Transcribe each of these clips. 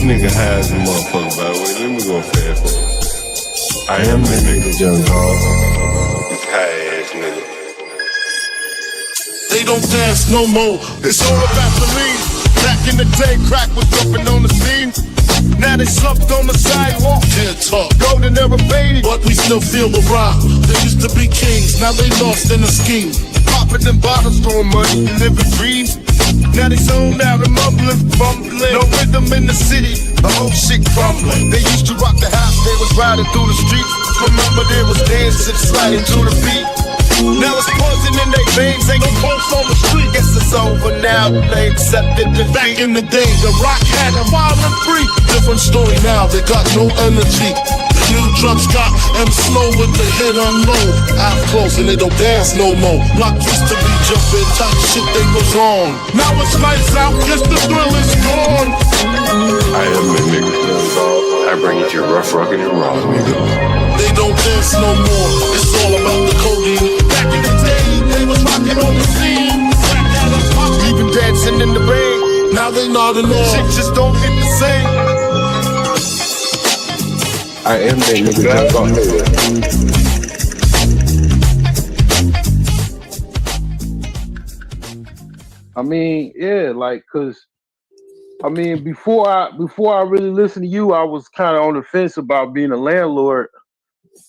nigga high as a motherfucker, by the way. Let me go fast for you. I am the nigga, young dog. This high ass nigga. They don't dance no more. It's all about the lean. Back in the day, crack was jumping on the scene. Now they slumped on the sidewalk. Can't talk. Golden era baby, but we still feel the rock. They used to be kings, now they lost in the scheme. Popping them bottles, throwing money, living dreams. Now they zoned out and mumbling, fumbling. No rhythm in the city, the whole shit crumbling. They used to rock the house, they was riding through the streets. Remember there was dancing, sliding to the beat. Now it's poison in their veins, ain't no pulse on the street. Guess it's over now, they accepted defeat. Back in the day, the rock had them wild and free. Different story now, they got no energy. The new drums got them slow with the hit unload. Eyes closed and they don't dance no more. Rock used to be jumping, type shit they was on. Now it's lights out, guess the thrill is gone. I am the nigga, young dog. I bring it to you rough, rugged, and raw, nigga. They don't dance no more, it's all about the codeine. Back in the day, they was rocking on the scene. Even dancing in the rain, now they nodding off. Shit just don't hit the same. I am that nigga, young dog. I mean, yeah, like, cause I mean, before I really listened to you, I was kind of on the fence about being a landlord,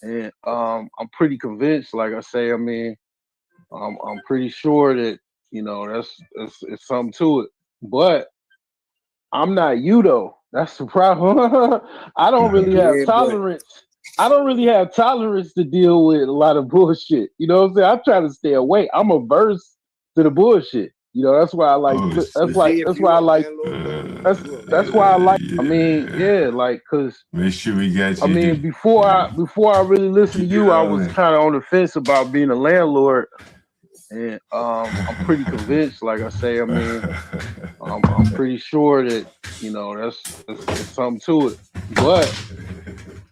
and I'm pretty convinced. Like I say, I mean, I'm pretty sure that it's something to it. But I'm not you though. That's the problem. I don't really have tolerance. I don't really have tolerance to deal with a lot of bullshit. You know what I'm saying? I try to stay away. I'm averse to the bullshit. You know, that's why I like. That's why I like. That's why I like. I mean, yeah, like, cause. Make sure we got you. I mean, before I really listened to you, I was kind of on the fence about being a landlord, and I'm pretty convinced. Like I say, I mean, I'm pretty sure that that's something to it. But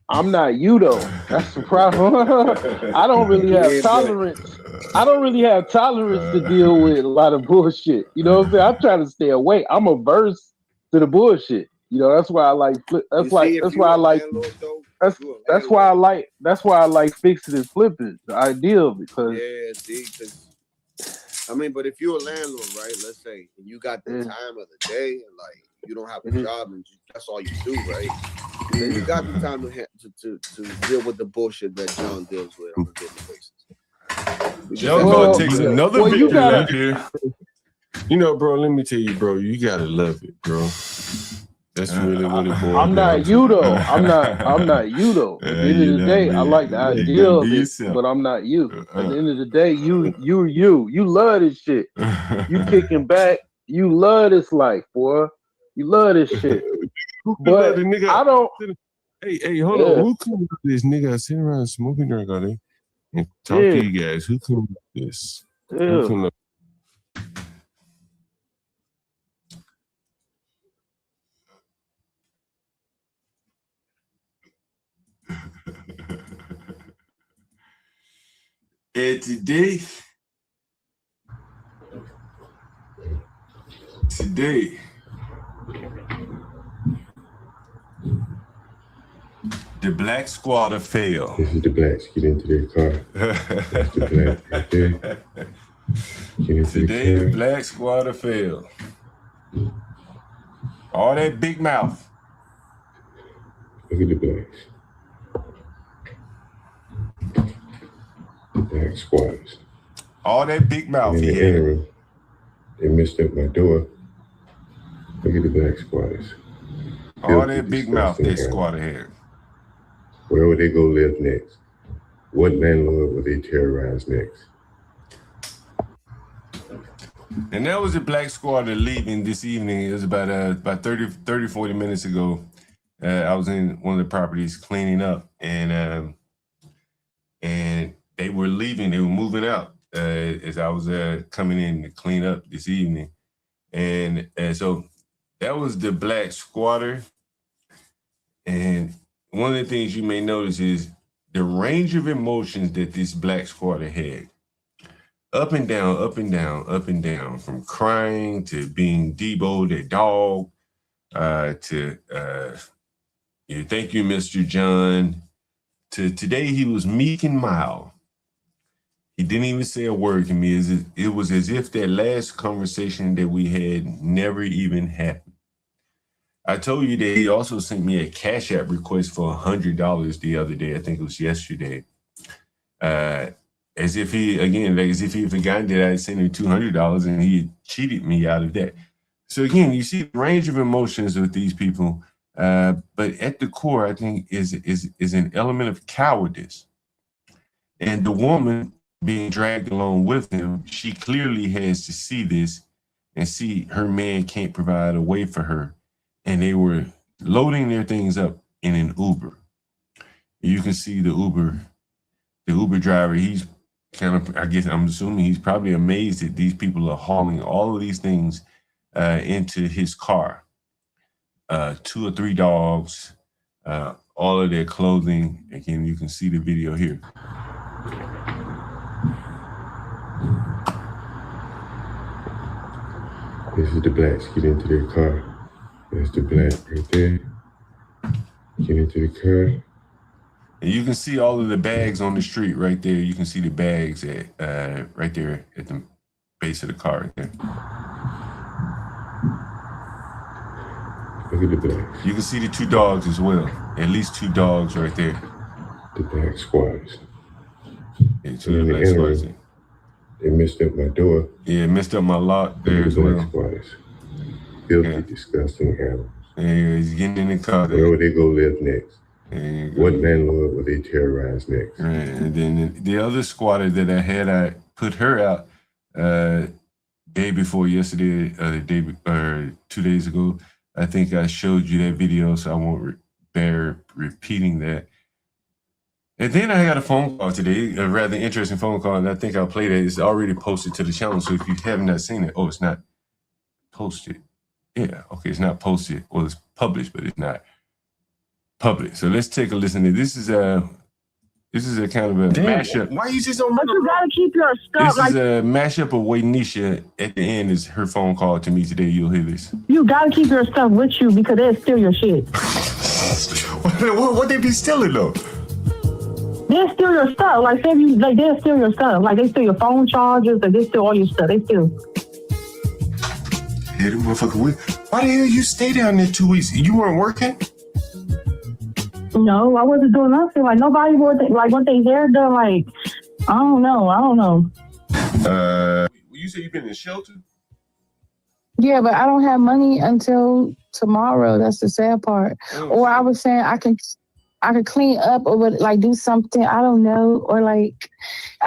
I'm not you though. That's the problem. I don't really have tolerance. I don't really have tolerance to deal with a lot of bullshit. You know what I'm saying? I try to stay away. I'm averse to the bullshit. You know, that's why I like. That's why I like fixing and flipping. The ideal because I mean, but if you're a landlord, right? Let's say and you got the time of the day, and like you don't have a job, and that's all you do, right? And you got the time to deal with the bullshit that John deals with on a daily basis. John gonna take another victory up here. You know, bro, let me tell you, bro, you gotta love it, bro. That's really what it boils down. I'm not you though. I'm not you though. At the end of the day, I like the idea of it, but I'm not you. At the end of the day, you love this shit. You kicking back. You love this life, boy. You love this shit. But I don't. Hey, hold on. Who comes up with this nigga sitting around smoking drink all day and talk to you guys? Who comes up with this? Who comes up? And today, the black squatter fell. This is the blacks. Get into their car. That's the black right there. Get into Today, the black squatter fell. All that big mouth. Look at the blacks. The black squatters. All that big mouth. In the interim, they messed up my door. Look at the black squatters. All that big mouth that squatter had. Where would they go live next? What landlord would they terrorize next? And that was a black squatter leaving this evening. It was about 30, 40 minutes ago. I was in one of the properties cleaning up, and they were leaving. They were moving out as I was coming in to clean up this evening. And so that was the black squatter. And one of the things you may notice is the range of emotions that this black squatter had. Up and down, up and down, up and down, from crying to being Debo, the dog, Thank you, Mr. John. Today he was meek and mild. He didn't even say a word to me. It was as if that last conversation that we had never even happened. I told you that he also sent me a Cash App request for $100 the other day. I think it was yesterday. As if he had forgotten that I had sent him $200 and he had cheated me out of that. So again, you see the range of emotions with these people, but at the core, I think is an element of cowardice. And the woman being dragged along with him, she clearly has to see this and see her man can't provide a way for her. And they were loading their things up in an Uber. You can see the Uber driver, he's kind of, I'm assuming he's probably amazed that these people are hauling all of these things into his car. 2 or 3 dogs, all of their clothing. Again, you can see the video here. This is the blacks. Get into their car. That's the black right there. Get into the car. And you can see all of the bags on the street right there. You can see the bags at right there at the base of the car right there. Look at the blacks. You can see the 2 dogs as well. At least 2 dogs right there. The black squatters. Yeah, 2 of the black squatters. They messed up my door. Yeah, messed up my lock there as well. Squatters. Filthy, disgusting animals. Yeah, he's getting in the car there. Where would they go live next? What landlord would they terrorize next? Right. And then the other squatter that I had, I put her out day before yesterday, 2 days ago. I think I showed you that video, so I won't bear repeating that. And then I got a phone call today, a rather interesting phone call, and I think I'll play that. It's already posted to the channel, so if you have not seen it, it's not posted. Yeah, okay, it's not posted. Well, it's published, but it's not public. So let's take a listen to this. Is a kind of a mashup. Why you just don't? But you gotta keep your stuff. This is a mashup of Waynisha. At the end is her phone call to me today. You'll hear this. You gotta keep your stuff with you because they'll steal your shit. What they be stealing though? They'll steal your stuff. Like say they'll steal your stuff. Like they steal your phone chargers, or they steal all your stuff. They steal. Yeah, the motherfucker. Why the hell you stay down there 2 weeks? You weren't working? No, I wasn't doing nothing. Like nobody would want their hair done. Like I don't know. You say you've been in shelter? Yeah, but I don't have money until tomorrow. That's the sad part. Oh. Or I was saying I could clean up or do something. I don't know. Or I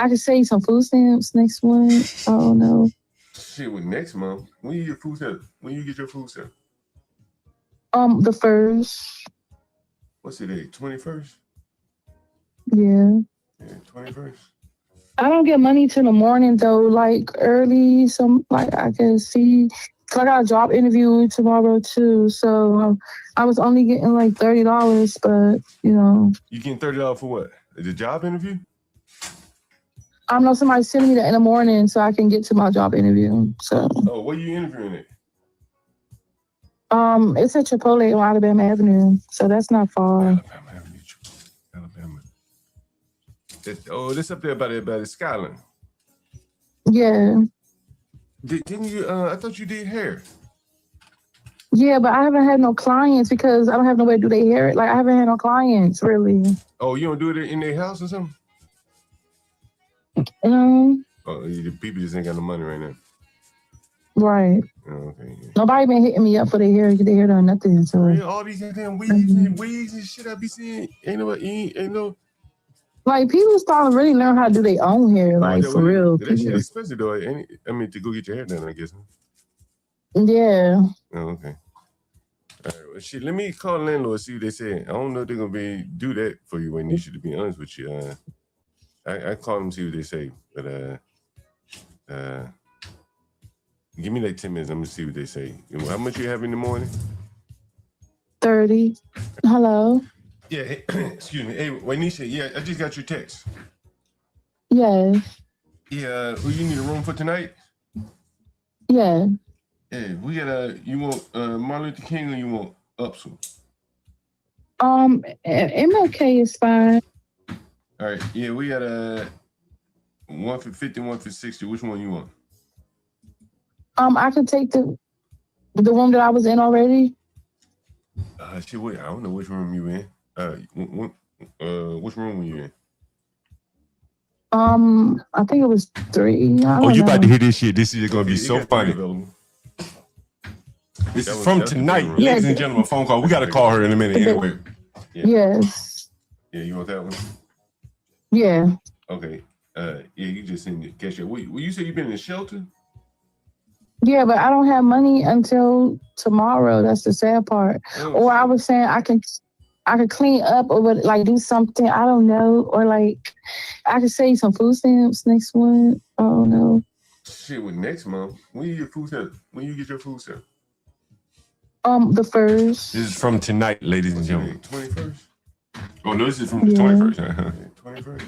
could save some food stamps next month. I don't know. Shit, with next month. When you get your food stamp? When you get your food stamp? The 1st. What's the date? 21st? Yeah. Yeah, 21st. I don't get money till the morning though, early. I can see. Cause I got a job interview tomorrow too. So I was only getting $30, but You getting $30 for what? The job interview? I know somebody sent me that in the morning so I can get to my job interview. So. Oh, what are you interviewing at? It's at Chipotle on Alabama Avenue, so that's not far. Alabama Avenue, Alabama. This up there by the Skyline. Yeah. Didn't you? I thought you did hair. Yeah, but I haven't had no clients because I don't have no way to do their hair. I haven't had no clients really. Oh, you don't do it in their house or something? No. Oh, the people just ain't got no money right now. Right. Oh, okay. Yeah. Nobody been hitting me up for their hair, get their hair done, nothing. So all these goddamn wigs and shit I be seeing. Ain't no. People starting to really learn how to do their own hair, for real. That shit expensive though. To go get your hair done, I guess. Yeah. Oh, okay. All right. Well, shit. Let me call the landlord, see what they say. I don't know if they're gonna do that for you when you should. To be honest with you, I call them, see what they say. But give me 10 minutes. I'm gonna see what they say. How much you have in the morning? 30. Hello. Yeah. Excuse me. Hey, Waynisha. Yeah, I just got your text. Yes. Yeah. You need a room for tonight? Yeah. Yeah, we got you want Martin Luther King or you want Upsall? MLK is fine. All right, yeah, we got one for 50, one for 60. Which one you want? I can take the room that I was in already. Shit, wait, I don't know which room you in. Which room were you in? I think it was 3. Oh, you about to hear this shit. This is gonna be so funny. This is from tonight, ladies and gentlemen. Phone call. We gotta call her in a minute anyway. Yeah. Yes. Yeah, you want that one? Yeah. Okay. Yeah, you just seen it. Catch it. Well, you say you've been in a shelter? Yeah, but I don't have money until tomorrow. That's the sad part. Oh, or I was saying I could clean up or like do something. I don't know. Or like I could save some food stamps next month. I don't know. Shit, with next month. When you get food stamp? When you get your food stamp? The 1st. This is from tonight, ladies and gentlemen. 21st. Oh no, this is from the 21st. 21st.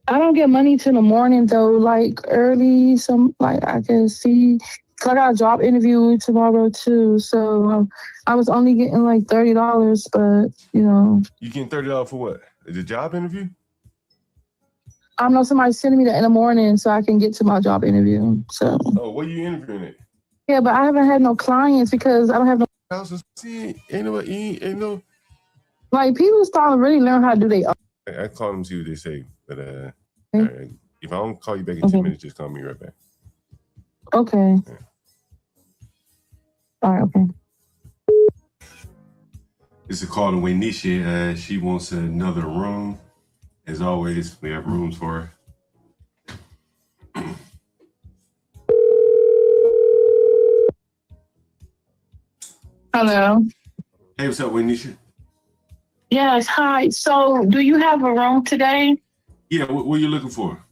I don't get money till the morning though. Like early, like I can see. Cause I got a job interview tomorrow too, so I was only getting like $30, but you know. You getting $30 for what? The job interview? I know somebody's sending me that in the morning so I can get to my job interview. So. Oh, what are you interviewing at? Yeah, but I haven't had no clients because I don't have no. Ain't no. Like people starting to really learn how to do their. I call them, see what they say, but if I don't call you back in 10 minutes, just call me right back. Okay. Yeah. All right. Okay. It's a call to Wenisha. She wants another room. As always, we have rooms for her. Hello. Hey, what's up, Wenisha? Yes. Hi. So, do you have a room today? Yeah. What are you looking for?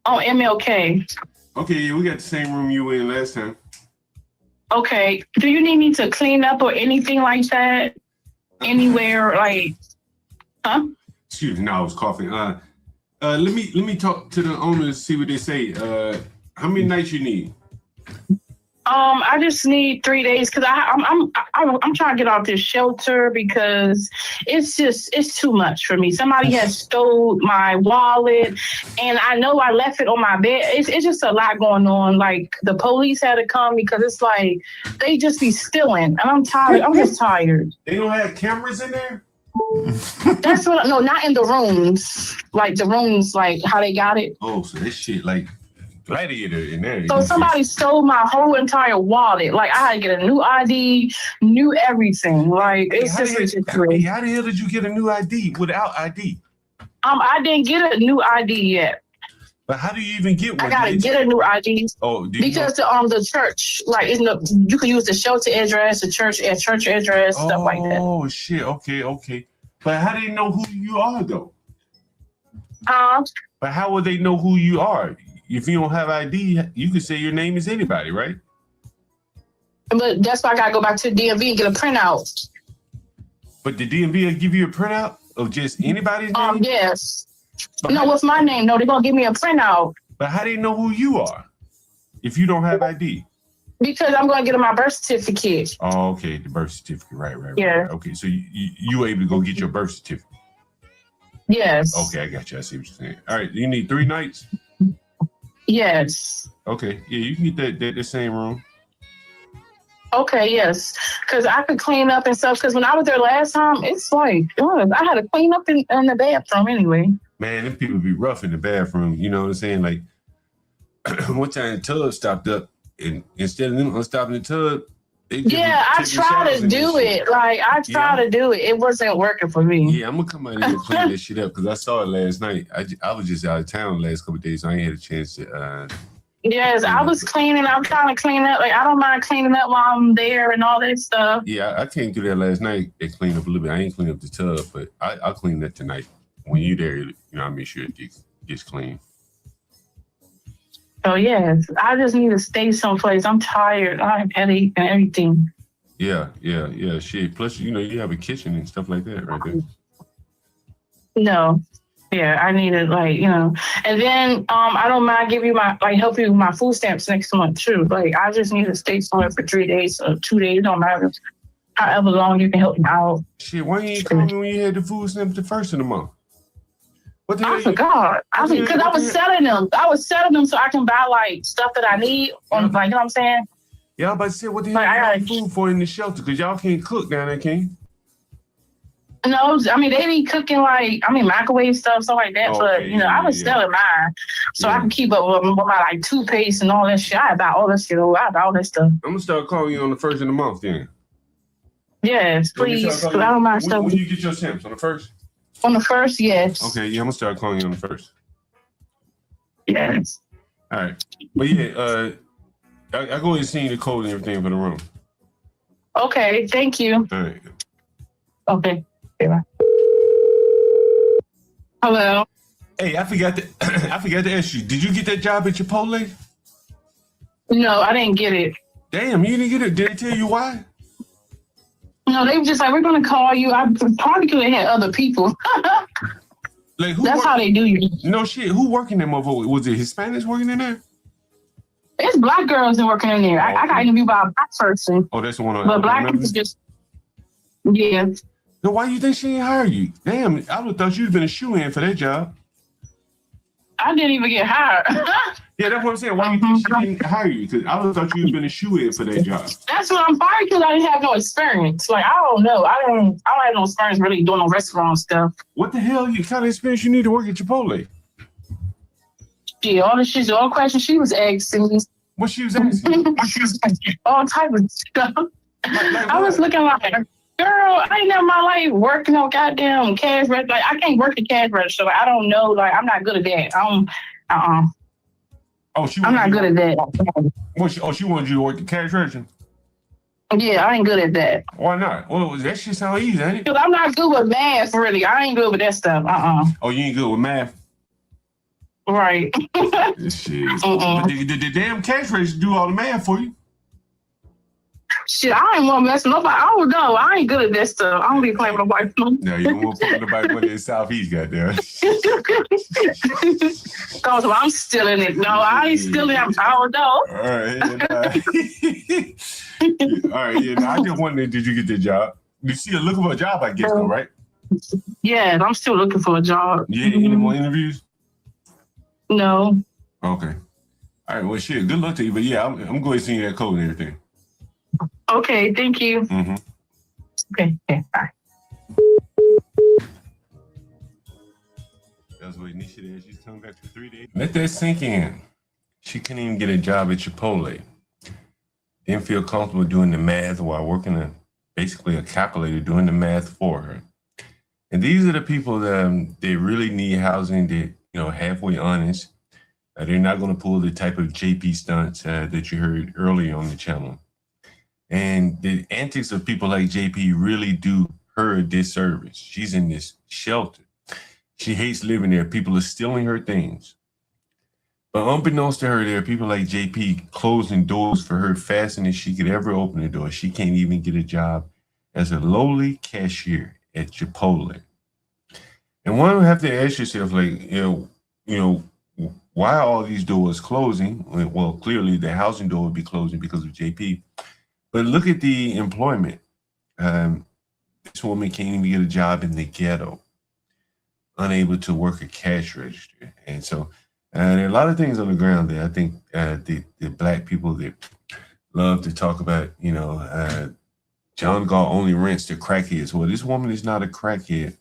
Oh, MLK. Okay. Yeah, we got the same room you were in last time. Okay. Do you need me to clean up or anything like that? Anywhere, like, huh? Excuse me. No, I was coughing. Let me talk to the owners, see what they say. How many nights you need? I just need 3 days because I'm trying to get out this shelter because it's too much for me. Somebody has stole my wallet, and I know I left it on my bed. It's just a lot going on. Like the police had to come because it's like they just be stealing, and I'm tired. I'm just tired. They don't have cameras in there? That's what. No, not in the rooms. Like the rooms, like how they got it. Oh, so this shit like Gladiator in there. So somebody stole my whole entire wallet. Like I had to get a new ID, new everything. Like it's just ridiculous. How the hell did you get a new ID without ID? I didn't get a new ID yet. But how do you even get one? I gotta get a new ID. Oh, because the church, like you can use the shelter address, the church address, stuff like that. Oh shit. Okay. But how do they know who you are though? But how would they know who you are? If you don't have ID, you could say your name is anybody, right? But that's why I gotta go back to the DMV and get a printout. But the DMV will give you a printout of just anybody's name? Yes. But no, with my name. No, they're gonna give me a printout. But how do they know who you are if you don't have ID? Because I'm gonna get my birth certificate. Oh, okay, the birth certificate, right. Yeah. Right. Okay, so you were able to go get your birth certificate. Yes. Okay, I got you. I see what you're saying. All right, you need 3 nights? Yes. Okay, yeah, you can get the same room. Okay, yes, because I could clean up and stuff. Because when I was there last time, it's like I had to clean up in the bathroom anyway. Man, them people be rough in the bathroom. You know what I'm saying? Like one time the tub stopped up, and instead of them unstopping the tub, I tried to do it. Like I tried to do it. It wasn't working for me. Yeah, I'm gonna come out here and clean that shit up because I saw it last night. I was just out of town the last couple of days, so I ain't had a chance to. Yes, I was cleaning. I'm trying to clean up. Like I don't mind cleaning up while I'm there and all that stuff. Yeah, I came through there last night and cleaned up a little bit. I ain't cleaned up the tub, but I'll clean that tonight. When you there, I make sure it gets clean. So yes, I just need to stay someplace. I'm tired. I have headache and everything. Yeah. Shit. Plus, you have a kitchen and stuff like that right there. No. Yeah, I need to and then I don't mind give you my help you with my food stamps next month too. Like I just need to stay somewhere for 3 days or 2 days, don't matter. However long you can help me out. Shit, why you ain't call me when you had the food stamps the first of the month? What the hell? I forgot. Because I was selling them. I was selling them so I can buy like stuff that I need on you know what I'm saying? Y'all about to say what the hell I got food for in the shelter? Because y'all can't cook down there, can you? No, I mean they be cooking microwave stuff like that. Okay, but I was selling mine, so I can keep up with my toothpaste and all that shit. I buy all that shit. I buy all that stuff. I'm gonna start calling you on the first of the month then. Yes, please. I don't mind stuff. When you get your stamps on the first? On the first, yes. Okay, yeah, I'm gonna start calling you on the first. Yes. All right, but yeah, I go ahead and send you the code and everything for the room. Okay, thank you. All right. Okay. Bye. Hello. Hey, I forgot to ask you. Did you get that job at Chipotle? No, I didn't get it. Damn, you didn't get it. Did they tell you why? No, they were just like, we're gonna call you. I probably could have had other people. That's how they do you. No shit. Who working there, motherfucker? Was it Hispanics working in there? It's black girls that working in there. I got interviewed by a black person. Oh, that's the one. But black people just So why you think she didn't hire you? Damn, I would have thought you'd been a shoe-in for that job. I didn't even get hired. Yeah, that's what I'm saying. Why you think she didn't hire you? Because I would have thought you'd been a shoe-in for that job. That's what I'm fired because I didn't have no experience. Like I don't know. I don't have no experience really doing no restaurant stuff. What the hell? You kind of experience you need to work at Chipotle? Yeah, all questions she was asking me. What she was asking? All type of stuff. I was looking like, girl, I ain't never in my life working on goddamn cash register. Like I can't work the cash register. Like I don't know. Like I'm not good at that. I'm not good at that. She wanted you to work the cash register? Yeah, I ain't good at that. Why not? Well, that shit sound easy, ain't it? Because I'm not good with math, really. I ain't good with that stuff. Oh, you ain't good with math? Right. Shit. But the damn cash register do all the math for you. Shit, I ain't want to mess with nobody. I don't know. I ain't good at that stuff. I don't be playing with nobody. No, you don't want to put nobody money in the Southeast, goddamn. Because I'm still in it. No, I ain't still in it. I don't know. All right, yeah. I just wondered, did you get the job? You see, you're looking for a job, I guess, though, right? Yeah, I'm still looking for a job. You had any more interviews? No. Okay. All right, well, shit, good luck to you. But yeah, I'm going to send you that code and everything. Okay, thank you. Mm-hmm. Okay, bye. That's what Nisha did. She's coming back for 3 days. Let that sink in. She couldn't even get a job at Chipotle. Didn't feel comfortable doing the math while working basically a calculator doing the math for her. And these are the people that they really need housing. That halfway honest. They're not going to pull the type of JP stunts that you heard earlier on the channel. And the antics of people like JP really do her a disservice. She's in this shelter. She hates living there. People are stealing her things. But unbeknownst to her, there are people like JP closing doors for her faster than she could ever open the door. She can't even get a job as a lowly cashier at Chipotle. And one would have to ask yourself, why are all these doors closing? Well, clearly the housing door would be closing because of JP. But look at the employment. This woman can't even get a job in the ghetto, unable to work a cash register. And so there are a lot of things on the ground there. I think the black people that love to talk about, John Gall only rents to crackheads. Well, this woman is not a crackhead.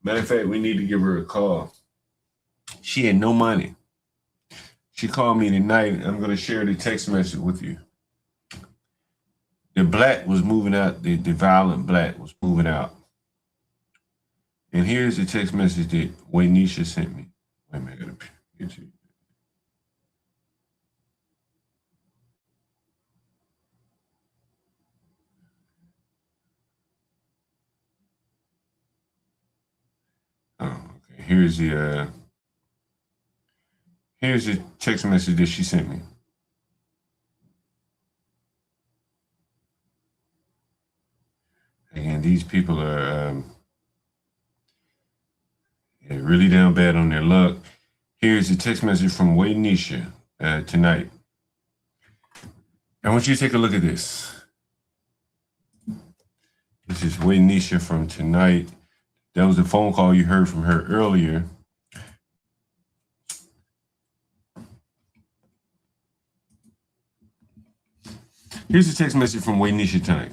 Matter of fact, we need to give her a call. She had no money. She called me tonight. I'm going to share the text message with you. The black was moving out. The violent black was moving out. And here's the text message that Waynisha sent me. Wait a minute, I gotta get you. Oh, okay. Here's the text message that she sent me. Again, these people are They're really down bad on their luck. Here's a text message from Waynisha tonight. I want you to take a look at this. This is Waynisha from tonight. That was the phone call you heard from her earlier. Here's a text message from Waynisha tonight.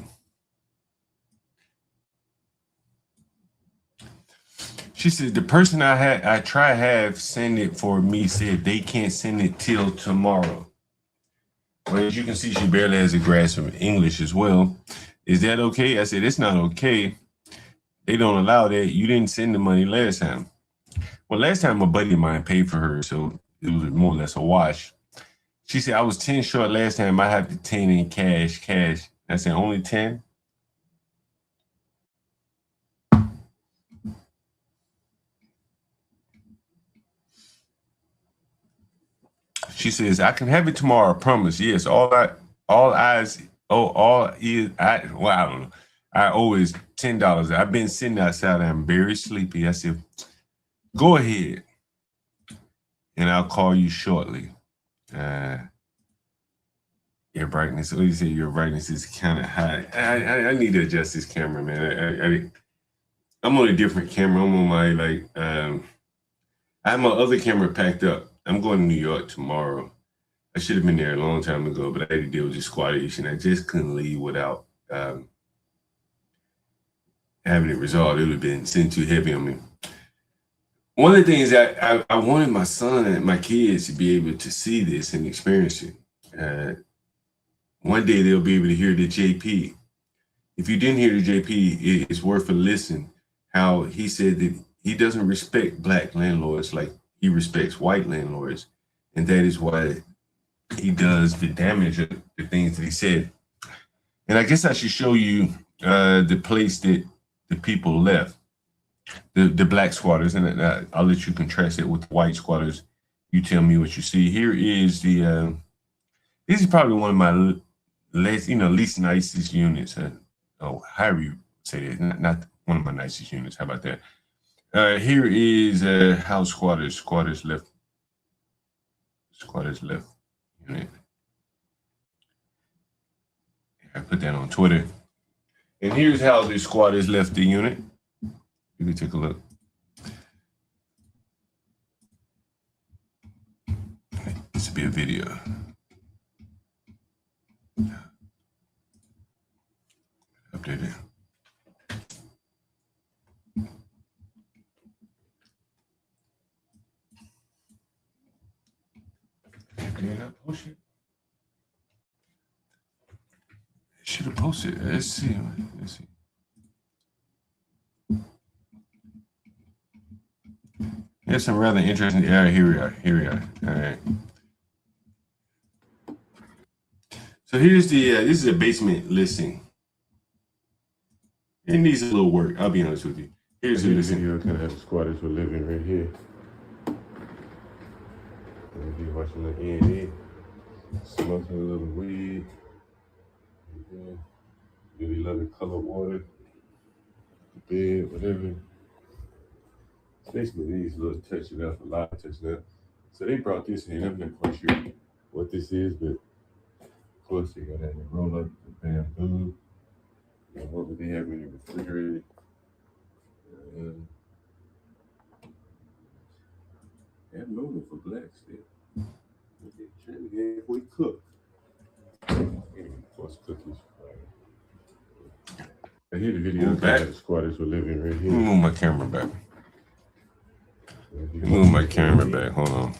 She said, the person I try have send it for me said they can't send it till tomorrow. Well, as you can see, she barely has a grasp of English as well. Is that okay? I said, it's not okay. They don't allow that. You didn't send the money last time. Well, last time a buddy of mine paid for her, so it was more or less a wash. She said, I was 10 short last time. I have the 10 in cash. I said, only 10? She says, I can have it tomorrow, I promise. Yes, I don't know. I owe is $10. I've been sitting outside. I'm very sleepy. I said, go ahead, and I'll call you shortly. Your brightness, what do you say? Your brightness is kind of high. I need to adjust this camera, man. I'm on a different camera. I'm on my, I have my other camera packed up. I'm going to New York tomorrow. I should have been there a long time ago, but I had to deal with this squad issue. I just couldn't leave without having it resolved. It would have been sitting too heavy on me. One of the things that I wanted my son and my kids to be able to see this and experience it. One day they'll be able to hear the JP. If you didn't hear the JP, it's worth a listen. How he said that he doesn't respect black landlords like he respects white landlords. And that is why he does the damage of the things that he said. And I guess I should show you the place that the people left, the black squatters, and I'll let you contrast it with the white squatters. You tell me what you see. Here is this is probably one of my least nicest units. However you say that, not one of my nicest units. How about that? Here is how squatters left unit. I put that on Twitter. And here's how the squatters left the unit. You can take a look. This will be a video. Update it. Did I post it? Should have posted. Let's see. There's some rather interesting. Yeah, here we are. All right. So here's the. This is a basement listing. It needs a little work. I'll be honest with you. Here's the video. Kind of have the squatters were living right here. If you're watching the A&E, smoking a little weed. Really love the color water, the bed, whatever. Basically, these little touching up, a lot of touching up. So they brought this in. I'm not quite sure what this is, but of course they got that roll up the bamboo. What would they have in the refrigerator? They have no for blacks there. They're trying to halfway cook. Of course, cookies. I hear the video back. The squatters were living right here. Move my camera back. Hold on.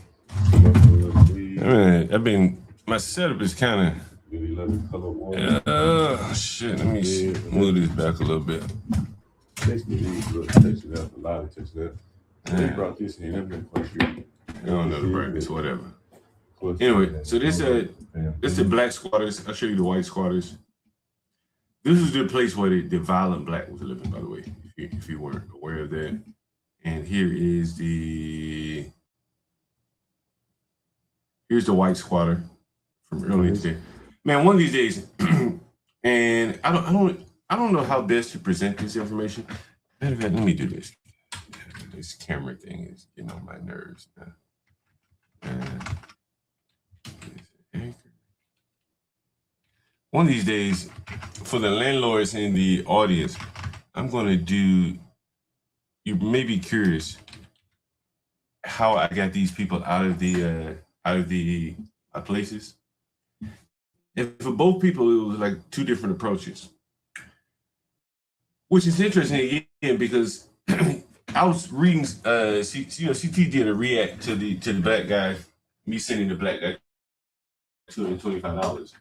My setup is kind of. Shit. Let me move this back a little bit. Basically, these little touching up, a lot of touching up. They brought this in. I'm not quite sure. I don't know the brightness, whatever. Anyway, so this is the black squatters. I'll show you the white squatters. This is the place where the violent black was living, by the way, if you weren't aware of that. And here's the white squatter from earlier today. Man, one of these days, and I don't know how best to present this information. Matter of fact, let me do this. this camera thing is getting on my nerves now. One of these days, for the landlords in the audience, I'm going to do, you may be curious how I got these people out of the places. And for both people, it was like two different approaches, which is interesting again because I was reading, CT did a react to the black guy, me sending the black guy $225.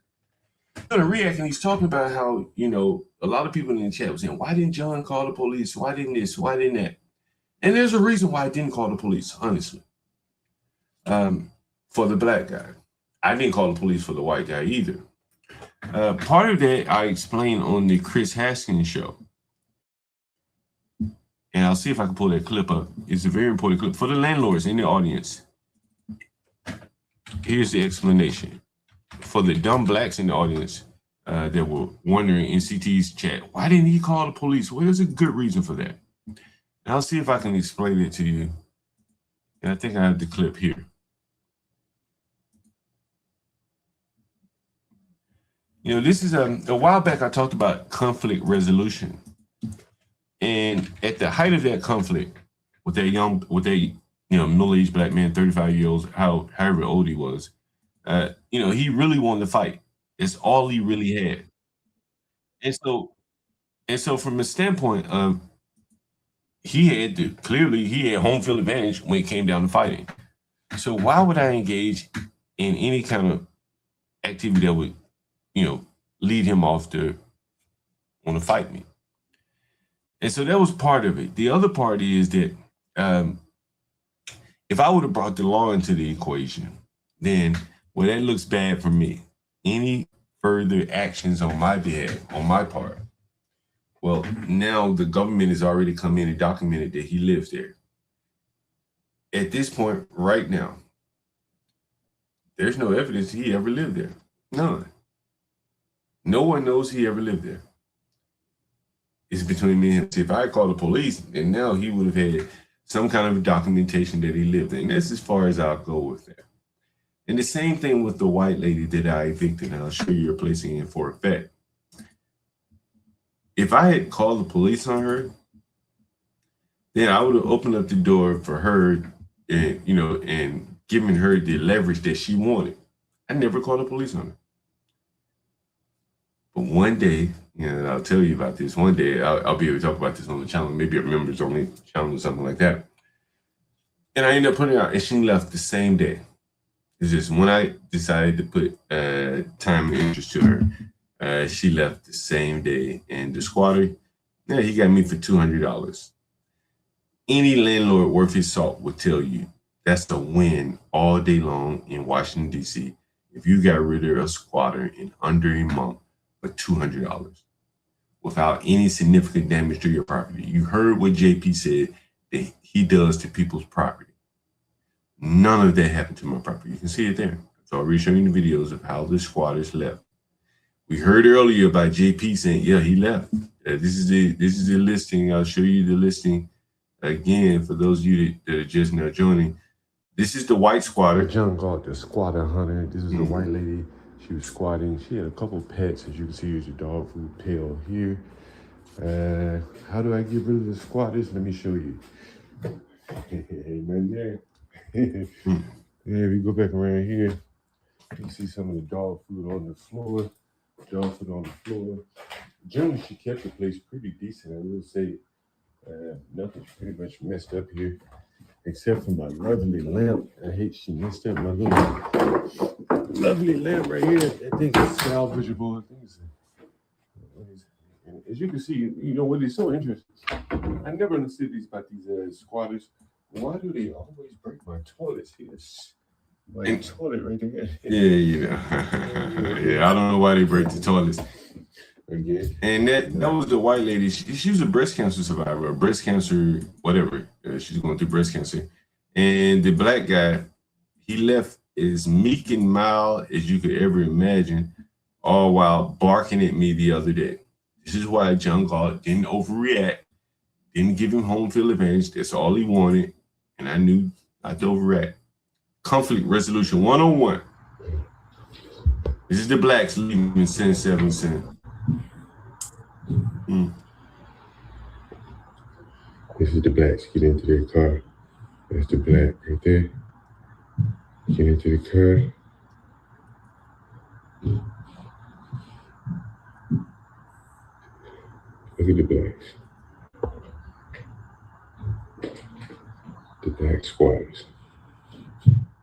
On a react, and he's talking about how, you know, a lot of people in the chat was saying, why didn't John call the police? Why didn't this? Why didn't that? And there's a reason why I didn't call the police, honestly. For the black guy. I didn't call the police for the white guy either. Part of that I explained on the Chris Haskins show. And I'll see if I can pull that clip up. It's a very important clip. For the landlords in the audience, here's the explanation. For the dumb blacks in the audience that were wondering in CT's chat, why didn't he call the police? Well, there's a good reason for that. And I'll see if I can explain it to you. And I think I have the clip here. You know, this is a while back I talked about conflict resolution. And at the height of that conflict with that middle-aged black man, 35-year-old, however old he was, you know, he really wanted to fight. It's all he really had. And so from a standpoint of he had home field advantage when it came down to fighting. So why would I engage in any kind of activity that would, you know, lead him off to want to fight me? And so that was part of it. The other part is that if I would have brought the law into the equation, then, well, that looks bad for me. Any further actions on my behalf, on my part, well, now the government has already come in and documented that he lives there. At this point, right now, there's no evidence he ever lived there. None. No one knows he ever lived there. It's between me and him. If I called the police, then now he would have had some kind of documentation that he lived there. And that's as far as I'll go with that. And the same thing with the white lady that I evicted, and I'll show you her placing in for effect. If I had called the police on her, then I would have opened up the door for her and, you know, and given her the leverage that she wanted. I never called the police on her. But one day, you know, I'll tell you about this. One day I'll be able to talk about this on the channel, maybe a members only channel or something like that. And I ended up putting it out, and she left the same day. It's just when I decided to put time and interest to her, she left the same day. And the squatter, yeah, he got me for $200. Any landlord worth his salt would tell you that's a win all day long in Washington, D.C. if you got rid of a squatter in under a month for $200 without any significant damage to your property. You heard what JP said that he does to people's property. None of that happened to my property. You can see it there. So I'll show you the videos of how the squatters left. We heard earlier about JP saying, yeah, he left. This is the listing. I'll show you the listing again for those of you that are just now joining. This is the white squatter. John called the squatter hunter. This is the white lady. She was squatting. She had a couple pets. As you can see, here's your dog food pail here. How do I get rid of the squatters? Let me show you. Amen there. Yeah, we go back around here. You see some of the dog food on the floor. Dog food on the floor. Generally, she kept the place pretty decent. I will say nothing's pretty much messed up here, except for my lovely lamp. I hate she messed up my little lovely lamp right here. I think it's salvageable. I think it's, and as you can see, you know what is so interesting. I never understood about these squatters. Why do they always break my toilets here? My toilet right there. Yeah, you know. Yeah, I don't know why they break the toilets. Again. And that was the white lady. She was a breast cancer survivor, breast cancer, whatever. She's going through breast cancer. And the black guy, he left as meek and mild as you could ever imagine, all while barking at me the other day. This is why John Galt didn't overreact, Didn't give him home field advantage. That's all he wanted. And I knew not to overreact. Conflict resolution 101. This is the blacks leaving 7 cents. This is the blacks. Get into their car. That's the black right there. Get into the car. Look at the blacks. The black squatters.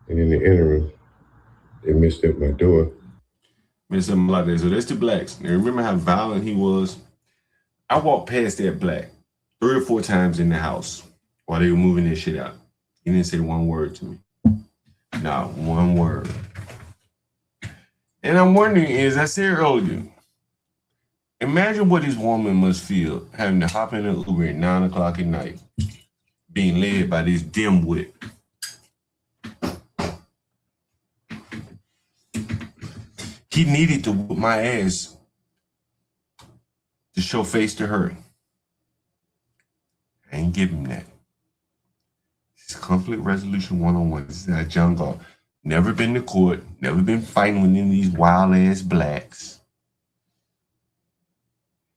And in the interim, they messed up my door. Messed up like that. So that's the blacks. Now remember how violent he was? I walked past that black 3 or 4 times in the house while they were moving this shit out. He didn't say one word to me. Not one word. And I'm wondering, as I said earlier, imagine what this woman must feel having to hop in an Uber at 9 o'clock at night, being led by this dimwit. He needed to whip my ass to show face to her. I ain't give him that. It's conflict resolution 101. This is how John Gall. Never been to court, never been fighting with any of these wild ass blacks.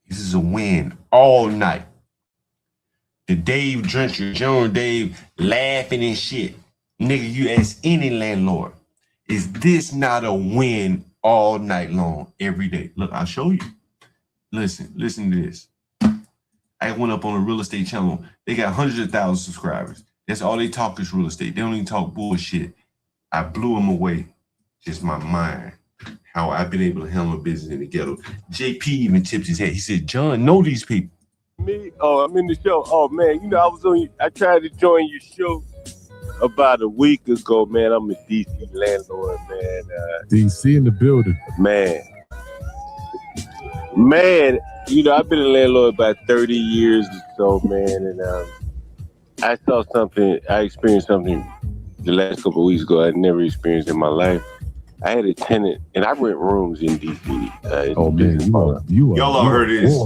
This is a win all night. The Dave Drencher, General Dave laughing and shit. Nigga, you ask any landlord, is this not a win all night long, every day? Look, I'll show you. Listen to this. I went up on a real estate channel. They got hundreds of thousands of subscribers. That's all they talk is real estate. They don't even talk bullshit. I blew them away. Just my mind. How I've been able to handle business in the ghetto. JP even tipped his head. He said, John, know these people. Me? Oh, I'm in the show. Oh man, you know I tried to join your show about a week ago, man. I'm a DC landlord, man. DC in the building. Man, you know, I've been a landlord about 30 years or so, man, and I experienced something the last couple of weeks ago I'd never experienced in my life. I had a tenant, and I rent rooms in DC. Oh man, you y'all all heard this.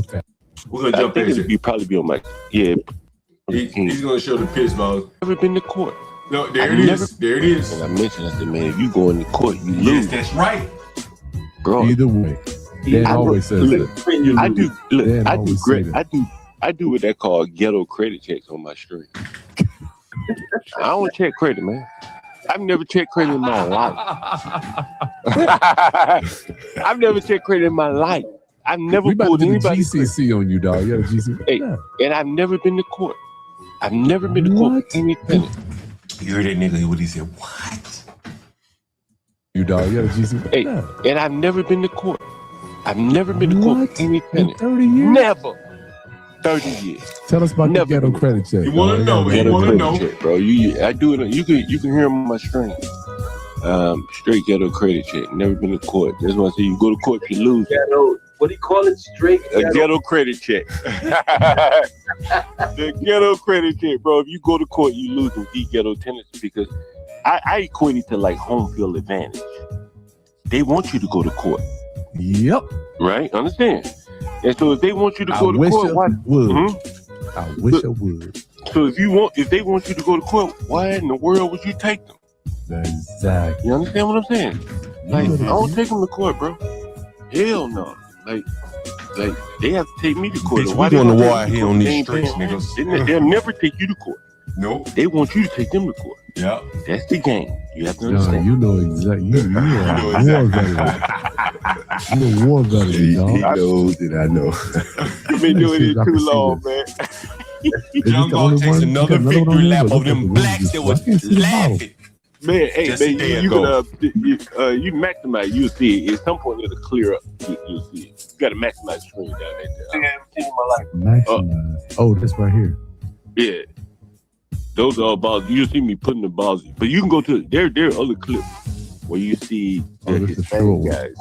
We're gonna jump in. You probably be on my He's gonna show the pitch balls. Never been to court. No, there it is. There it is. And I mentioned, I said, man, if you go into court, you lose. Yes, that's right. Bro. Either way, Dan always says that. I do. Look, I do what they call ghetto credit checks on my stream. I don't check credit, man. I've never checked credit in my life. I've never checked credit in my life. I've never pulled anybody. GCC on you, dog. You got a GCC. Hey, and I've never been to court. I've never been to court for anything. You heard that nigga? What he said? What? You, dog. You got a GCC. Hey, and I've never been to court. I've never been to court for anything. 30 years? Never. 30 years. Tell us about the ghetto credit check. You want to know? You want to know, check, bro? I do it. You can hear him on my stream. Straight ghetto credit check. Never been to court. That's why I say you go to court, you lose. Ghetto. What do you call it? Straight ghetto credit check. The ghetto credit check, bro. If you go to court, you lose in deep ghetto tenants because I equate it to like home field advantage. They want you to go to court. Yep. Right? Understand? And so if they want you to go to court, why? I wish I would. So if they want you to go to court, why in the world would you take them? Exactly. You understand what I'm saying? Like, I don't take them to court, bro. Hell no. Like they have to take me to court. Bitch, we going to war here on these streets, niggas. They'll never take you to court. Nope. They want you to take them to court. Yeah. That's the game. You have to understand. You know exactly. You know exactly. You know war veteran, dog. He knows that I know. I've been doing it too long, man. John Gall takes another victory lap of them blacks that was laughing. Man, hey, man, you maximize. You'll see it. At some point, it'll clear up. You'll see it. You got to maximize the screen down there. Maximize. Oh, this right here. Yeah. Those are all balls. You'll see me putting the balls in. But you can go to, there are other clips where you see the Hispanic guys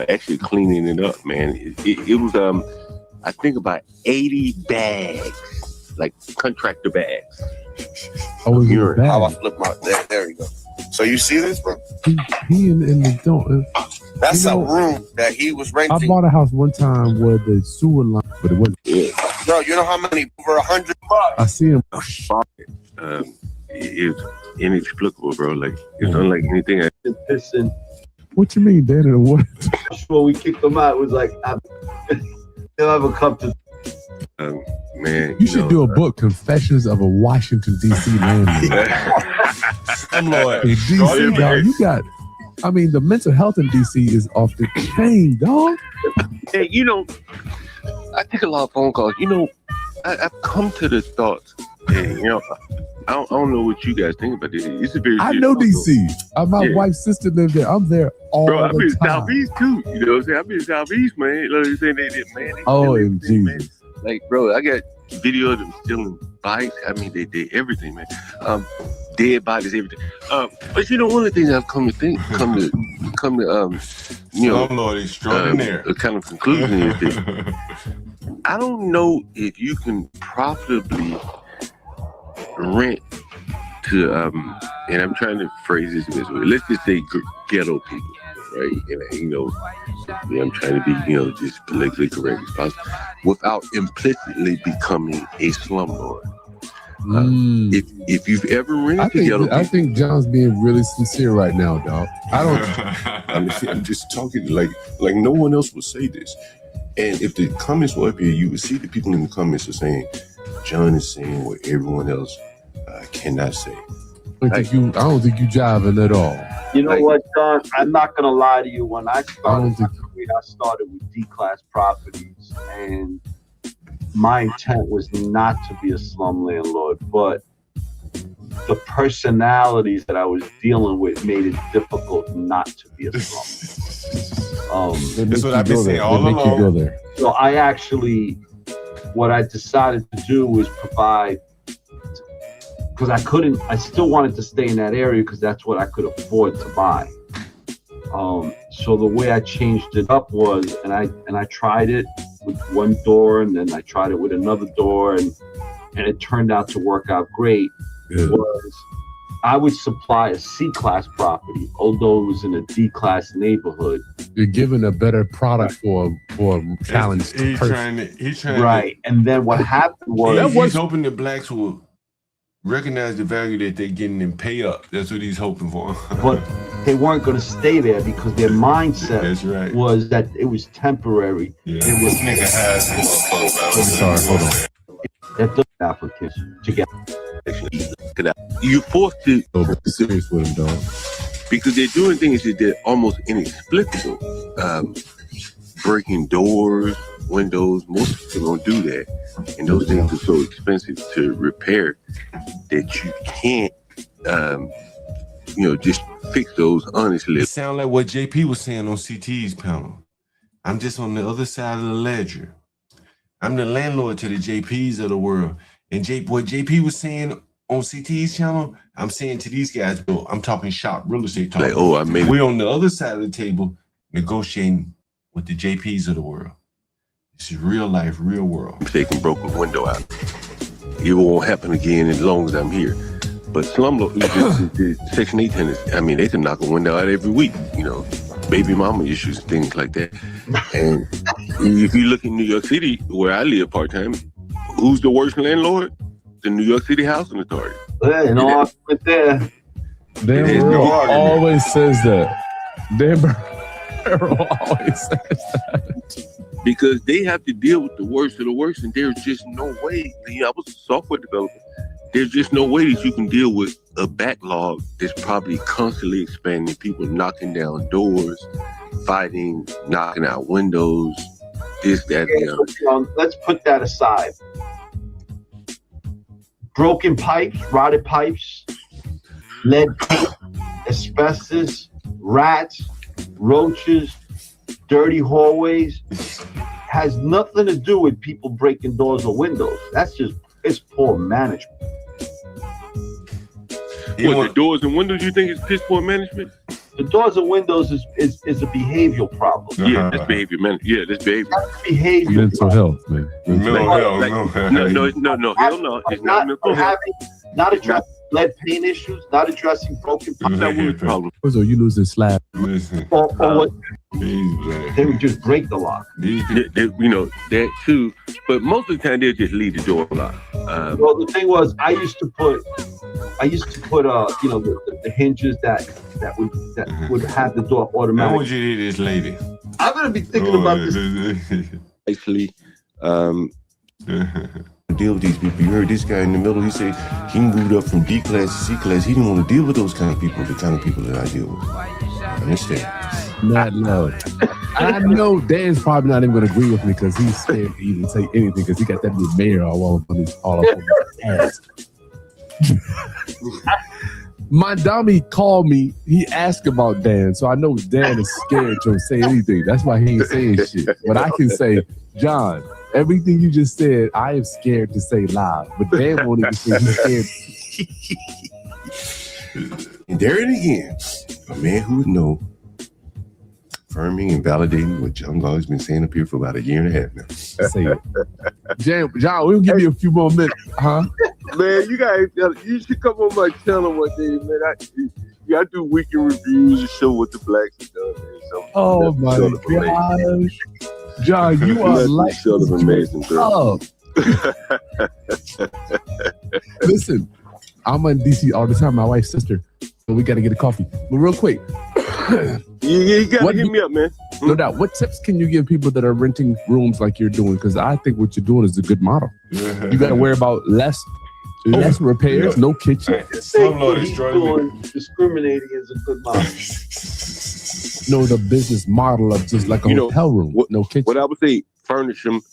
actually cleaning it up, man. It was, I think about 80 bags, like contractor bags. Oh, urine. How I flip my, there you go. So you see this, bro? He in the don't. That's a room that he was renting. I bought a house one time where the sewer line, but it wasn't. Yeah. Bro, you know how many over 100 I see him. It's inexplicable, bro. Like it's unlike anything. Pissing. What you mean, dead in the water? Before we kicked him out, it was like, they'll ever come to. Man, You should do a book, Confessions of a Washington D.C. Landlord. Slumlord. In D.C., dog, you got. I mean, the mental health in D.C. is off the chain, dog. Hey, I take a lot of phone calls. I've come to the thoughts, and I don't know what you guys think about this. It's a very. I know D.C. My wife's sister lived there. I'm there all Bro, the I've been time. Southeast too. You know what I'm saying? I've been Southeast, man. You know what I'm saying? They Oh, steal in everything, man. Jesus. Like, bro, I got video of them stealing bikes. I mean, they did everything, man. Dead bodies, everything. But one of the things I've come to Slumlord extraordinaire. a kind of conclusion is that I don't know if you can profitably rent to and I'm trying to phrase this this way. Let's just say ghetto people, right? And I'm trying to be just politically correct as possible without implicitly becoming a slumlord. If you've ever rented to ghetto people, I think John's being really sincere right now, dog. I don't. I'm just talking like no one else would say this. And if the comments were up here, you would see the people in the comments are saying, John is saying what everyone else cannot say. I don't think you jiving at all. You know what, John? I'm not gonna lie to you. When I started my career, I started with D-class properties, and my intent was not to be a slum landlord, but the personalities that I was dealing with made it difficult not to be a slum. That's what I've been saying all along. So what I decided to do was provide, because I still wanted to stay in that area because that's what I could afford to buy. So the way I changed it up was, and I tried it with one door, and then I tried it with another door, and it turned out to work out great. Was I would supply a C-class property, although it was in a D-class neighborhood. You're giving a better product for a challenged person. He's trying right. And then what happened was he's hoping that blacks will recognize the value that they're getting and pay up. That's what he's hoping for. But they weren't going to stay there because their mindset was that it was temporary. Yeah. It was nigga has Sorry, hold on. That the applicants to get. you're forced to be serious with them, dog. Because they're doing things that they're almost inexplicable. Breaking doors, windows, most people don't do that. And those things are so expensive to repair that you can't, just fix those honestly. It sounds like what JP was saying on CT's panel. I'm just on the other side of the ledger. I'm the landlord to the JPs of the world. And what JP was saying on CT's channel, I'm saying to these guys, I'm talking shop real estate talk. We're on the other side of the table negotiating with the JPs of the world. This is real life, real world. If they can broke a window out, it won't happen again as long as I'm here. But slumlord, the Section 8 tenants, they can knock a window out every week, baby mama issues, things like that. And if you look in New York City, where I live part-time, who's the worst landlord? The New York City Housing Authority. Dan Burrow always says that. Dan Burrow always says that. Because they have to deal with the worst of the worst, and there's just no way. I was a software developer. There's just no way that you can deal with a backlog that's probably constantly expanding, people knocking down doors, fighting, knocking out windows, this, that, and the other. Let's put that aside. Broken pipes, rotted pipes, lead paint, asbestos, rats, roaches, dirty hallways has nothing to do with people breaking doors or windows. It's poor management. What, the doors and windows you think is piss poor management? The doors and windows is a behavioral problem. Yeah, that's behavior, man. Yeah, that's behavior. That's behavior. Mental health, man. No, hell no. It's not mental health. Not addressing lead paint issues, not addressing broken pipes. That was the problem. So you losing slab. Or what? They would just break the lock. That too. but most of the time they'll just leave the door locked. Well, the thing was, I used to put you know, the hinges that would have the door I automatic. want you to hear this lady. I'm gonna be thinking about this. Actually, Deal with these people. You heard this guy in the middle. He said he moved up from D class to C class. He didn't want to deal with those kind of people. The kind of people that I deal with. I understand. Not no. I know Dan's probably not even going to agree with me because he's scared to even say anything because he got that new mayor all up on his ass. Mandami called me. He asked about Dan, so I know Dan is scared to say anything. That's why he ain't saying shit. But I can say, John, everything you just said, I am scared to say loud. But Dan won't even say he's scared. And there it again, a man who would know, confirming and validating what John Gall's been saying up here for about a year and a half now. Say it. John, we'll give you a few more minutes, huh? Man, you guys, you should come on my channel one day, man. I do weekend reviews and show what the blacks have done, man. So, oh my gosh. John, you are like sort of amazing, girl. Listen, I'm in DC all the time, my wife's sister. So we got to get a coffee. But real quick. You got to hit me up, man. No doubt. What tips can you give people that are renting rooms like you're doing? Because I think what you're doing is a good model. You got to worry about less repairs, no kitchen. Discriminating is a good model. No, the business model of just like a hotel room, no kitchen. What I would say, furnish them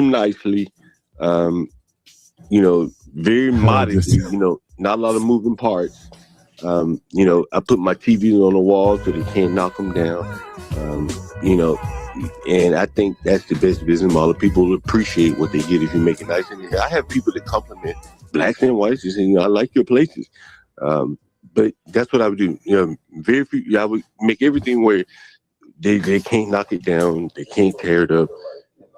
nicely. Very modestly. Not a lot of moving parts. I put my TVs on the wall so they can't knock them down. And I think that's the best business model. People appreciate what they get if you make it nice. And I have people that compliment blacks and whites and say, I like your places. But that's what I would do. Very few. I would make everything where they can't knock it down, they can't tear it up.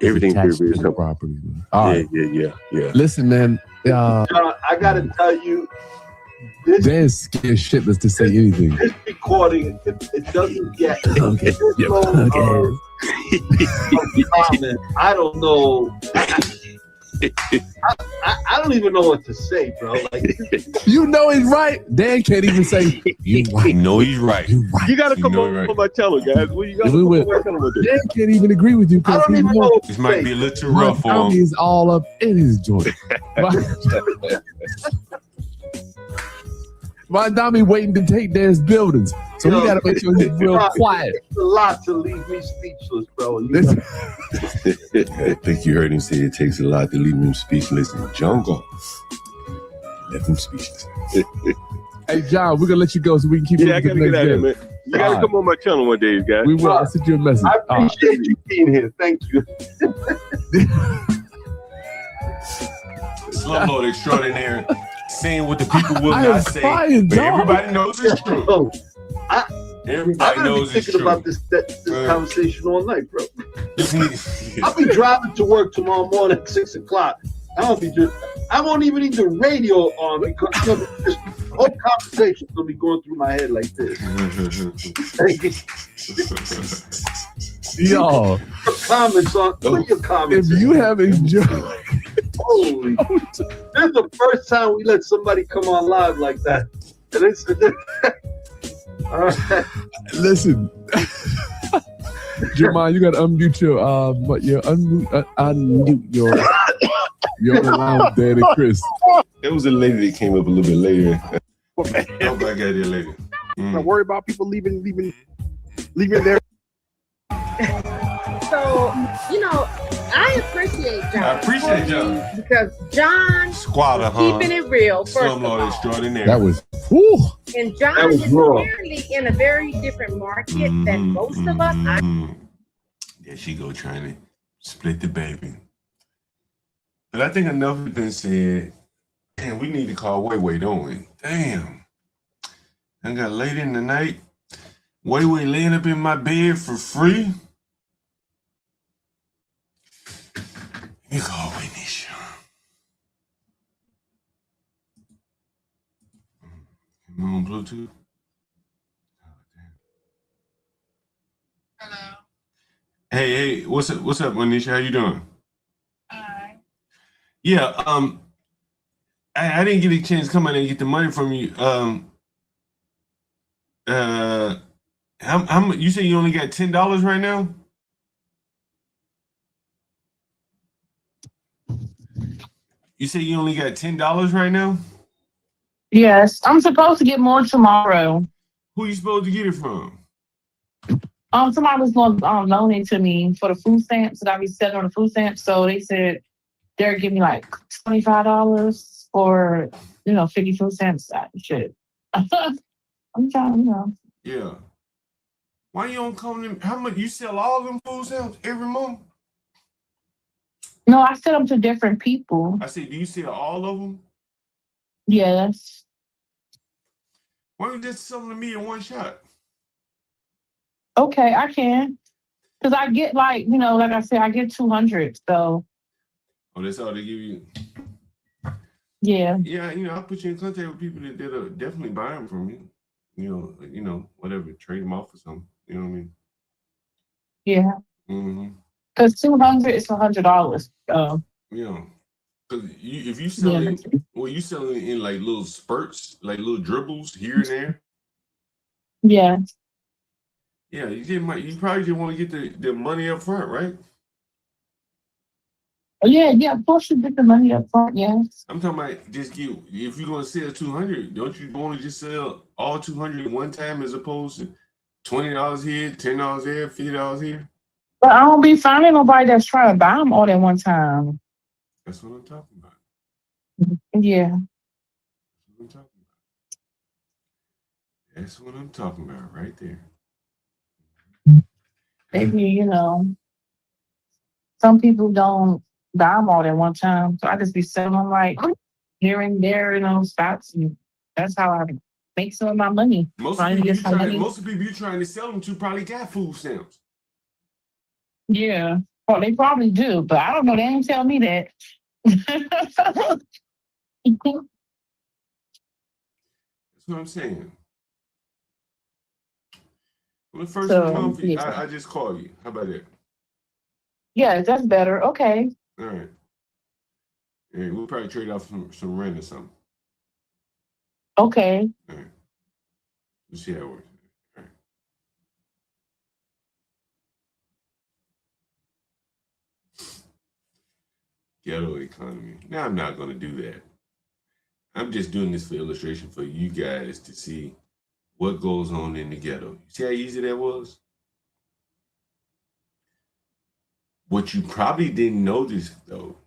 Everything very, very simple. Property. Yeah. Listen, man. John, I gotta tell you. Dan's scared shitless to say anything. This recording, it doesn't get okay. Comment. I don't know. I don't even know what to say, bro. Like, you know he's right. Dan can't even say you right. No, he's right. You gotta come on my channel, guys. Dan can't even agree with you. I don't even know. This might be a little too rough for him. He's all up in his joint. Mondami waiting to take Dan's buildings, so we gotta make sure he's real quiet. It's a lot to leave me speechless, bro. I think you heard him say it takes a lot to leave him speechless. And John Gall left him speechless. Hey, John, we're gonna let you go so we can keep. Yeah, I gotta get out of here, man. You gotta come on my channel one day, guys. We will. I'll send you a message. I appreciate you being here. Thank you. Slumlord extraordinary. Saying what the people will not say, but everybody knows it's true. Everybody knows it's true. I'm gonna be thinking about this conversation all night, bro. I'll be driving to work tomorrow morning at 6 o'clock. I won't even need the radio on because this whole conversation will be going through my head like this. Yo, comments on. Put your comments. If you have enjoyed. Holy! This is the first time we let somebody come on live like that. All right. Listen, Jermaine, you got to unmute unmute your line with Dan and Chris. There was a lady that came up a little bit later. Nobody got here later. Don't worry about people leaving their. So, I appreciate John. I appreciate John. Because John Squatter, keeping it real, first of all. Extraordinary. That was, whew. And John is apparently in a very different market than most of us. There she go trying to split the baby. But I think enough has been said. Damn, we need to call Way, don't we? Damn. I got late in the night. Way laying up in my bed for free. You call Nisha. Am I on Bluetooth? Hello. Hey, what's up, Manisha? How you doing? I'm Yeah. I didn't get a chance to come out and get the money from you. How much? You say you only got $10 right now? You say you only got $10 right now? Yes, I'm supposed to get more tomorrow. Who you supposed to get it from? Somebody was going to loan it to me for the food stamps that I be selling on the food stamps. So they said they're giving me like $25 for 50 food stamps. Shit. I'm trying, Yeah. Why you don't come in? How much you sell all them food stamps every month? No, I sell them to different people. I said, do you sell all of them? Yes. Why don't you just sell them to me in one shot? Okay, I can. Because I get like I said, I get 200. So. Oh, that's all they give you? Yeah. Yeah, I'll put you in contact with people that'll definitely buy them from you. Whatever, trade them off or something. You know what I mean? Yeah. Mm-hmm. Because 200 is $100. So. Yeah. Because if you sell it, you sell it in like little spurts, like little dribbles here and there. Yeah. Yeah, you probably just want to get the money up front, right? Yeah, of course you get the money up front, yes. I'm talking about if you're going to sell 200, don't you want to just sell all 200 at one time as opposed to $20 here, $10 there, $50 here? But I don't be finding nobody that's trying to buy them all at one time. That's what I'm talking about. Yeah. That's what I'm talking about right there. Maybe, some people don't buy them all at one time. So I just be selling them like here and there in those spots. And that's how I make some of my money. Most of the people you're trying to sell them to probably got food stamps. Yeah. Well, they probably do, but I don't know. They ain't tell me that. That's what I'm saying. Well, the first month, I just call you. How about that? Yeah, that's better. Okay. All right. Yeah, we'll probably trade off some rent or something. Okay. All right. We'll see how it works. All right. Ghetto economy. Now, I'm not going to do that. I'm just doing this for illustration for you guys to see what goes on in the ghetto. See how easy that was? What you probably didn't notice, though,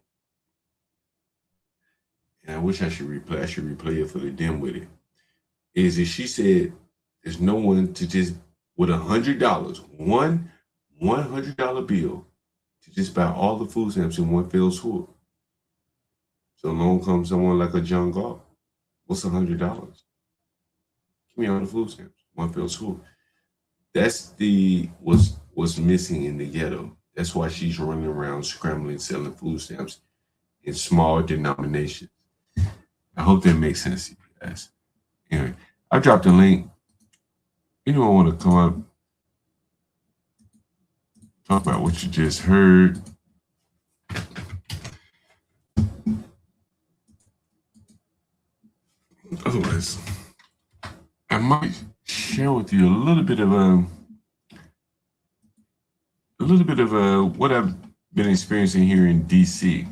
and I wish I should replay it for the dim with it, is that she said there's no one to just, with $100, one $100 bill, to just buy all the food stamps in one fell swoop. So along comes someone like a John Galt. What's $100? Give me all the food stamps, one fell swoop. That's what's missing in the ghetto. That's why she's running around scrambling, selling food stamps in small denominations. I hope that makes sense to you guys. Anyway, I dropped a link. Anyone want to come up, talk about what you just heard? Otherwise, I might share with you a little bit of what I've been experiencing here in DC.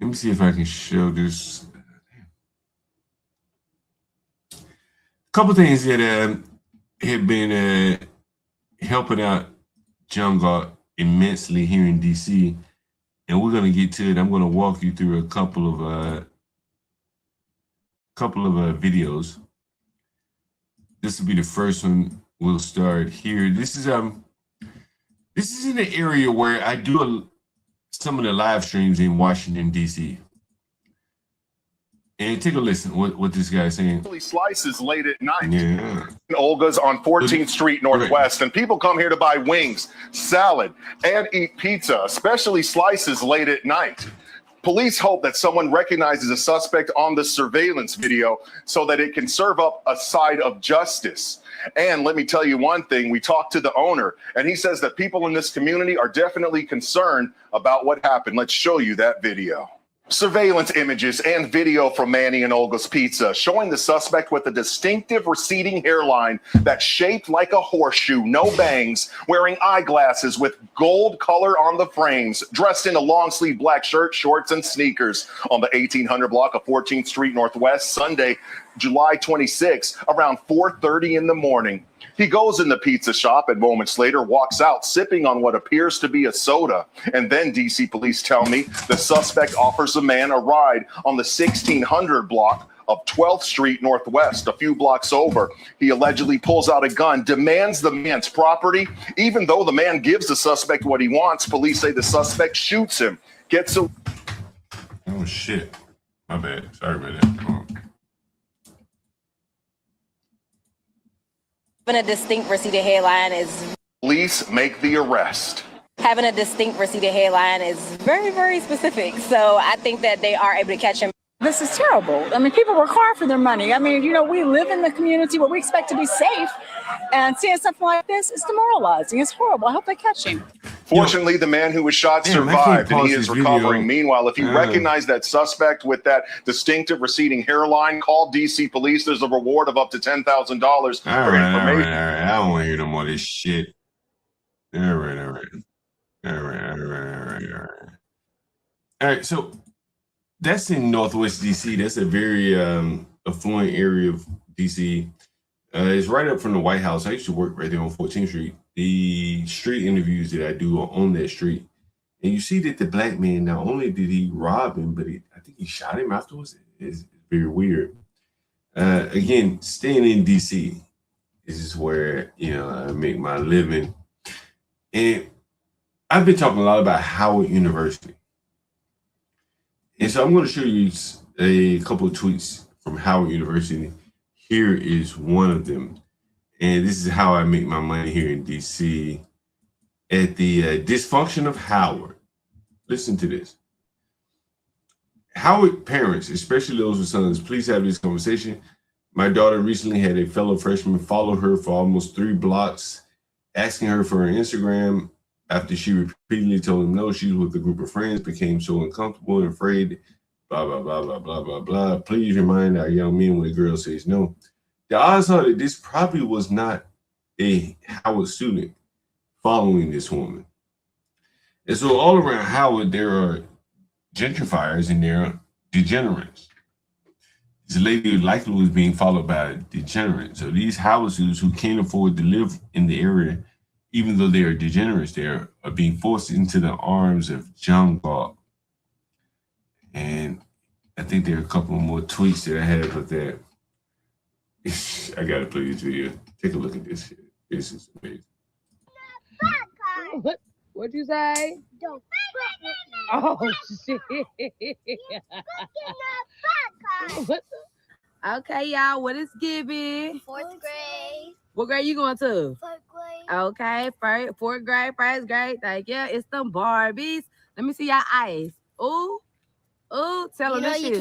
Let me see if I can show this. A couple things that have been helping out John Galt immensely here in DC, and we're gonna get to it. I'm gonna walk you through a couple of videos. This will be the first one. We'll start here. This is in the area where I do some of the live streams in Washington, D.C. And take a listen what this guy's saying. Slices late at night. Yeah. Olga's on 14th Street Northwest, and people come here to buy wings, salad, and eat pizza, especially slices late at night. Police hope that someone recognizes a suspect on the surveillance video so that it can serve up a side of justice. And let me tell you one thing, we talked to the owner, and he says that people in this community are definitely concerned about what happened. Let's show you that video. Surveillance images and video from Manny and Olga's Pizza showing the suspect with a distinctive receding hairline that's shaped like a horseshoe, no bangs, wearing eyeglasses with gold color on the frames, dressed in a long sleeve black shirt, shorts, and sneakers on the 1800 block of 14th Street Northwest, Sunday, July 26, around 4:30 in the morning. He goes in the pizza shop and moments later walks out sipping on what appears to be a soda. And then DC police tell me the suspect offers the man a ride on the 1600 block of 12th Street Northwest, a few blocks over. He allegedly pulls out a gun, demands the man's property. Even though the man gives the suspect what he wants, police say the suspect shoots him, gets a... Oh, shit. My bad. Sorry about that. Having a distinct receding hairline is... Police make the arrest. Having a distinct receding hairline is very, very specific. So I think that they are able to catch him. This is terrible. I mean, people work hard for their money. I mean, you know, we live in the community where we expect to be safe. And seeing something like this is demoralizing. It's horrible. I hope they catch him. Fortunately, the man who was shot survived and he is recovering. Meanwhile, if you recognize that suspect with that distinctive receding hairline, call DC police. There's a reward of up to $10,000 for information. All right. I don't want to hear no more of this shit. All right. So that's in Northwest DC. That's a very affluent area of DC. It's right up from the White House. I used to work right there on 14th Street. The street interviews that I do are on that street. And you see that the black man, not only did he rob him, but I think he shot him afterwards. It's very weird. Again, staying in DC, this is where, I make my living. And I've been talking a lot about Howard University. And so I'm going to show you a couple of tweets from Howard University. Here is one of them. And this is how I make my money here in DC at the dysfunction of Howard. Listen to this. Howard parents, especially those with sons, please have this conversation. My daughter recently had a fellow freshman follow her for almost 3 blocks, asking her for her Instagram. After she repeatedly told him no, she was with a group of friends, became so uncomfortable and afraid, blah, blah, blah, blah, blah, blah, blah. Please remind our young men when a girl says no. The odds are that this probably was not a Howard student following this woman. And so all around Howard, there are gentrifiers and there are degenerates. This lady likely was being followed by a degenerate. So these Howard students who can't afford to live in the area, even though they are degenerates, they are being forced into the arms of John Bob. And I think there are a couple more tweets that I have of that. I gotta play this video. Take a look at this shit. This is amazing. What'd you say? Oh shit. Okay, y'all. What is Gibby? 4th grade. What grade you going to? 4th grade. Okay, 4th grade, 1st grade. Thank you. It's them Barbies. Let me see your eyes. Ooh. Ooh, tell them this is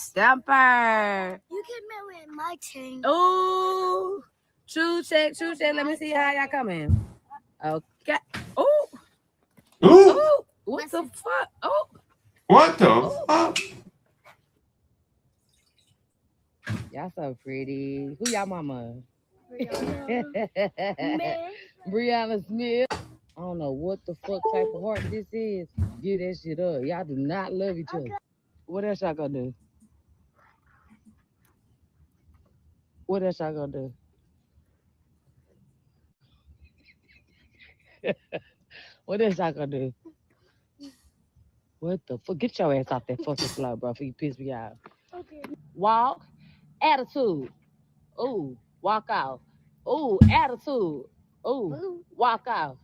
Stamper. You can marry my team. Ooh. Shoe check. Let me see how y'all coming. Okay. Ooh. Ooh. What the fuck? Oh. What the fuck? Y'all so pretty. Who y'all mama? Brianna. Brianna Smith. I don't know what the fuck type of heart this is. Get that shit up. Y'all do not love each other. What else y'all gonna do? What else y'all gonna do? What else y'all gonna do? What the fuck? Get your ass off that fucking floor, bro, before you piss me off. Okay. Walk. Attitude. Ooh. Walk out. Ooh. Attitude. Ooh. Walk out.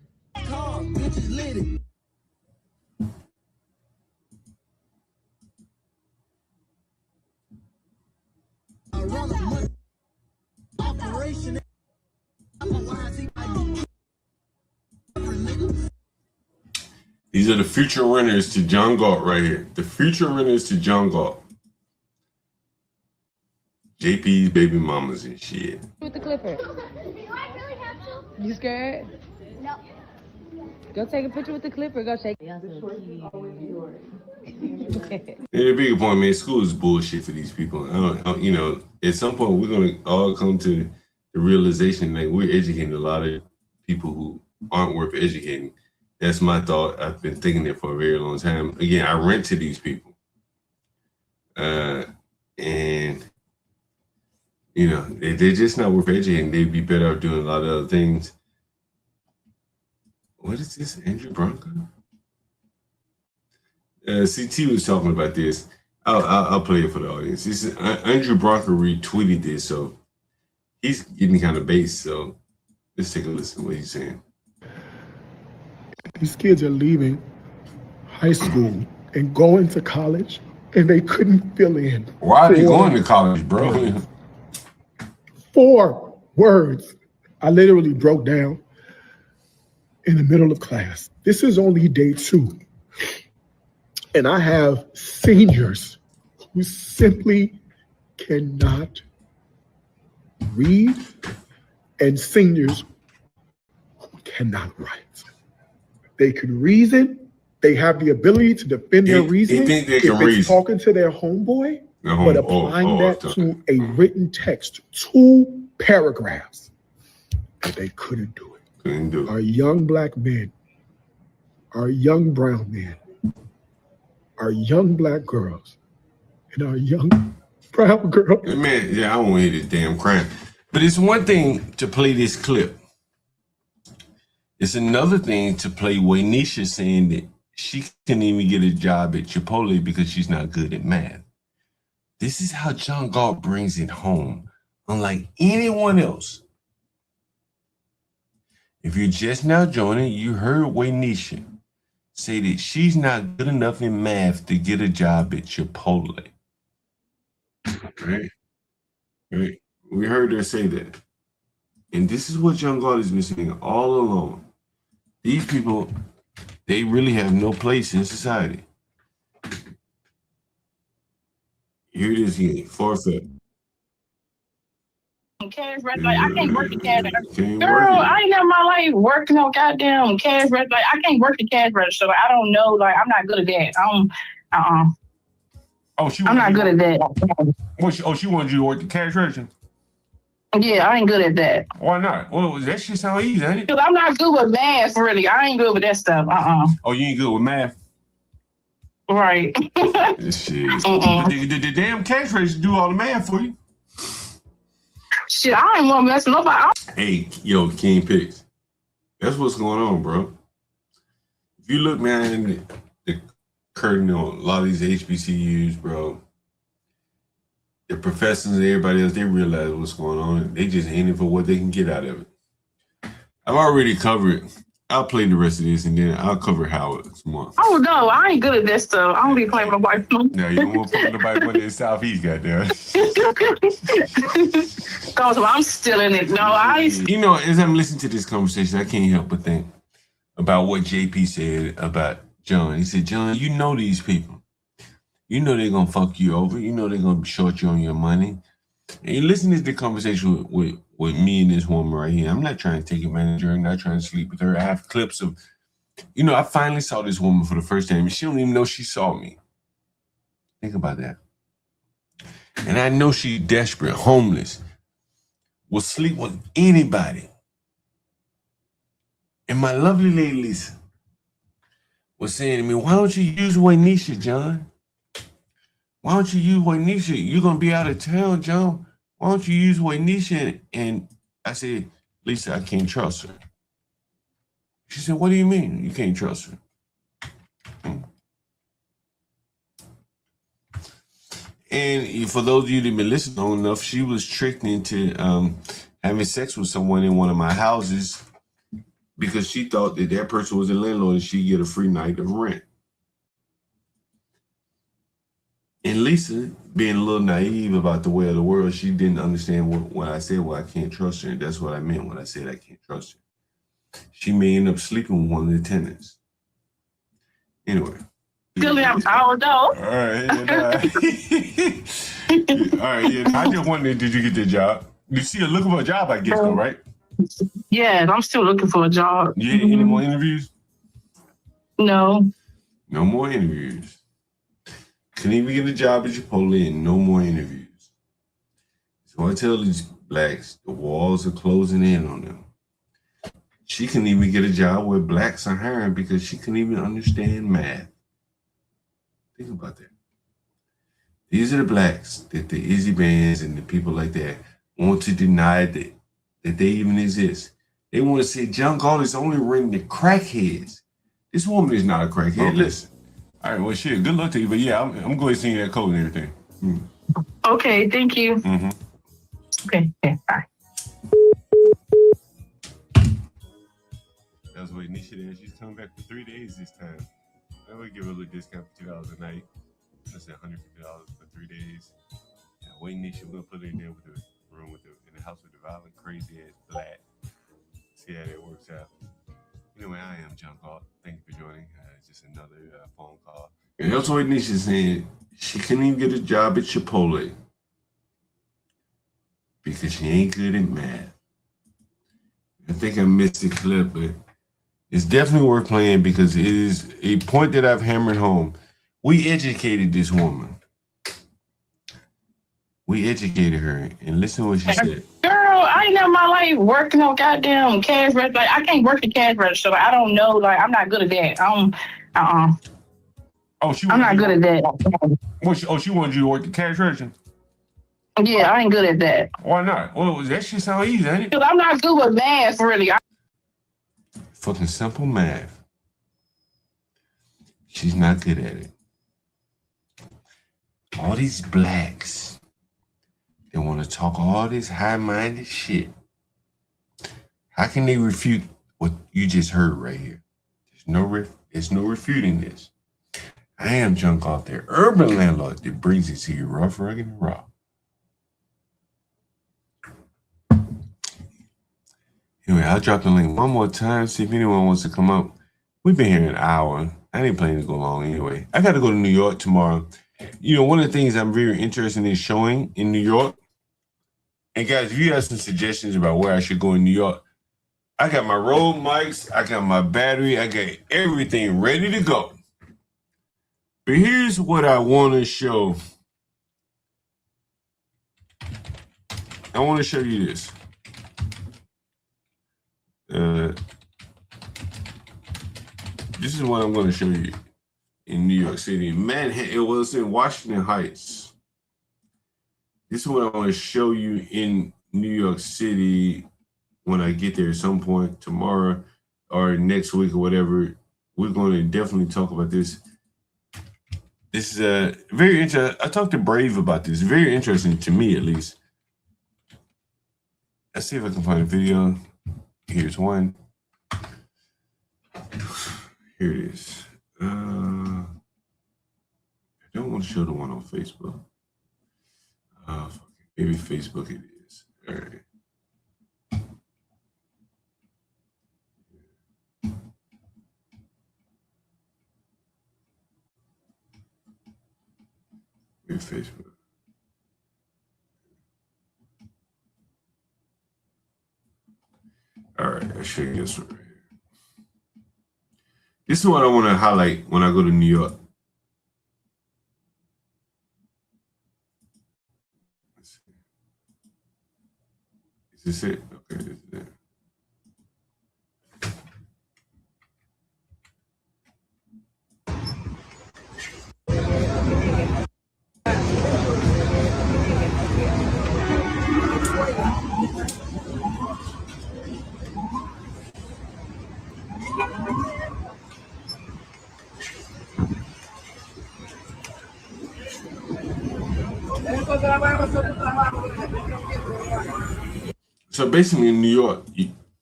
These are the future winners to John Galt right here. The future winners to John Galt. JP's baby mamas and shit. With the clipper. You scared? No. Go take a picture with the clipper. Go shake. And the bigger point, man, school is bullshit for these people. You know, at some point we're gonna all come to the realization that we're educating a lot of people who aren't worth educating. That's my thought. I've been thinking it for a very long time. Again, I rent to these people. And you know, they're just not worth educating. They'd be better off doing a lot of other things. What is this, Andrew Bronco? CT was talking about this. I'll play it for the audience. This is Andrew Bronco retweeted this, so he's getting kind of based. So let's take a listen to what he's saying. These kids are leaving high school and going to college, and they couldn't fill in. Why are they going to college, bro? 4 words. I literally broke down in the middle of class. This is only day 2. And I have seniors who simply cannot read and seniors who cannot write. They can reason. They have the ability to defend their reasoning. Think they if can it's reason. talking to their homeboy, but applying that to a written text, 2 paragraphs, they couldn't do it. Our young black men, our young brown men, our young black girls, and our young brown girls. Man, yeah, I don't want to hear this damn crime. But it's one thing to play this clip. It's another thing to play Waynisha saying that she couldn't even get a job at Chipotle because she's not good at math. This is how John Galt brings it home, unlike anyone else. If you're just now joining, you heard Waynisha say that she's not good enough in math to get a job at Chipotle. Right? We heard her say that. And this is what John Galt has been saying all along. These people, they really have no place in society. Here it is again, forfeit. Cash register, like, I can't work the cash register. Girl, I ain't never in my life working no goddamn cash register. Like, I can't work the cash register. Like, I don't know. Like, I'm not good at that. I'm not good at that. She wanted you to work the cash register? Yeah, I ain't good at that. Why not? Well, that shit sound easy, ain't it? Because I'm not good with math, really. I ain't good with that stuff. Oh, you ain't good with math? Right. Shit. But the damn cash register do all the math for you. Shit, I ain't want to mess with nobody. Hey, yo, King Picks. That's what's going on, bro. If you look, man, the curtain on a lot of these HBCUs, bro, the professors and everybody else, they realize what's going on. They just aiming for what they can get out of it. I've already covered. I'll play the rest of this and then I'll cover Howard some more. Oh, no, I ain't good at that stuff. I don't be playing with nobody. No, you don't want to put nobody in the Southeast, goddamn. Because I'm still in it. No, You know, as I'm listening to this conversation, I can't help but think about what JP said about John. He said, John, you know these people. You know they're going to fuck you over. You know they're going to short you on your money. And you listen to the conversation with me and this woman right here. I'm not trying to take advantage of her. I'm not trying to sleep with her. I have clips of, you know, I finally saw this woman for the first time. And she don't even know she saw me. Think about that. And I know she's desperate, homeless, will sleep with anybody. And my lovely lady Lisa was saying to me, why don't you use Waynisha, John? Why don't you use Waynisha? You're going to be out of town, John. Why don't you use Waynisha? And I said, Lisa, I can't trust her. She said, what do you mean you can't trust her? And for those of you that have been listening long enough, she was tricked into having sex with someone in one of my houses because she thought that that person was a landlord and she'd get a free night of rent. And Lisa, being a little naive about the way of the world, she didn't understand what I said. Well, I can't trust her. And that's what I meant when I said I can't trust her. She may end up sleeping with one of the tenants. Anyway, Silly, I don't know. All right, all right. Yeah, I just wondered, did you get the job? You see, you're looking for a job, I guess, though, right? Yeah, I'm still looking for a job. You had any more interviews? No. No more interviews. Couldn't even get a job at Chipotle and no more interviews. So I tell these blacks, the walls are closing in on them. She couldn't even get a job where blacks are hiring because she couldn't even understand math. Think about that. These are the blacks that the Izzy Bands and the people like that want to deny that they even exist. They want to say John Galt is only ring the crackheads. This woman is not a crackhead. Okay. Listen. All right, well, shit, good luck to you. But yeah, I'm going to send you that code and everything. Okay, thank you. Mm-hmm. Okay, bye. That was what Nisha did. She's coming back for 3 days this time. I would give her a little discount for $2 a night. I said $150 for 3 days. Yeah, wait, Nisha, we're going to put her in there with the room in the house with the violent, crazy ass black. See how that works out. Anyway, I am John Galt. Thank you for joining. Just another phone call. And that's what Nisha saying. She couldn't even get a job at Chipotle because she ain't good at math. I think I missed the clip, but it's definitely worth playing because it is a point that I've hammered home. We educated this woman. We educated her, and listen to what she said. Girl, I ain't never in my life working no goddamn cash register. Like, I can't work the cash register. Like, I don't know. Like, I'm not good at that. I'm not good at that. She wanted you to work the cash register? Yeah, I ain't good at that. Why not? Well, that shit sound easy, ain't it? Because I'm not good with math, really. Fucking simple math. She's not good at it. All these blacks, they want to talk all this high-minded shit. How can they refute what you just heard right here? There's no refuting this. I am Junk Out There, urban landlord that brings it to you rough, rugged, and raw. Anyway, I'll drop the link one more time, see if anyone wants to come up. We've been here an hour. I ain't planning to go long anyway. I got to go to New York tomorrow. You know, one of the things I'm very interested in showing in New York, and guys, if you have some suggestions about where I should go in New York, I got my Rode mics, I got my battery, I got everything ready to go. But here's what I want to show. I want to show you this. This is what I'm going to show you in New York City. Manhattan, it was in Washington Heights. This is what I want to show you in New York City when I get there at some point tomorrow or next week or whatever. We're going to definitely talk about this. This is very interesting. I talked to Brave about this. Very interesting to me, at least. Let's see if I can find a video. Here's one. Here it is. I don't want to show the one on Facebook. Maybe Facebook it is. All right. Maybe Facebook. All right, I'll show you this one right here. This is what I want to highlight when I go to New York. Let's see. Is this it? Okay, this is it. So basically in New York,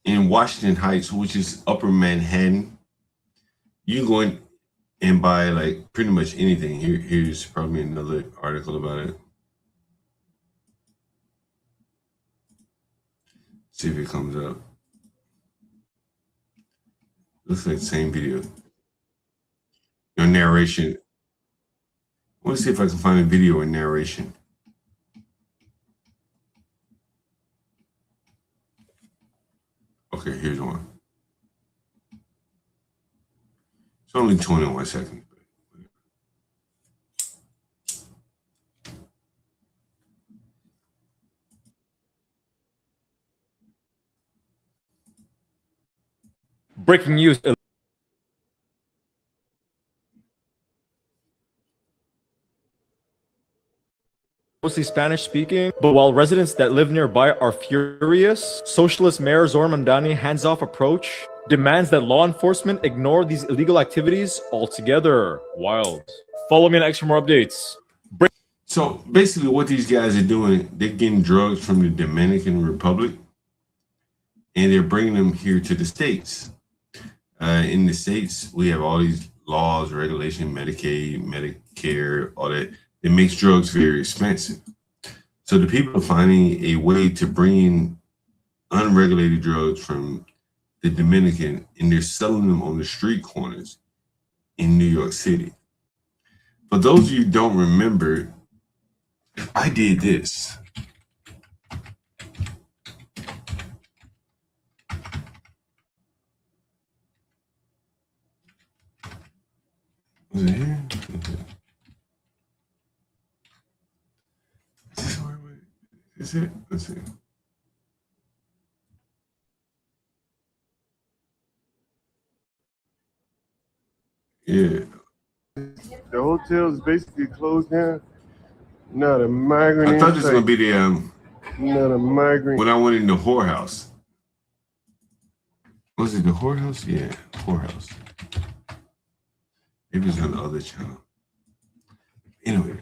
in Washington Heights, which is Upper Manhattan, you go in and buy like pretty much anything. Here's probably another article about it. See if it comes up. Looks like the same video. your narration. I want to see if I can find a video in narration. Okay, here's one. It's only 21 seconds. Breaking news. Mostly Spanish speaking, but while residents that live nearby are furious, socialist Mayor Zoran Mandani hands-off approach demands that law enforcement ignore these illegal activities altogether. Wild. Follow me on X for more updates. So basically what these guys are doing, they're getting drugs from the Dominican Republic and they're bringing them here to the States. In the States, we have all these laws, regulation, Medicaid, Medicare, all that. It makes drugs very expensive. So the people are finding a way to bring in unregulated drugs from the Dominican, and they're selling them on the street corners in New York City. For those of you who don't remember, I did this. Was it here? Is it? Let's see. Yeah. The hotel's basically closed down. Not a migrant. I thought this was gonna be the not a migrant. when I went in the whorehouse. Was it the whorehouse? Yeah, whorehouse. Maybe it's on the other channel. Anyway.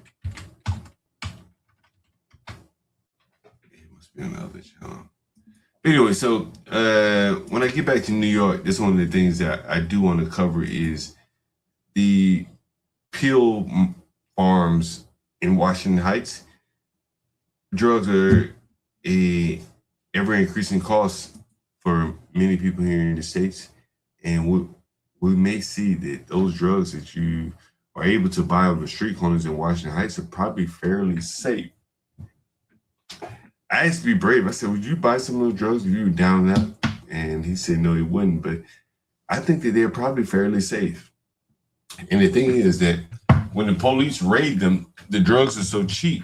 It must be on the other channel. Anyway, so when I get back to New York, this is one of the things that I do want to cover is the pill farms in Washington Heights. Drugs are a ever increasing cost for many people here in the States. And we may see that those drugs that you are able to buy on the street corners in Washington Heights are probably fairly safe. I asked to be brave. I said, would you buy some of those drugs if you were down and out? And he said, no, he wouldn't. But I think that they're probably fairly safe. And the thing is that when the police raid them, the drugs are so cheap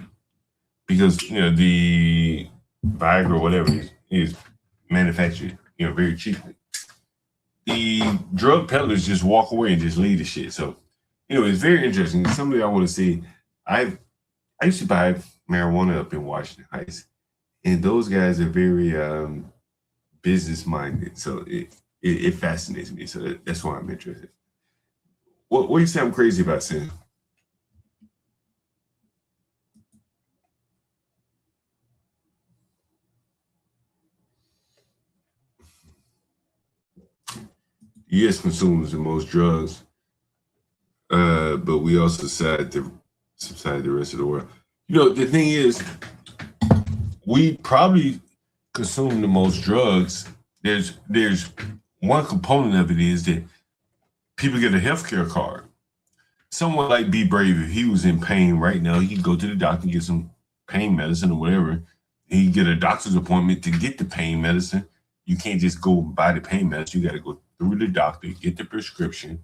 because, you know, the Viagra or whatever is manufactured, you know, very cheaply. The drug peddlers just walk away and just leave the shit. So, you know, it's very interesting. It's something I want to see. I used to buy marijuana up in Washington Heights, and those guys are very business minded. So it fascinates me. So that's why I'm interested. What do you say I'm crazy about, Sam? U.S. consumes the most drugs, but we also subside the rest of the world. You know, the thing is, we probably consume the most drugs. There's one component of it is that people get a healthcare card. Someone like Be Brave, if he was in pain right now, he could go to the doctor and get some pain medicine or whatever. He get a doctor's appointment to get the pain medicine. You can't just go and buy the pain medicine. You got to go through the doctor, get the prescription,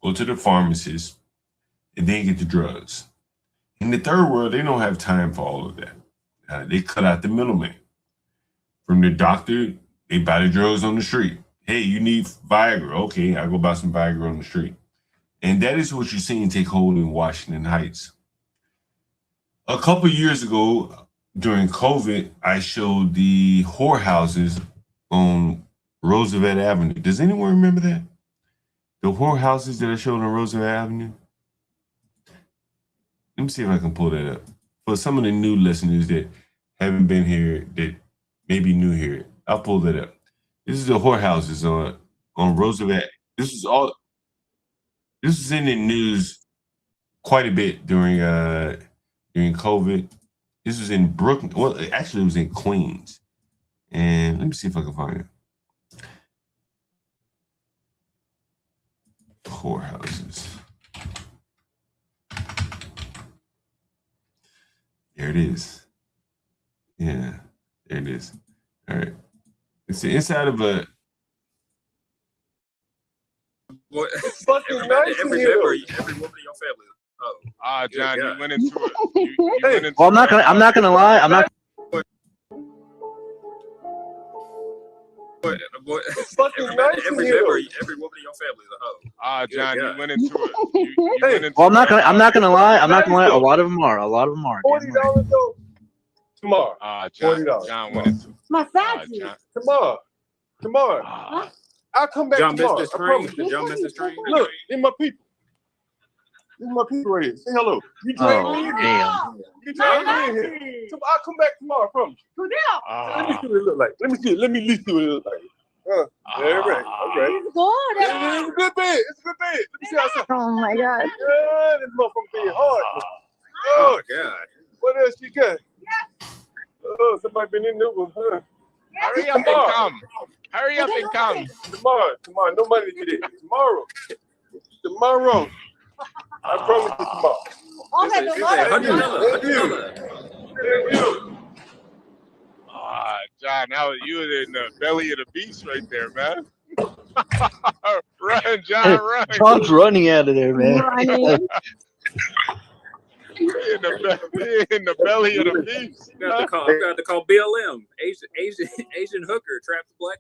go to the pharmacist, and then get the drugs. In the third world, they don't have time for all of that. They cut out the middleman. From the doctor, they buy the drugs on the street. Hey, you need Viagra. Okay, I go buy some Viagra on the street. And that is what you're seeing take hold in Washington Heights. A couple of years ago, during COVID, I showed the whorehouses on Roosevelt Avenue. Does anyone remember that? The whorehouses that I showed on Roosevelt Avenue? Let me see if I can pull that up. For some of the new listeners that haven't been here, that may be new here, I'll pull that up. This is the whorehouses on Roosevelt. This is in the news quite a bit during COVID. This was in Brooklyn. Well, actually, it was in Queens. And let me see if I can find it. Whorehouses. There it is. Yeah, there it is. All right. It's the inside of a. What? It's fucking nice in Every here, member, though. every woman in your family. Oh, John, yeah. you went into it. You went into Well, I'm not gonna lie. I'm not. It's fucking nice in Every here, member, though. every woman in your family is a hoe. John, Yeah. you went into it. You went into Well, I'm not it. gonna lie. I'm not gonna lie. A lot of them are. A lot of them are. $40 though. Tomorrow. John, $40. John went into it. Massage. John. Tomorrow. I'll come back John missed tomorrow. his I train. promise Did you. John miss his train? Look, these my people. These my people right here. Say hello. You dragged me in here. damn. You dragged me in here. So I'll come back tomorrow, I promise you. Let me see what it look like. Let me at least see what it look like. All right. It's good. It's a good bed. It's a good bed. Let me see how it's. Oh my God. Yeah, this motherfucker being hard. Oh, God. What else you got? Oh, somebody been in there with her. Hurry up and come. Hurry up and come. Tomorrow. No money today. Tomorrow. I promise you tomorrow. John, you was in the belly of the beast right there, man. Run, John, run. John's running out of there, man. in the belly of the beast. You got to call BLM. Asian hooker trapped a black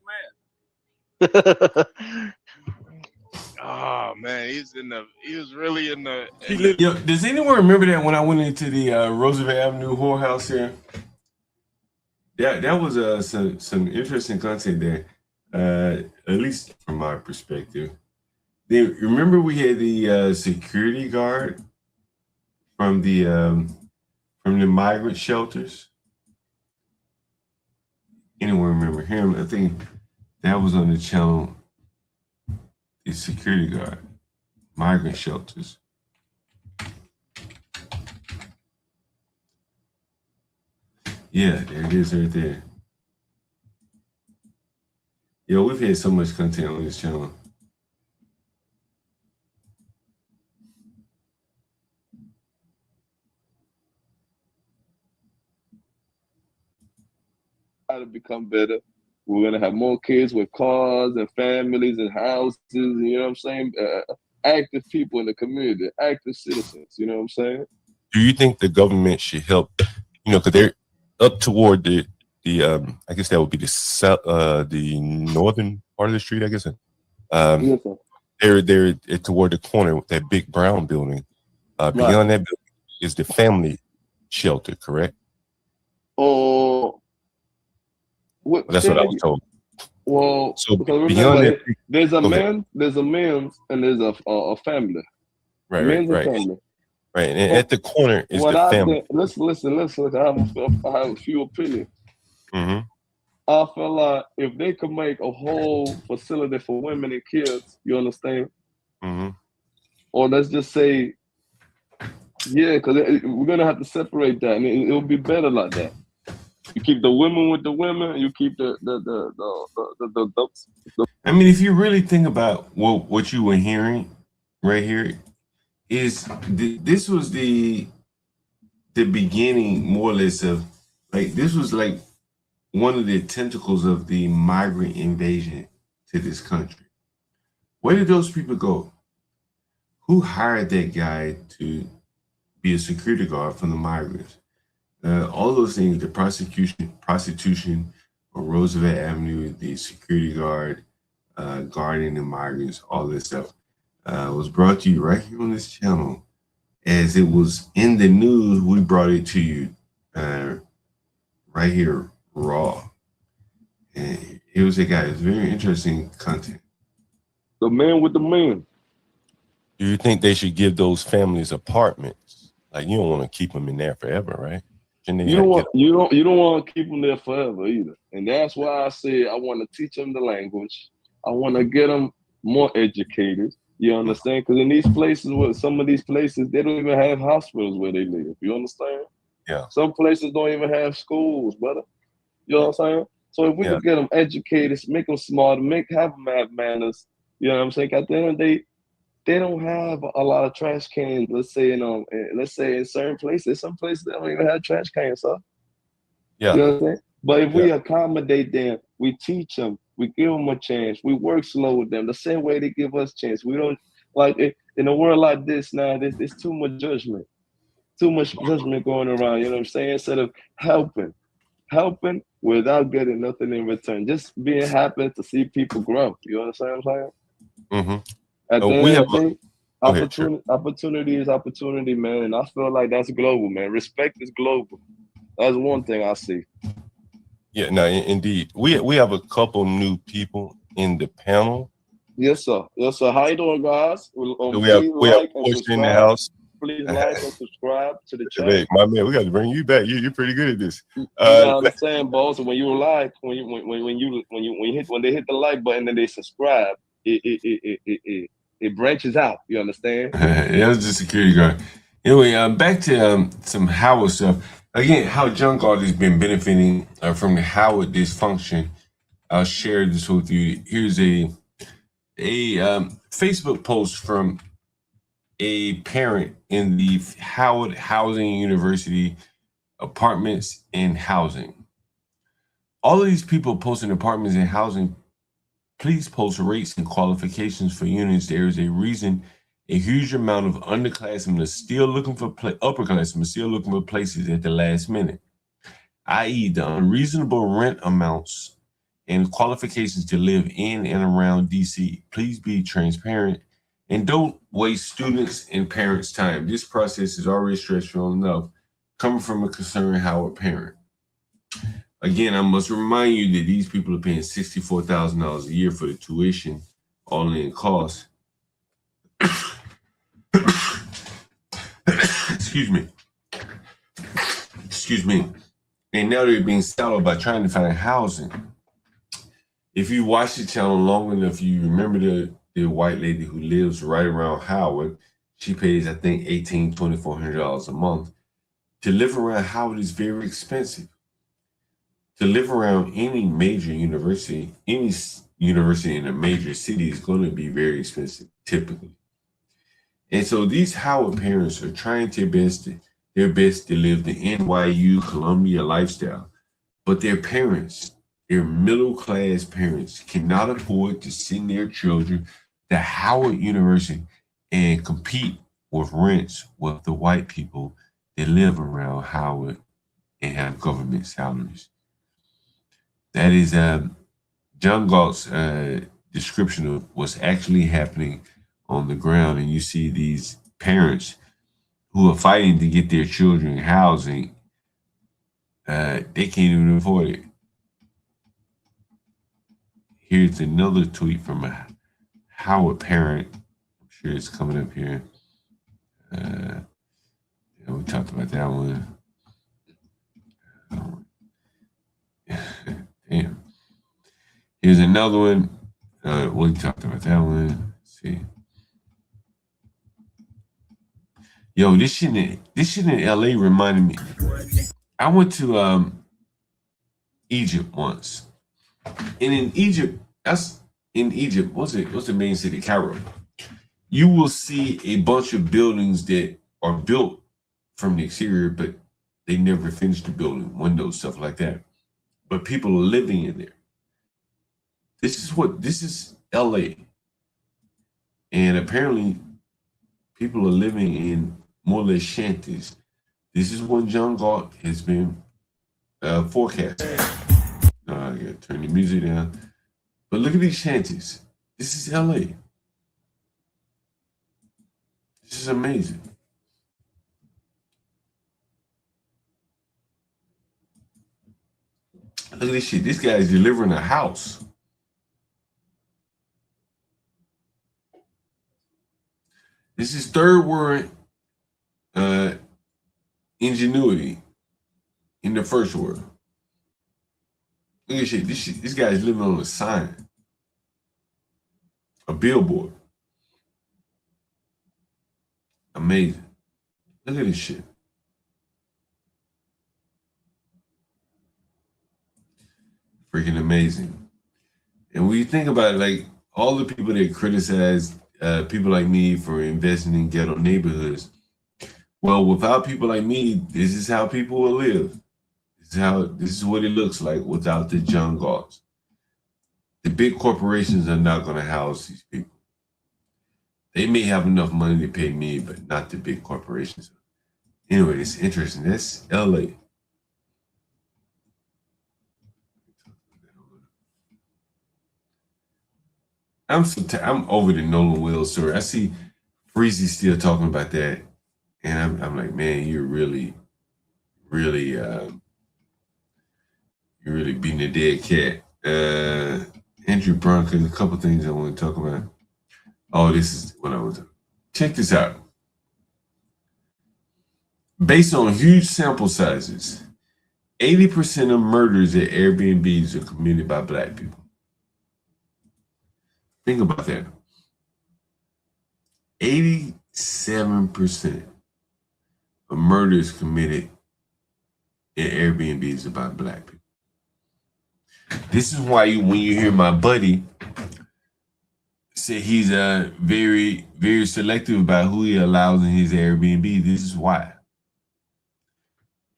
man. Oh man, he was really in the. Yo, does anyone remember that when I went into the Roosevelt Avenue whorehouse here? That was some interesting content there, at least from my perspective. Remember we had the security guard from the migrant shelters. Anyone remember him? I think that was on the channel. The security guard, migrant shelters. Yeah, there it is right there. Yo, we've had so much content on this channel. How to become better. We're gonna have more kids with cars and families and houses. You know what I'm saying? Active people in the community, active citizens. You know what I'm saying? Do you think the government should help? Because they're up toward the I guess that would be the northern part of the street. I guess. Yes, sir. They're toward the corner with that big brown building. Beyond that building is the family shelter, correct? Or that's what I was told. Well, so because beyond remember, that, there's a men's, and there's a family. Right. Family. Right, and at the corner is the family. Listen. I have a few opinions. Mm-hmm. I feel like if they could make a whole facility for women and kids, you understand? Mm-hmm. Or let's just say, because we're gonna have to separate that, and it'll be better like that. You keep the women with the women, you keep the I mean, if you really think about what you were hearing right here, this was the beginning, more or less, of this was like one of the tentacles of the migrant invasion to this country. Where did those people go? Who hired that guy to be a security guard for the migrants? All those things, the prostitution on Roosevelt Avenue, the security guard, guarding the migrants, all this stuff was brought to you right here on this channel. As it was in the news, we brought it to you right here, raw. And it was a guy. It's very interesting content. The man with the man. Do you think they should give those families apartments? Like, you don't want to keep them in there forever, right? You don't want to keep them there forever either. And that's why I say I want to teach them the language. I want to get them more educated. You understand? Because in these places, some of these places, they don't even have hospitals where they live. You understand? Yeah. Some places don't even have schools, brother. You know what I'm saying? So if we could get them educated, make them smarter, have them have manners. You know what I'm saying? At the end of the day, they don't have a lot of trash cans. Let's say in certain places, some places they don't even have trash cans, so. Yeah. You know what I'm saying? But if we accommodate them, we teach them, we give them a chance, we work slow with them, the same way they give us chance. We don't like it, in a world like this now. There's too much judgment going around. You know what I'm saying? Instead of helping without getting nothing in return, just being happy to see people grow. You understand what I'm saying? Mm-hmm. At the We end have of the day, opportunity is opportunity, man, and I feel like that's global, man. Respect is global. That's one thing I see. Yeah, no, indeed. We have a couple new people in the panel. Yes, sir. Yes, sir. How you doing, guys? So we have Portia in the house. Please like and subscribe to the Hey, channel. my man, we got to bring you back. You're pretty good at this. You gotta understand, boss. When you like, when they hit the like button and they subscribe, it branches out. You understand? That was the security guard. Anyway, back to some Howard stuff. Again, how Junk Guard has been benefiting from the Howard dysfunction. I'll share this with you. Here's a Facebook post from a parent in the Howard Housing University apartments and housing. All of these people posting apartments and housing, please post rates and qualifications for units. There is a reason a huge amount of underclassmen are still looking for upperclassmen are still looking for places at the last minute, i.e. the unreasonable rent amounts and qualifications to live in and around DC. Please be transparent and don't waste students and parents' time. This process is already stressful enough coming from a concerned Howard parent. Again, I must remind you that these people are paying $64,000 a year for the tuition, all in costs. Excuse me. And now they're being saddled by trying to find housing. If you watch the channel long enough, you remember the white lady who lives right around Howard. She pays, I think, $2,400 a month. To live around Howard is very expensive. To live around any major university, any university in a major city is going to be very expensive, typically. And so these Howard parents are trying their best to live the NYU Columbia lifestyle, but their parents, their middle-class parents, cannot afford to send their children to Howard University and compete with rents with the white people that live around Howard and have government salaries. That is John Galt's description of what's actually happening on the ground. And you see these parents who are fighting to get their children housing. They can't even afford it. Here's another tweet from a Howard parent. I'm sure it's coming up here. We talked about that one. Damn. Here's another one. We talked about that one. Let's see. Yo, this shit in LA reminded me. I went to Egypt once. And in Egypt, what's the main city? Cairo. You will see a bunch of buildings that are built from the exterior, but they never finished the building, windows, stuff like that. But people are living in there. This is LA. And apparently people are living in more or less shanties. This is what John Galt has been forecasting. I gotta turn the music down. But look at these shanties. This is LA. This is amazing. Look at this shit. This guy is delivering a house. This is third world ingenuity in the first world. Look at shit. This guy is living on a sign, a billboard. Amazing. Look at this shit. Freaking amazing. And when you think about it, like all the people that criticize people like me for investing in ghetto neighborhoods. Well, without people like me, this is how people will live. This is what it looks like without the John Galls. The big corporations are not going to house these people. They may have enough money to pay me, but not the big corporations. Anyway, it's interesting. That's LA. I'm over the Nolan Will story. I see Freezy still talking about that, and I'm like, man, you're really beating a dead cat. Andrew Brunken, a couple things I want to talk about. Oh, this is what I was. Check this out. Based on huge sample sizes, 80% of murders at Airbnbs are committed by Black people. Think about that. 87% of murders committed in Airbnbs are by Black people. This is why when you hear my buddy say he's very, very selective about who he allows in his Airbnb, this is why.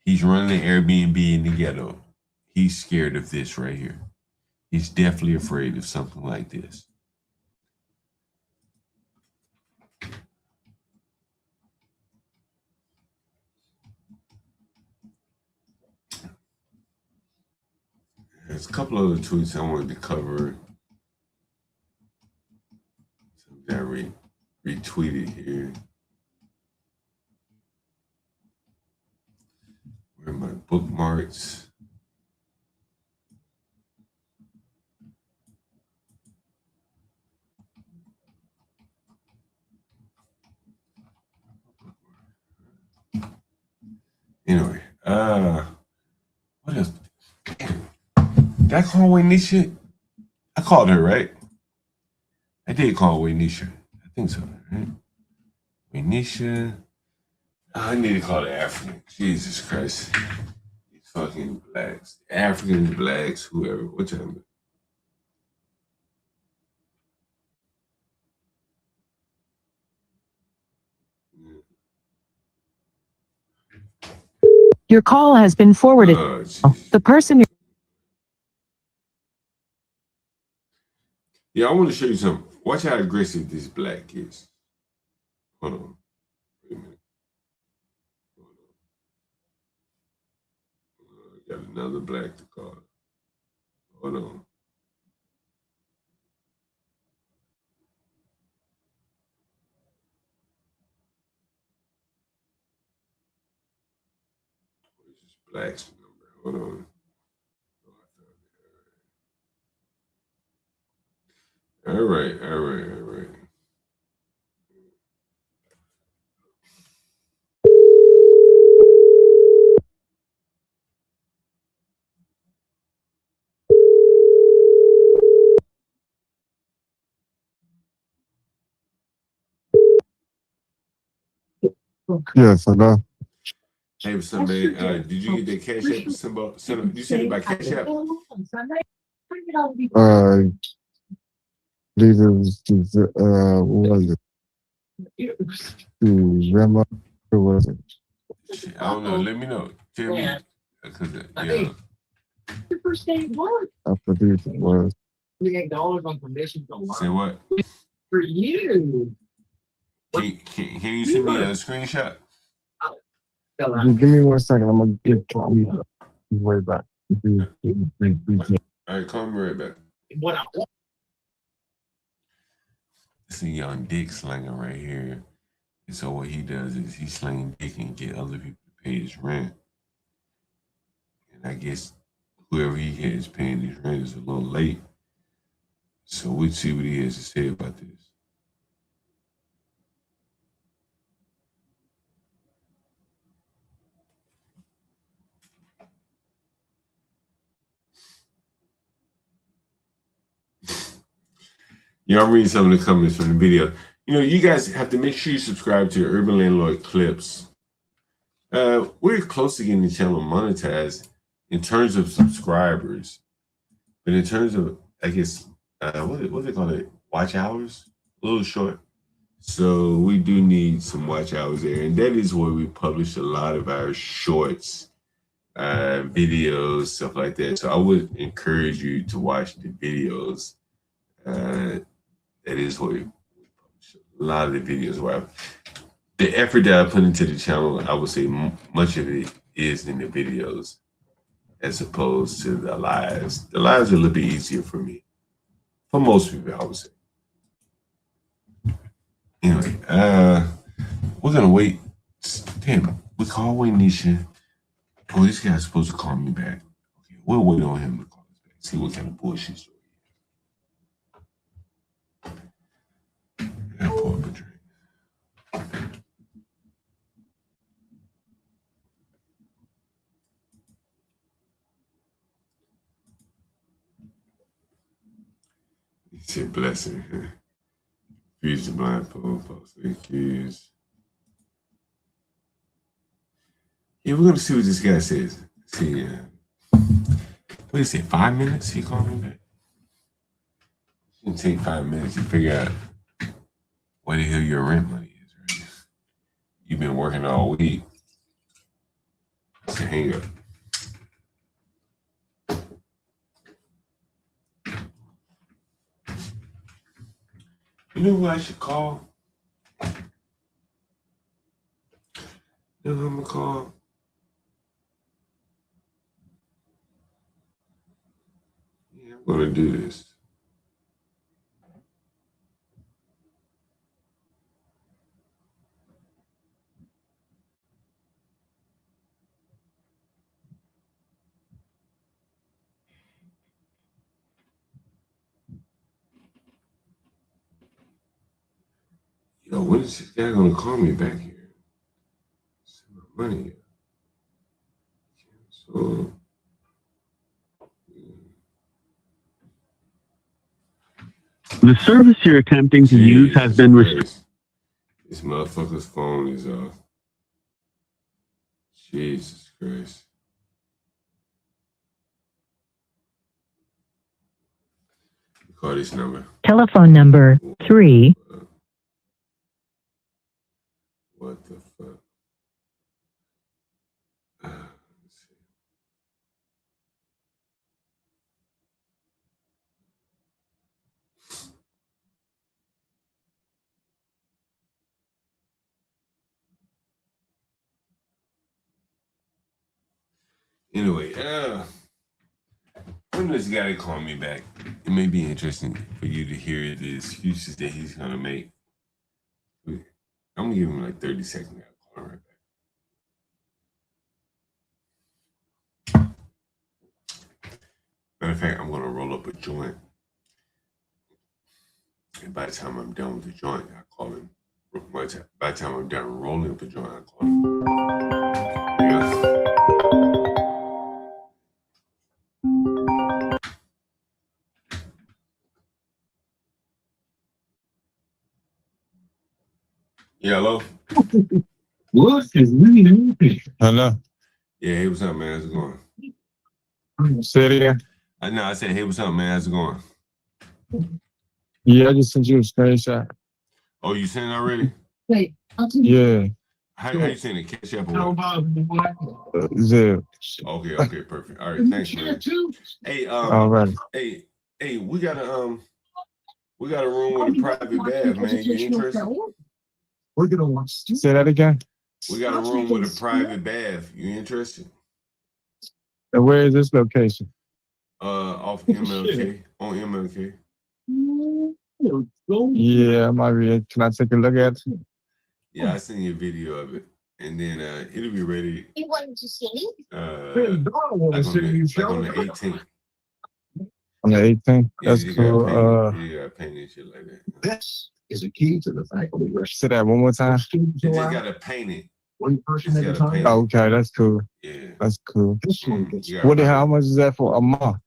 He's running an Airbnb in the ghetto. He's scared of this right here. He's definitely afraid of something like this. There's a couple other tweets I wanted to cover. Something I retweeted here. Where are my bookmarks? Anyway, what else? Did I call Waynisha? I called her, right? I did call Waynisha. I think so, right? Waynisha. I need to call the African. Jesus Christ. These fucking blacks. Africans, blacks, whoever. Whichever. Your call has been forwarded. The person you're... Yeah, I want to show you something. Watch how aggressive this black is. Hold on. Wait a minute. Got another black to call. Hold on. Where's this black's number? Hold on. All right. Yes, I know. Hey, what's up, man? Did you get that Cash App symbol? You sent it by Cash App? Believe it was what was it? To Venmo or was it? Shit, I don't know. Let me know. Tell me. Yeah. I believe it was. $38 on commission. Say what? For you. Can you send me a screenshot? Just give me 1 second. I'm gonna get you right back. All right, call me right back. This is a young dick slinger right here. And so what he does is he sling dick and get other people to pay his rent. And I guess whoever he is paying his rent is a little late. So we'll see what he has to say about this. Yeah, I'm reading some of the comments from the video. You know, you guys have to make sure you subscribe to Urban Landlord Clips. We're close to getting the channel monetized in terms of subscribers. But in terms of, I guess, what do they call it? Watch hours? A little short. So we do need some watch hours there. And that is where we publish a lot of our shorts, videos, stuff like that. So I would encourage you to watch the videos. That is where we publish a lot of the videos. Where the effort that I put into the channel, I would say much of it is in the videos as opposed to the lives. The lives are a little bit easier for me. For most people, I would say. Anyway, we're gonna wait. Damn, we call Nisha. Oh, this guy's supposed to call me back. Okay, we'll wait on him to call us back. See what kind of bullshit story. Yeah, pour up a drink. He said, blessing. Fuse the blindfold, falsely accused. Yeah, we're gonna see what this guy says. See, what did he say? 5 minutes? He called me back. It shouldn't take 5 minutes to figure out where the hell your rent money is, right? You've been working all week. It's a hang up. You know who I should call? You know who I'm gonna call? Yeah, I'm gonna do this. Yo, when is this guy gonna call me back here? Send my money here. So The service you're attempting to use has been restricted. This motherfucker's phone is off. Jesus Christ. Call this number. Telephone number 3. What the fuck? Let's see. Anyway, when this guy call me back, it may be interesting for you to hear the excuses that he's gonna make. I'm gonna give him like 30 seconds. I'll call him right back. Matter of fact, I'm gonna roll up a joint. And by the time I'm done with the joint, I call him. By the time I'm done rolling up the joint, I call him. Yeah. Yeah, hello? What is really happening? Hello. Yeah, hey, what's up, man? How's it going? Say it again. I said, hey, what's up, man? How's it going? Yeah, I just sent you a screenshot. Oh, you sent it already? Yeah. How you send it? Cash App or what? Zip. Okay, perfect. All right, thanks, man. Hey, All right. hey, we got a room with a private bath, man. You interested? We're gonna watch. Say that again. We got a room with a private bath. You interested? And where is this location? Off MLK, on MLK. Yeah, I might be. Can I take a look at it? Yeah, I sent you a video of it, and then it'll be ready. You wanted to see? Like on the 18th. On the 18th. That's cool. You gotta paint and shit like that. This is a key to the faculty. Say that one more time. You just gotta paint it. One person at a time. Oh, okay, that's cool. Yeah. That's cool. How much is that for a month?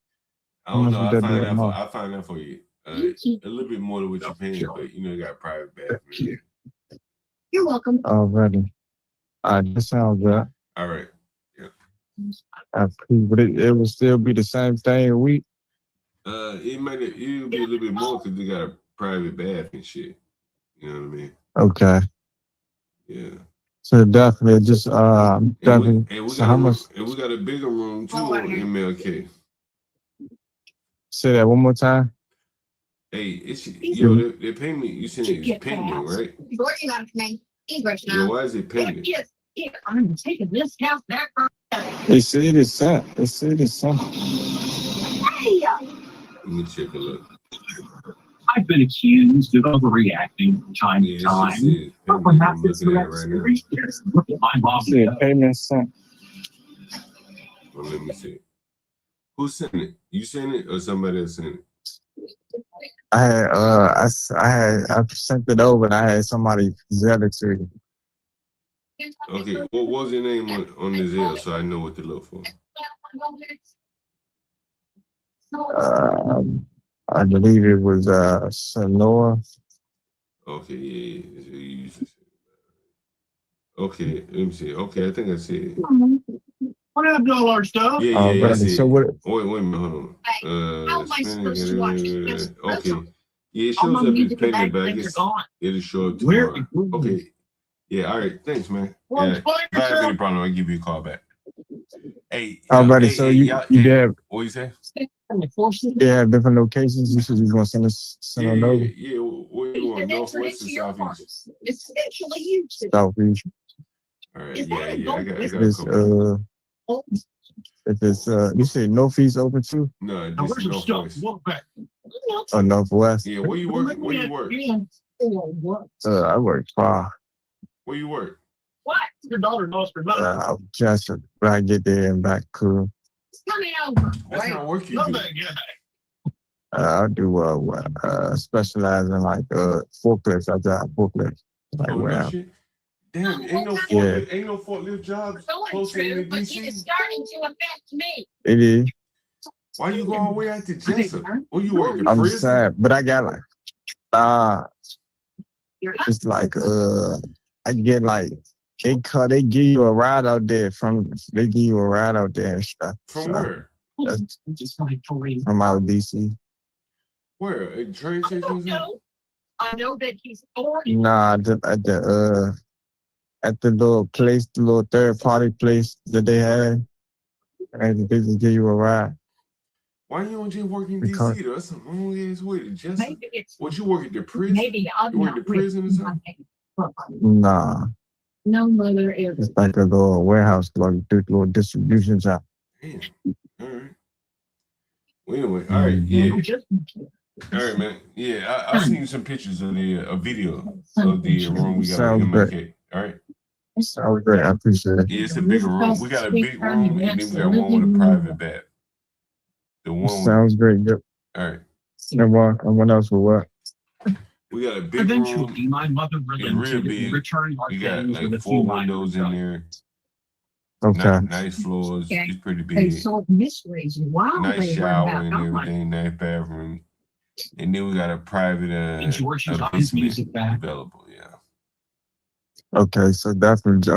I don't know. I'll find out for you. A little bit more than what you're paying, but you know, you got a private bath. You're welcome. Alrighty. All right, that sounds good. All right. Yeah. But it will still be the same thing a week. It'll be a little bit more because they got a private bath and shit. You know what I mean? Okay. Yeah. So definitely just definitely. We So got how much? we got a bigger room too on MLK. Say that one more time. Hey, it's they pay me. You saying it's pending, right? Yeah, why is it pending? I'm taking this house back. They said it's sent. They said it's sent. Let me take a look. I've been accused of overreacting from time to time. But perhaps it's the right serious. My boss said payment sent. Well, let me see. Who sent it? You sent it or somebody else sent it? I sent it over and I had somebody zell it to you. Okay, what was your name on the Zelle so I know what to look for? I believe it was Sonora. Okay, yeah. Okay, let me see. Okay, I think I see it. What up, dollar stuff? Yeah, I see so it. what? Wait a minute, hold on. Okay. Yeah, it shows up as pending, but I guess it'll show up tomorrow. Okay. Yeah, all right. Thanks, man. Yeah, if I have any problem, I'll give you a call back. Hey, buddy, so you have what you say? Yeah, different locations. You said you was gonna send them over. Yeah. Where you want? Northwest or southeast? Southeast. All right. Yeah. I got a couple. If it's you said northeast open too? No, this is northwest. Oh, northwest. Yeah, where you work? Where you work? I work far. Where you work? What? Your daughter lost her mother. Just when I get there and back cool. What kind of work you do? I do specialize in like forklifts. I drive forklifts. Like no shit. Damn, ain't no forklift jobs close to the DC. It's starting to affect me. It is. Why you going way out to Jessup? Where you working? I'm prison? sad, but I got like it's like I get like they give you a ride out there and stuff. From where? That's from out of DC. Where? A train station? I know that he's 40. Nah, at the little place, the little third party place that they had, and they just give you a ride. Why you don't just work in DC though? That's a long ass way to Jessup. What you work at the prison? Maybe I'm you work not at the prison or something? Nah. No mother ever. It's like a little warehouse, like a little distribution shop. Damn. All right. Well, anyway, all right, yeah. All right, man. Yeah, I've seen some pictures of a video of the room we got on MLK. All right. Sounds great. I appreciate it. Yeah, it's a bigger room. We got a big room, and then we got one with a private bath. The one. Sounds great. Yep. All right. And what else will what? We got a big Eventually, room. my mother It's real relented big. and returned our We got things with like a 4 few minor windows in there. Okay. Nice floors. It's pretty They big. solved mysteries while Nice they were shower about and God. everything. Nice bathroom. And then we got a private George got his music back. available. Yeah. Okay, so definitely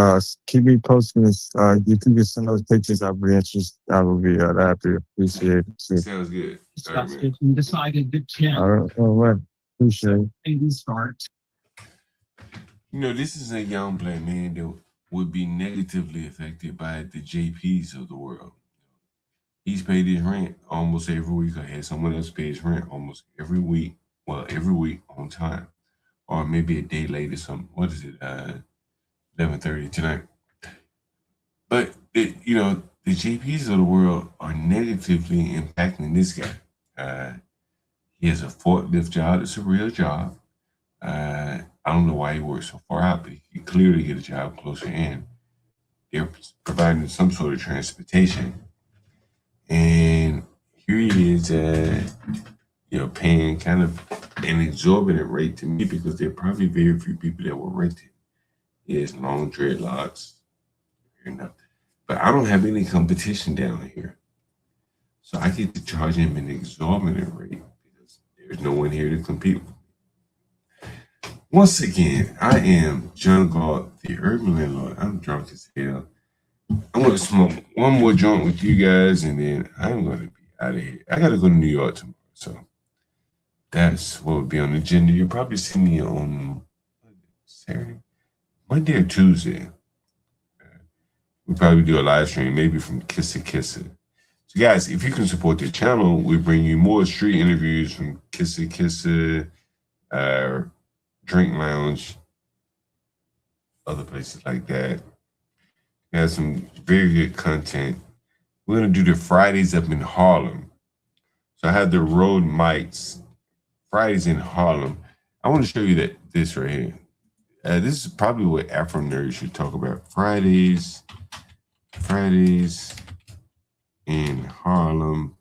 keep me posting this. You can just send those pictures. I'll be interested. I will be happy. Appreciate it. Sounds good. All right, man. And decided to Tim All right. Appreciate it. and start. You know, this is a young black man that would be negatively affected by the JPs of the world. He's paid his rent almost every week. I had someone else pay his rent almost every week. Well, every week on time. Or maybe a day late or something. What is it? 11:30 tonight. But, the JPs of the world are negatively impacting this guy. He has a forklift job. It's a real job. I don't know why he works so far out, but he can clearly get a job closer in. They're providing some sort of transportation. And here he is, paying kind of an exorbitant rate to me because there are probably very few people that will rent it. He has long dreadlocks. But I don't have any competition down here. So I get to charge him an exorbitant rate because there's no one here to compete with me. Once again, I am John Galt, the urban landlord. I'm drunk as hell. I'm going to smoke one more joint with you guys, and then I'm going to be out of here. I got to go to New York tomorrow, so that's what will be on the agenda. You'll probably see me on Saturday, Monday or Tuesday. We'll probably do a live stream, maybe from StrickenCKaren. So guys, if you can support the channel, we bring you more street interviews from StrickenCKaren, Drink Lounge, other places like that. We have some very good content. We're gonna do the Fridays up in Harlem. So I have the road mics, Fridays in Harlem. I want to show you this right here. This is probably what Afro nerds should talk about. Fridays in Harlem.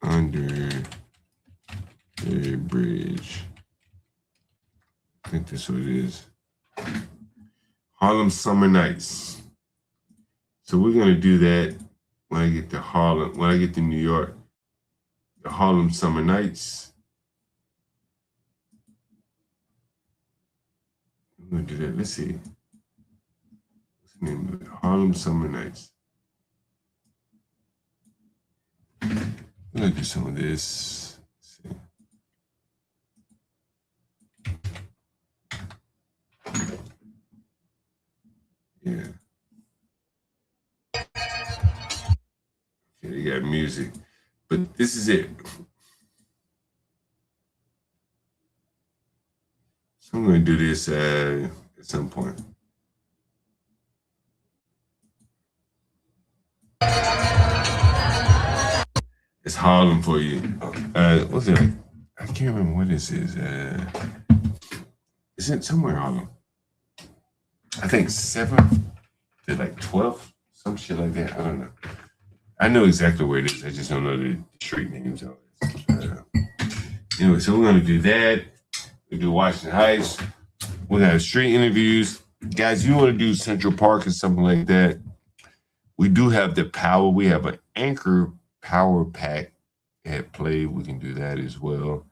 Under the bridge. I think that's what it is. Harlem Summer Nights. So we're gonna do that when I get to Harlem, when I get to New York. The Harlem Summer Nights. I'm gonna do that. Let's see. What's the name of it? Harlem Summer Nights. I'm gonna do some of this. Let's see. Yeah. Okay, they got music. But this is it. So I'm going to do this at some point. It's Harlem for you. What's it? I can't remember what this is. It's in somewhere in Harlem. I think 7th to like 12th, some shit like that. I don't know. I know exactly where it is. I just don't know the street names of it. Anyway, so we're going to do that. We'll do Washington Heights. We're going to have street interviews. Guys, if you want to do Central Park or something like that, we do have the power. We have an Anchor Power Pack at play. We can do that as well.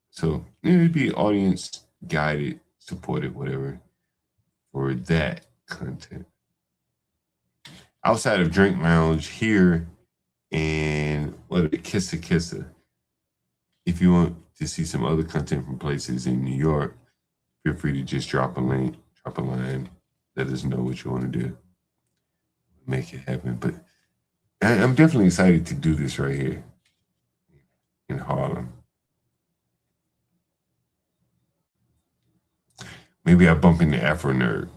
So it'd be audience guided, supported, whatever, for that content. Outside of Drink Lounge here and StrickenCKaren, if you want to see some other content from places in New York, feel free to just drop a link, drop a line, let us know what you want to do. Make it happen. But I'm definitely excited to do this right here in Harlem. Maybe I bump into Afro Nerd.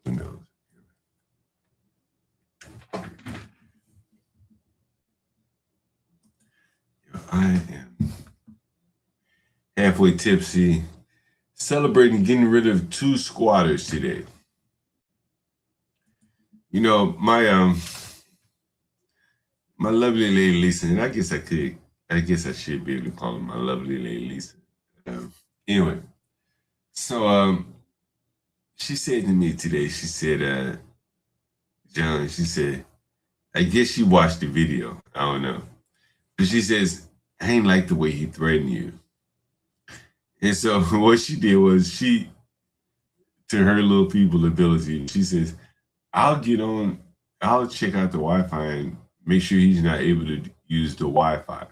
Who knows? I am halfway tipsy, celebrating getting rid of 2 squatters today. You know, my lovely lady Lisa, and I guess I should be able to call her my lovely lady Lisa. Anyway, so she said to me today, she said, John, she said, I guess she watched the video. I don't know. But she says, I ain't like the way he threatened you. And so what she did was to her little people ability, she says, I'll check out the Wi-Fi and make sure he's not able to use the Wi-Fi.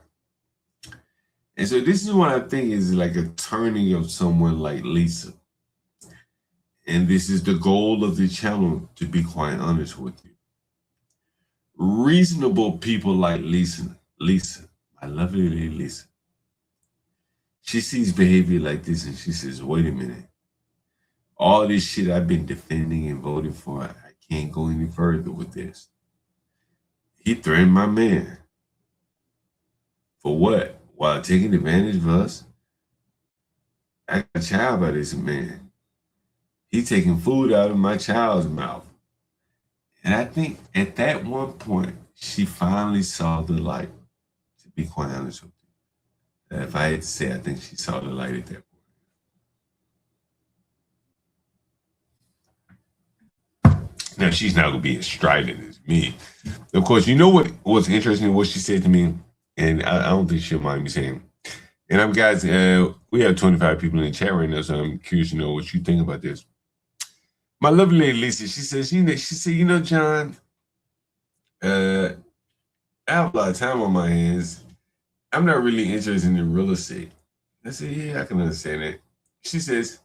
And so this is what I think is like a turning of someone like Lisa. And this is the goal of the channel, to be quite honest with you. Reasonable people like Lisa, my lovely lady Lisa, she sees behavior like this and she says, wait a minute. All this shit I've been defending and voting for, I can't go any further with this. He threatened my man. For what? While taking advantage of us? I got a child by this man. He taking food out of my child's mouth. And I think at that one point, she finally saw the light, to be quite honest with you. If I had to say, I think she saw the light at that point. Now, she's not going to be as strident as me. Of course, you know what's interesting, what she said to me, and I don't think she'll mind me saying. And guys, we have 25 people in the chat right now, so I'm curious to know what you think about this. My lovely lady Lisa, she said, you know, John, I have a lot of time on my hands, I'm not really interested in real estate. I said, yeah, I can understand that. She says,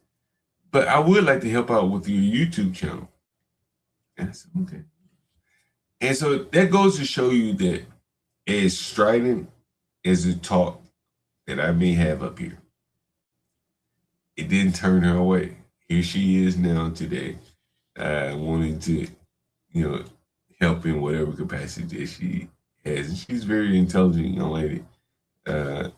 but I would like to help out with your YouTube channel. And I said, okay. And so that goes to show you that as strident as a talk that I may have up here, it didn't turn her away. Here she is now today, wanting to, help in whatever capacity that she has. And she's a very intelligent young lady to,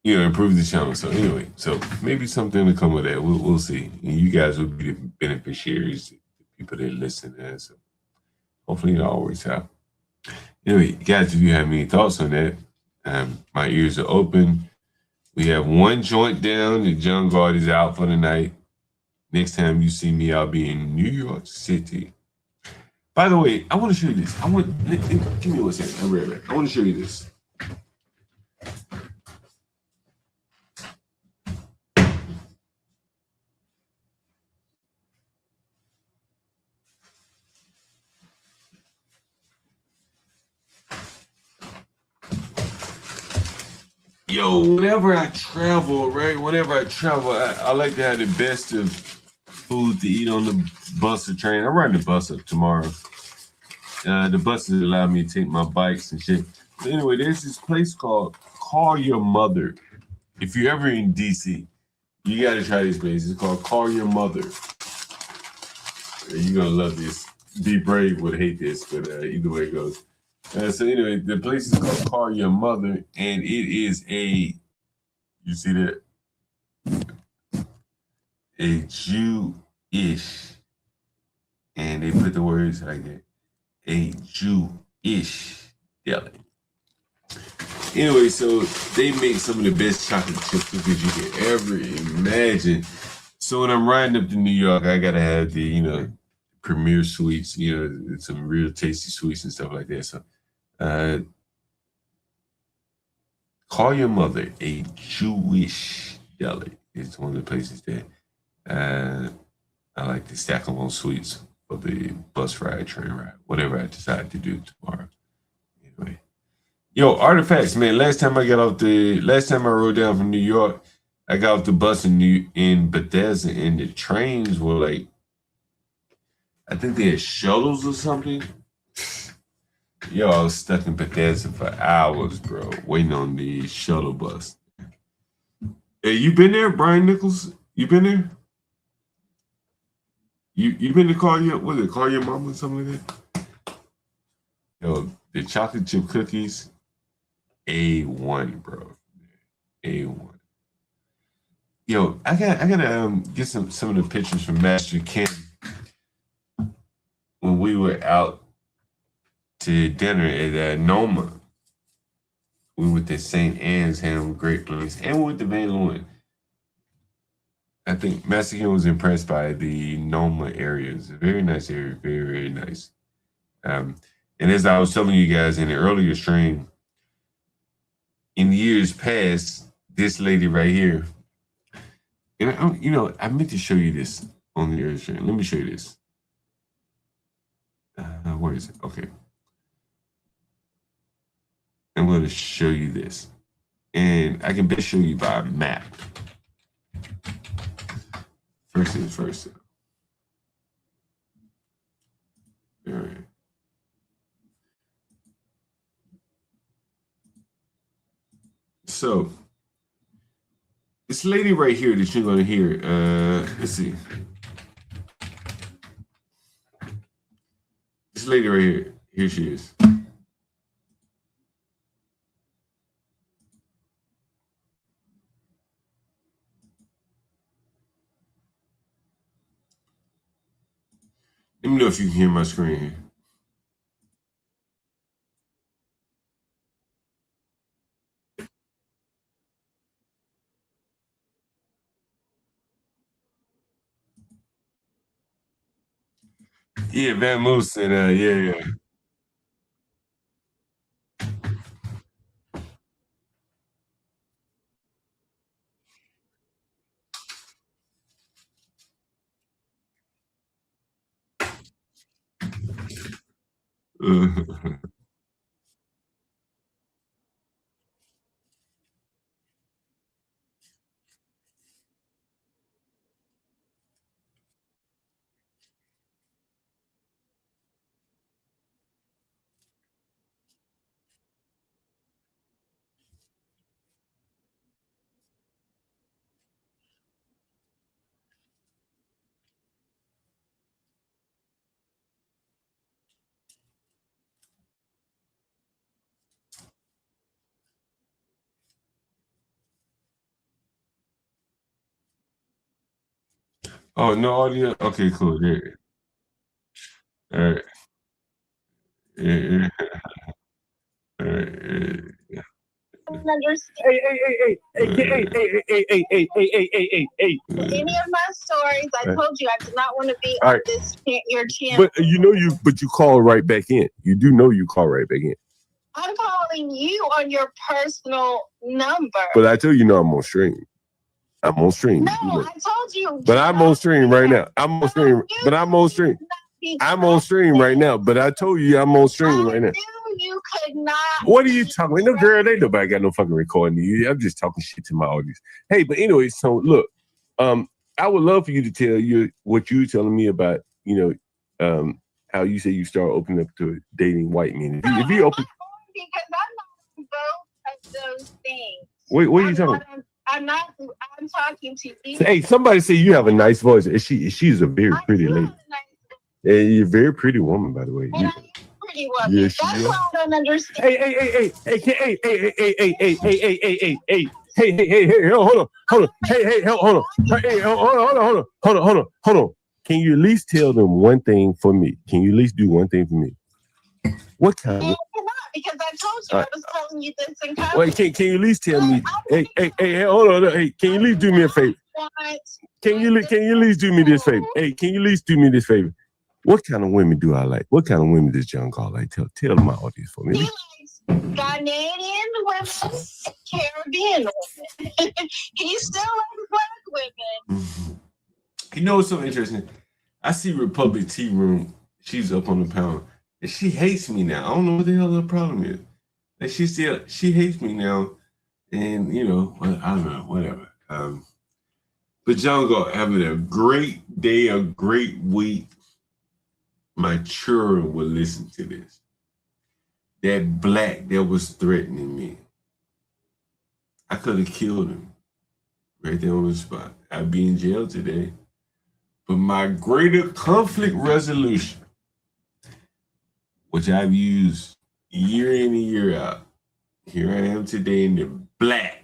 improve the channel. So anyway, so maybe something to come with that. We'll see. And you guys will be the beneficiaries, the people that listen. So hopefully it all works out. Anyway, guys, if you have any thoughts on that, my ears are open. We have one joint down. The John Guard is out for the night. Next time you see me, I'll be in New York City. By the way, I want to show you this. Give me 1 second. I'll be right back. I want to show you this. Yo, whenever I travel, I like to have the best of food to eat on the bus or train. I'm riding the bus up tomorrow. The buses allow me to take my bikes and shit. But anyway, there's this place called Call Your Mother. If you're ever in DC, you got to try this place. It's called Call Your Mother. You're going to love this. Be Brave would hate this, but either way it goes. So anyway, the place is called Call Your Mother, and it is you see that? A Jewish, and they put the words like that, a Jewish deli. Anyway, so they make some of the best chocolate chip cookies you could ever imagine. So when I'm riding up to New York, I gotta have the, premier sweets, some real tasty sweets and stuff like that. So Call Your Mother, a Jewish deli. It's one of the places that I like to stack them on sweets for the bus ride, train ride, whatever I decide to do tomorrow. Anyway. Yo, artifacts, man. Last time I rode down from New York, I got off the bus in Bethesda, and the trains were like, I think they had shuttles or something. Yo, I was stuck in Bethesda for hours, bro, waiting on the shuttle bus. Hey, you been there, Brian Nichols? You been there? You been to Call Your Mama or something like that? Yo, the chocolate chip cookies, A1, bro. A1. Yo, I gotta get some of the pictures from Master Ken when we were out to dinner at Noma. We went to St. Anne's, had a great place, and we went to Van Leeuwen. I think Master Ken was impressed by the Noma area. It's a very nice area, very, very nice. And as I was telling you guys in the earlier stream, in years past, this lady right here, and I meant to show you this on the earlier stream. Let me show you this. Where is it? Okay. I'm going to show you this. And I can best show you by a map. First things first. All right. So, this lady right here that you're going to hear, let's see. This lady right here she is. Let me know if you can hear my screen here. Yeah, Van Moose and yeah. Oh, no audio? Okay, cool. There. All right. Yeah. All right. Hey, Any of my stories, I told you I did not want to be All on right. your channel. But you call right back in. You do know you call right back in. I'm calling you on your personal number. But I tell you, I'm on stream. I'm on stream. No, I told you. But I'm on stream right now. I'm on stream. But I'm on stream. I'm on stream right now. But I told you I'm on stream right now. You could not. What are you talking? No, girl, ain't nobody got no fucking recording you. I'm just talking shit to my audience. Hey, but anyway, so look, I would love for you to tell you what you were telling me about, how you say you start opening up to dating white men. If you open, Because I'm not both of those things. what are you talking about? I'm talking to you. Hey, somebody say you have a nice voice. And she's a very pretty lady. And you're a very pretty woman, by the way. Pretty woman. Yes, That's you are. why I don't understand. Hey, hold on. Hey, hold on. Can you at least tell them one thing for me? Can you at least do one thing for me? What kind of? Because I told you I was telling you this in college. Wait, can you at least tell me? Hey, hold on. Hey, can you at least do me a favor? Can you at least do me this favor? Hey, can you at least do me this favor? What kind of women do I like? What kind of women does John call like? Tell my audience for me. He likes Ghanaian women, Caribbean women. He still likes black women. You know what's so interesting? I see Republic Tea Room. She's up on the panel, and she hates me now. I don't know what the hell her problem is. And she hates me now, and I don't know, whatever. But John go having a great day, a great week. My children will listen to this. That black that was threatening me, I could have killed him right there on the spot. I'd be in jail today. But my greater conflict resolution, which I've used year in and year out, here I am today in the black,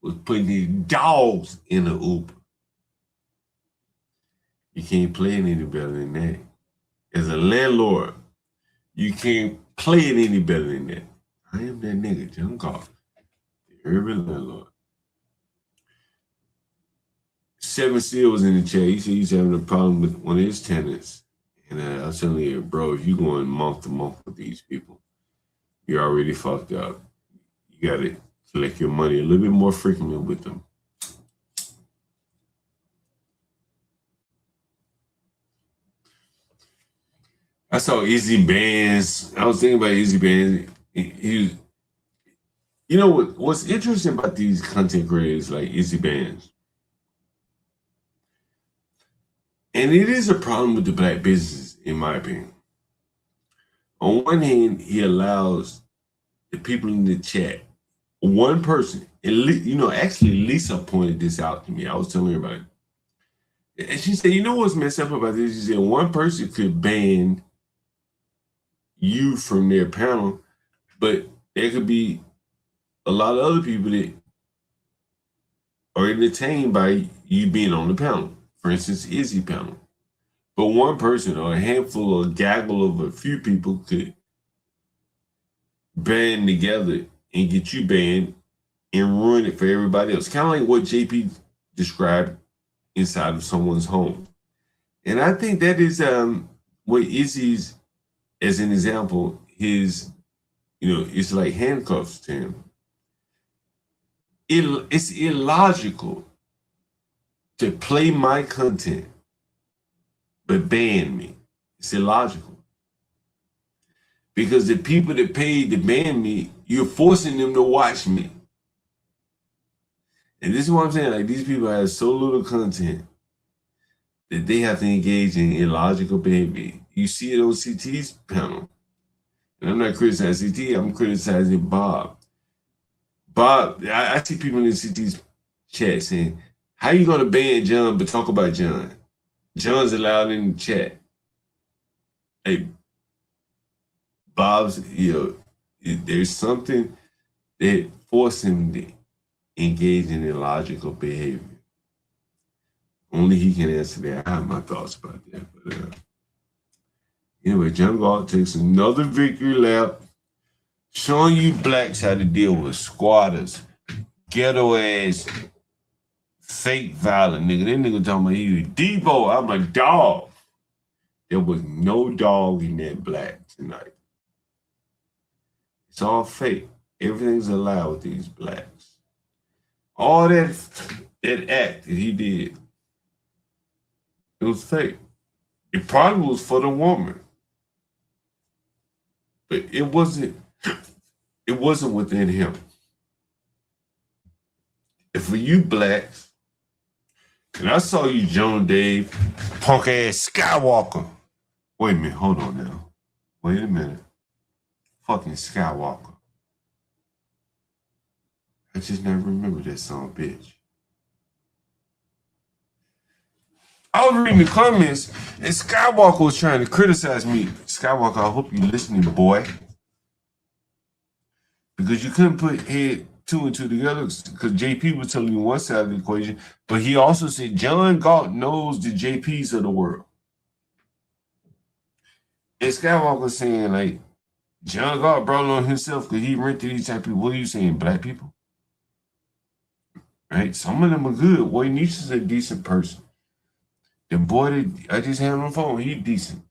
was putting these dogs in the Uber. You can't play it any better than that. As a landlord, you can't play it any better than that. I am that nigga, John Goff, the urban landlord. Seven Seal was in the chat. He said he's having a problem with one of his tenants. And I was telling you, bro, if you're going month to month with these people, you're already fucked up. You got to collect your money a little bit more frequently with them. I saw Izzy Bands. I was thinking about Izzy Bands. You know what's interesting about these content creators like Izzy Bands? And it is a problem with the black business, in my opinion. On one hand, he allows the people in the chat, one person, actually Lisa pointed this out to me. I was telling her about it. And she said, you know what's messed up about this? She said, one person could ban you from their panel, but there could be a lot of other people that are entertained by you being on the panel. For instance, Izzy panel. But one person or a handful or a gaggle of a few people could band together and get you banned and ruin it for everybody else. Kind of like what JP described inside of someone's home. And I think that is what Izzy's, as an example, his, it's like handcuffs to him. It's illogical to play my content but ban me. It's illogical. Because the people that paid to ban me, you're forcing them to watch me. And this is what I'm saying. Like, these people have so little content that they have to engage in illogical behavior. You see it on CT's panel. And I'm not criticizing CT, I'm criticizing Bob. Bob, I see people in CT's chat saying, how you gonna ban John but talk about John? John's allowed in the chat. Hey, Bob's, there's something that forced him to engage in illogical behavior. Only he can answer that. I have my thoughts about that. But anyway, John Galt takes another victory lap, showing you blacks how to deal with squatters, ghetto ass, fake violent nigga. That nigga talking about he was Debo. I'm like, dog. There was no dog in that black tonight. It's all fake. Everything's a lie with these blacks. All that act that he did, it was fake. It probably was for the woman. But it wasn't within him. And for you blacks, and I saw you, Joan Dave, punk ass Skywalker. Wait a minute, hold on now. Wait a minute. Fucking Skywalker. I just never remember that song, bitch. I was reading the comments, and Skywalker was trying to criticize me. Skywalker, I hope you're listening, boy. Because you couldn't put head two and two together, because JP was telling you one side of the equation, but he also said John Galt knows the JPs of the world. And Skywalker saying, like, John Galt brought it on himself because he rented these type of people. What are you saying, black people? Right? Some of them are good. Boy, Nisha's a decent person. The boy that I just had on the phone, he decent.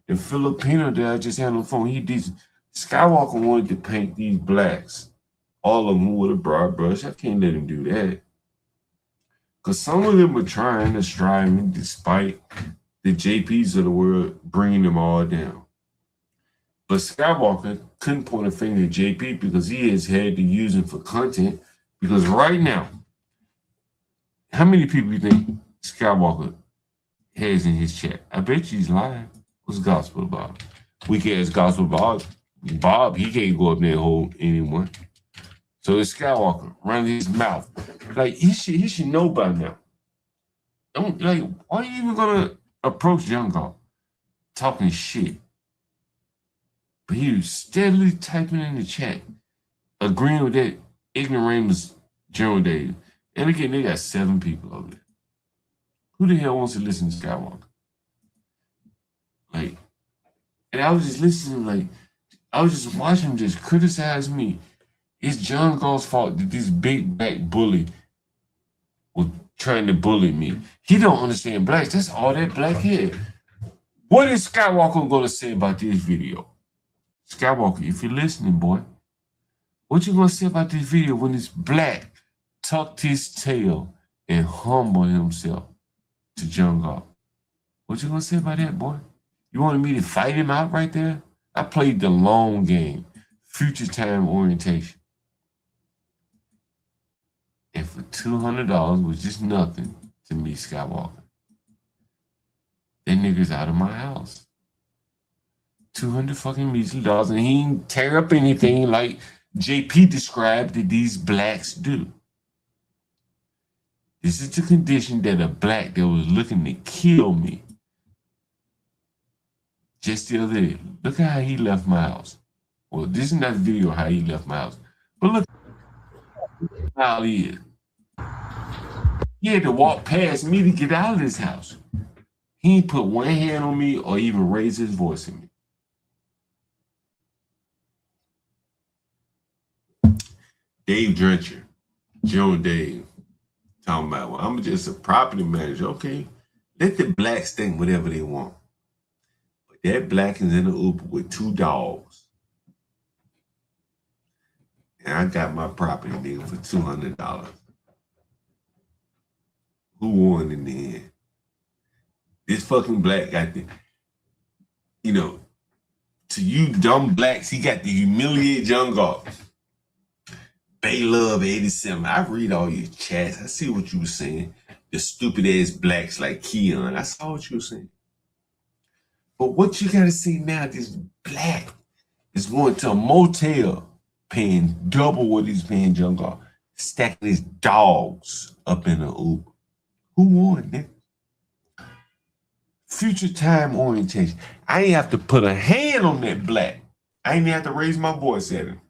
The Filipino that I just had on the phone, he decent. Skywalker wanted to paint these blacks, all of them with a broad brush. I can't let him do that. Because some of them are trying to striving despite the JPs of the world bringing them all down. But Skywalker couldn't point a finger at JP because he has had to use him for content. Because right now, how many people you think Skywalker has in his chat? I bet you he's lying. What's Gospel Bob? Weak ass Gospel Bob. Bob, he can't go up there and hold anyone. So it's Skywalker running his mouth. Like, he should know by now. Don't, like, why are you even gonna approach Young Galt talking shit? But he was steadily typing in the chat, agreeing with that ignoramus General Dave. And again, they got 7 people over there. Who the hell wants to listen to Skywalker? Like, and I was just listening, like, I was just watching him just criticize me. It's John Galt's fault that this big black bully was trying to bully me. He don't understand blacks. That's all that black hair. What is Skywalker going to say about this video? Skywalker, if you're listening, boy, what you going to say about this video when this black tucked his tail and humbled himself to John Galt? What you going to say about that, boy? You wanted me to fight him out right there? I played the long game, future time orientation. And for $200 was just nothing to me, Skywalker. That nigga's out of my house. 200 fucking measly dollars, and he didn't tear up anything like JP described that these blacks do. This is the condition that a black that was looking to kill me just the other day. Look at how he left my house. Well, this is not the video of how he left my house, but look how he is. He had to walk past me to get out of this house. He ain't put one hand on me or even raise his voice at me. Dave Drencher, Joan Dave, talking about, well, I'm just a property manager. Okay, let the blacks think whatever they want. But that black is in the Uber with 2 dogs. And I got my property nigga for $200. Who won in the end? This fucking black got the, you know, to you dumb blacks, he got to humiliate Young Galt. Bay Love 87. I read all your chats. I see what you were saying. The stupid ass blacks like Keon. I saw what you were saying. But what you gotta see now, this black is going to a motel paying double what he's paying Young Galt, stacking his dogs up in an Uber. Who won, nigga? Future time orientation. I ain't have to put a hand on that black. I ain't have to raise my voice at him.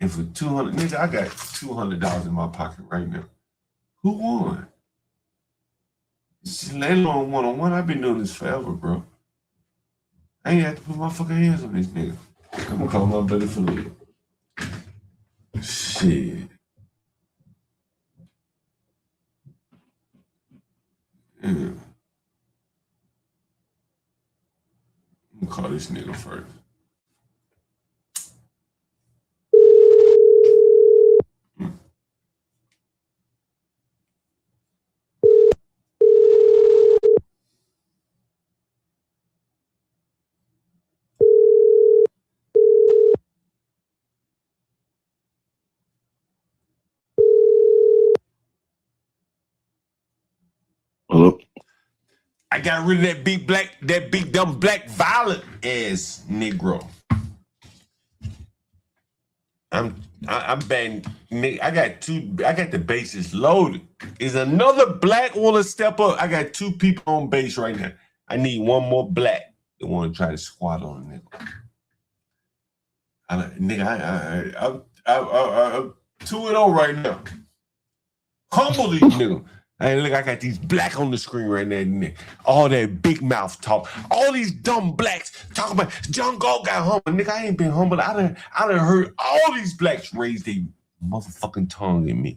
And for 200, nigga, I got $200 in my pocket right now. Who won? It's landlord one-on-one. I've been doing this forever, bro. I ain't have to put my fucking hands on this nigga. I'm gonna call my buddy for it. Shit. Yeah. I'm gonna call this nigga first. Hello. I got rid of that big dumb black violent ass Negro. I'm banned. I got the bases loaded. Is another black want to step up? I got 2 people on base right now. I need one more black that want to try to squat on a nigga. I'm 2-0 right now. Humble these niggas. Hey, look, I got these black on the screen right now. All that big mouth talk. All these dumb blacks talking about John Gold got humble. Nigga, I ain't been humble. I done heard all these blacks raise their motherfucking tongue at me.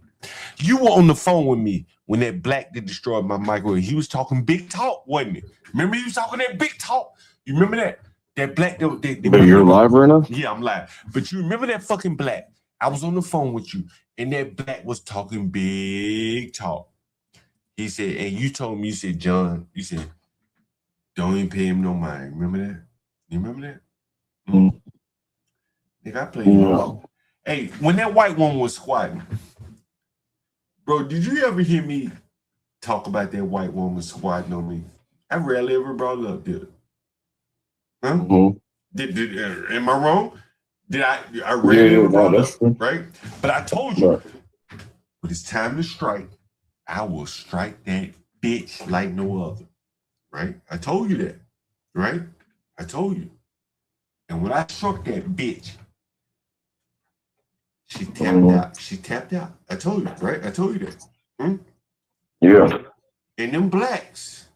You were on the phone with me when that black that destroyed my microwave. He was talking big talk, wasn't it? Remember he was talking that big talk? You remember that? That black But you're live right now? Yeah, I'm live. But you remember that fucking black? I was on the phone with you, and that black was talking big talk. He said, and you told me, you said, John, you said, don't even pay him no mind. Remember that? You remember that? Mm. Nigga, I played hard. Hey, when that white woman was squatting, bro, did you ever hear me talk about that white woman squatting on me? I rarely ever brought it up, did it? Huh? Mm-hmm. Am I wrong? Did I rarely ever brought it up, right? But I told you, when it's time to strike, I will strike that bitch like no other, right? I told you that, right? I told you. And when I struck that bitch, she tapped out. She tapped out. I told you, right? I told you that. Hmm? Yeah. And them blacks,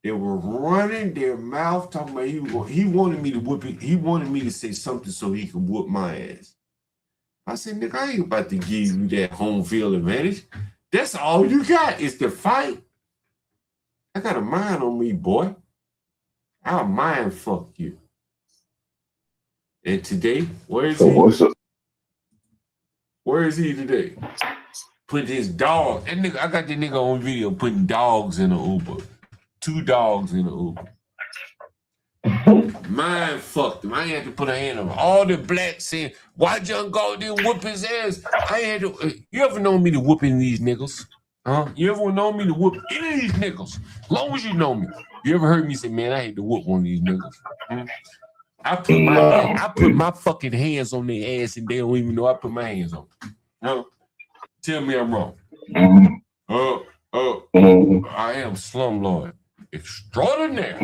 they were running their mouth talking about he wanted me to whoop it. He wanted me to say something so he could whoop my ass. I said, nigga, I ain't about to give you that home field advantage. That's all you got is to fight. I got a mind on me, boy. I'll mind fuck you. And today, where is he? Where is he today? Put his dog. That nigga, I got that nigga on video putting dogs in an Uber. 2 dogs in an Uber. Mind fucked him. I ain't had to put a hand on him. All the blacks saying, why John Gold didn't whoop his ass? I ain't had to. You ever known me to whoop any of these niggas? Huh? You ever known me to whoop any of these niggas? As long as you know me. You ever heard me say, man, I hate to whoop one of these niggas? Hmm? I put my fucking hands on their ass and they don't even know I put my hands on them. Huh? Tell me I'm wrong. I am slumlord extraordinaire.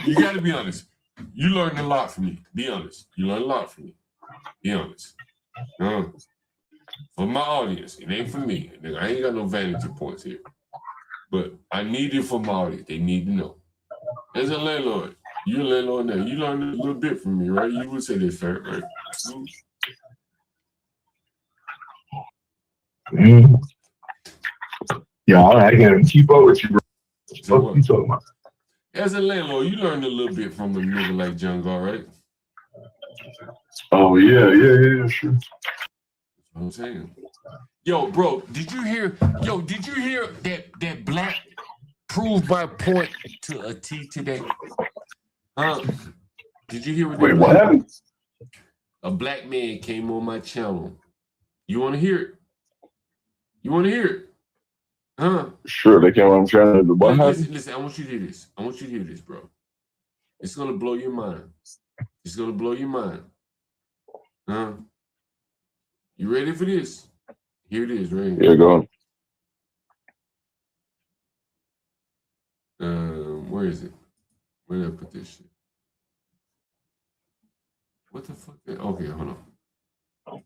You got to be honest. You learned a lot from me. Be honest. You learned a lot from me. Be honest. For my audience, it ain't for me. I ain't got no vanity points here. But I need it for my audience. They need to know. As a landlord, you're a landlord now. You learned a little bit from me, right? You would say that's fair, right? Yeah, I gotta keep up with you, bro. So what you talking about? As a landlord, you learned a little bit from a nigga like John Gar, right? Oh yeah, sure. That's what I'm saying. Yo, bro, did you hear that black proved my point to a T today? Did you hear what? Wait, what happened? A black man came on my channel. You want to hear it? You want to hear it? Huh? Sure, they came on trying to what happened? Listen, I want you to hear this. I want you to hear this, bro. It's gonna blow your mind. It's gonna blow your mind. Huh? You ready for this? Here it is, right? Yeah, go on. Where is it? Where did I put this shit? What the fuck? Okay, hold on. All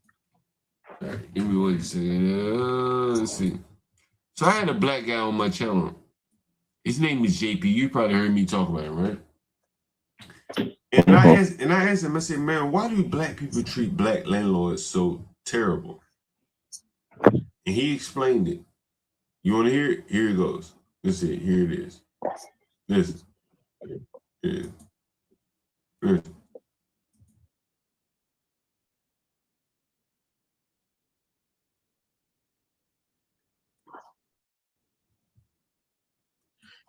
right, give me 1 second. Let's see. So I had a black guy on my channel. His name is JP. You probably heard me talk about him, right? And I asked him, I said, man, why do black people treat black landlords so terrible? And he explained it. You want to hear it? Here it goes. Let's see. Here it is. Listen. Yeah. Listen.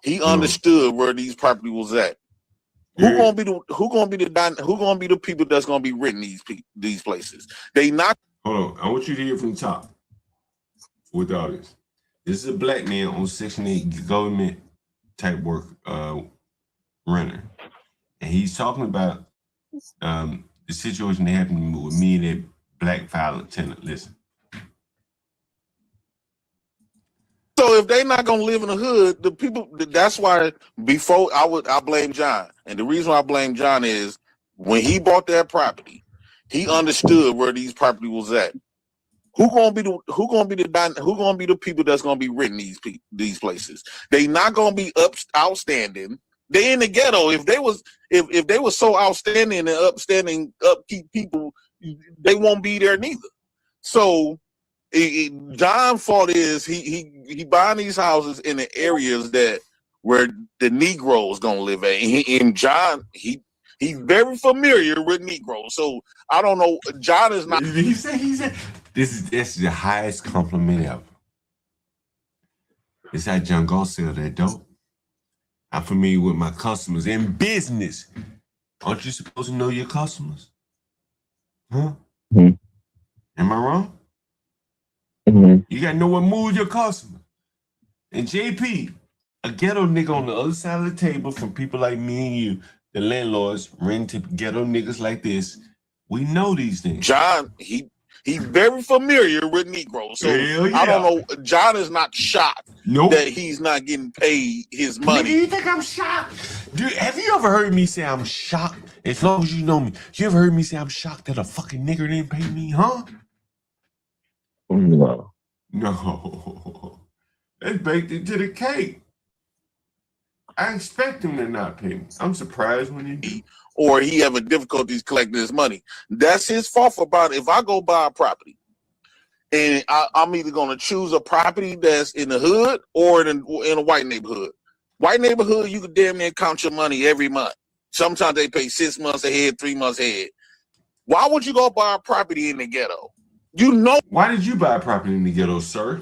He understood where these property was at. Who gonna be the people that's gonna be renting these places? They not. Hold on. I want you to hear from the top with all this. This is a black man on Section 8 government type work renter. And he's talking about the situation that happened with me and that black violent tenant. Listen. So if they not gonna live in the hood, the people. That's why before I blame John, and the reason why I blame John is when he bought that property, he understood where these property was at. Who gonna be the people that's gonna be renting these places? They not gonna be outstanding. They in the ghetto. If they was so outstanding and upstanding upkeep people, they won't be there neither. So. John's fault is he buying these houses in the areas that where the Negroes gonna live at. And John he's very familiar with Negroes, so I don't know. John is not. He said this is the highest compliment ever. It's how John Goss sell that dope. I'm familiar with my customers in business. Aren't you supposed to know your customers? Huh? Mm-hmm. Am I wrong? Mm-hmm. You gotta know what moves your customer. And JP, a ghetto nigga on the other side of the table from people like me and you, the landlords, rent to ghetto niggas like this. We know these things. John, he's very familiar with Negroes. So I don't know. John is not shocked that he's not getting paid his money. Nigga, you think I'm shocked? Dude, have you ever heard me say I'm shocked? As long as you know me, you ever heard me say I'm shocked that a fucking nigger didn't pay me, huh? No. That's baked into the cake. I expect him to not pay me. I'm surprised when he do. Or he having difficulties collecting his money. That's his fault for buying. If I go buy a property and I'm either going to choose a property that's in the hood or in a white neighborhood. White neighborhood, you can damn near count your money every month. Sometimes they pay 6 months ahead, 3 months ahead. Why would you go buy a property in the ghetto? You know. Why did you buy a property in the ghetto, sir?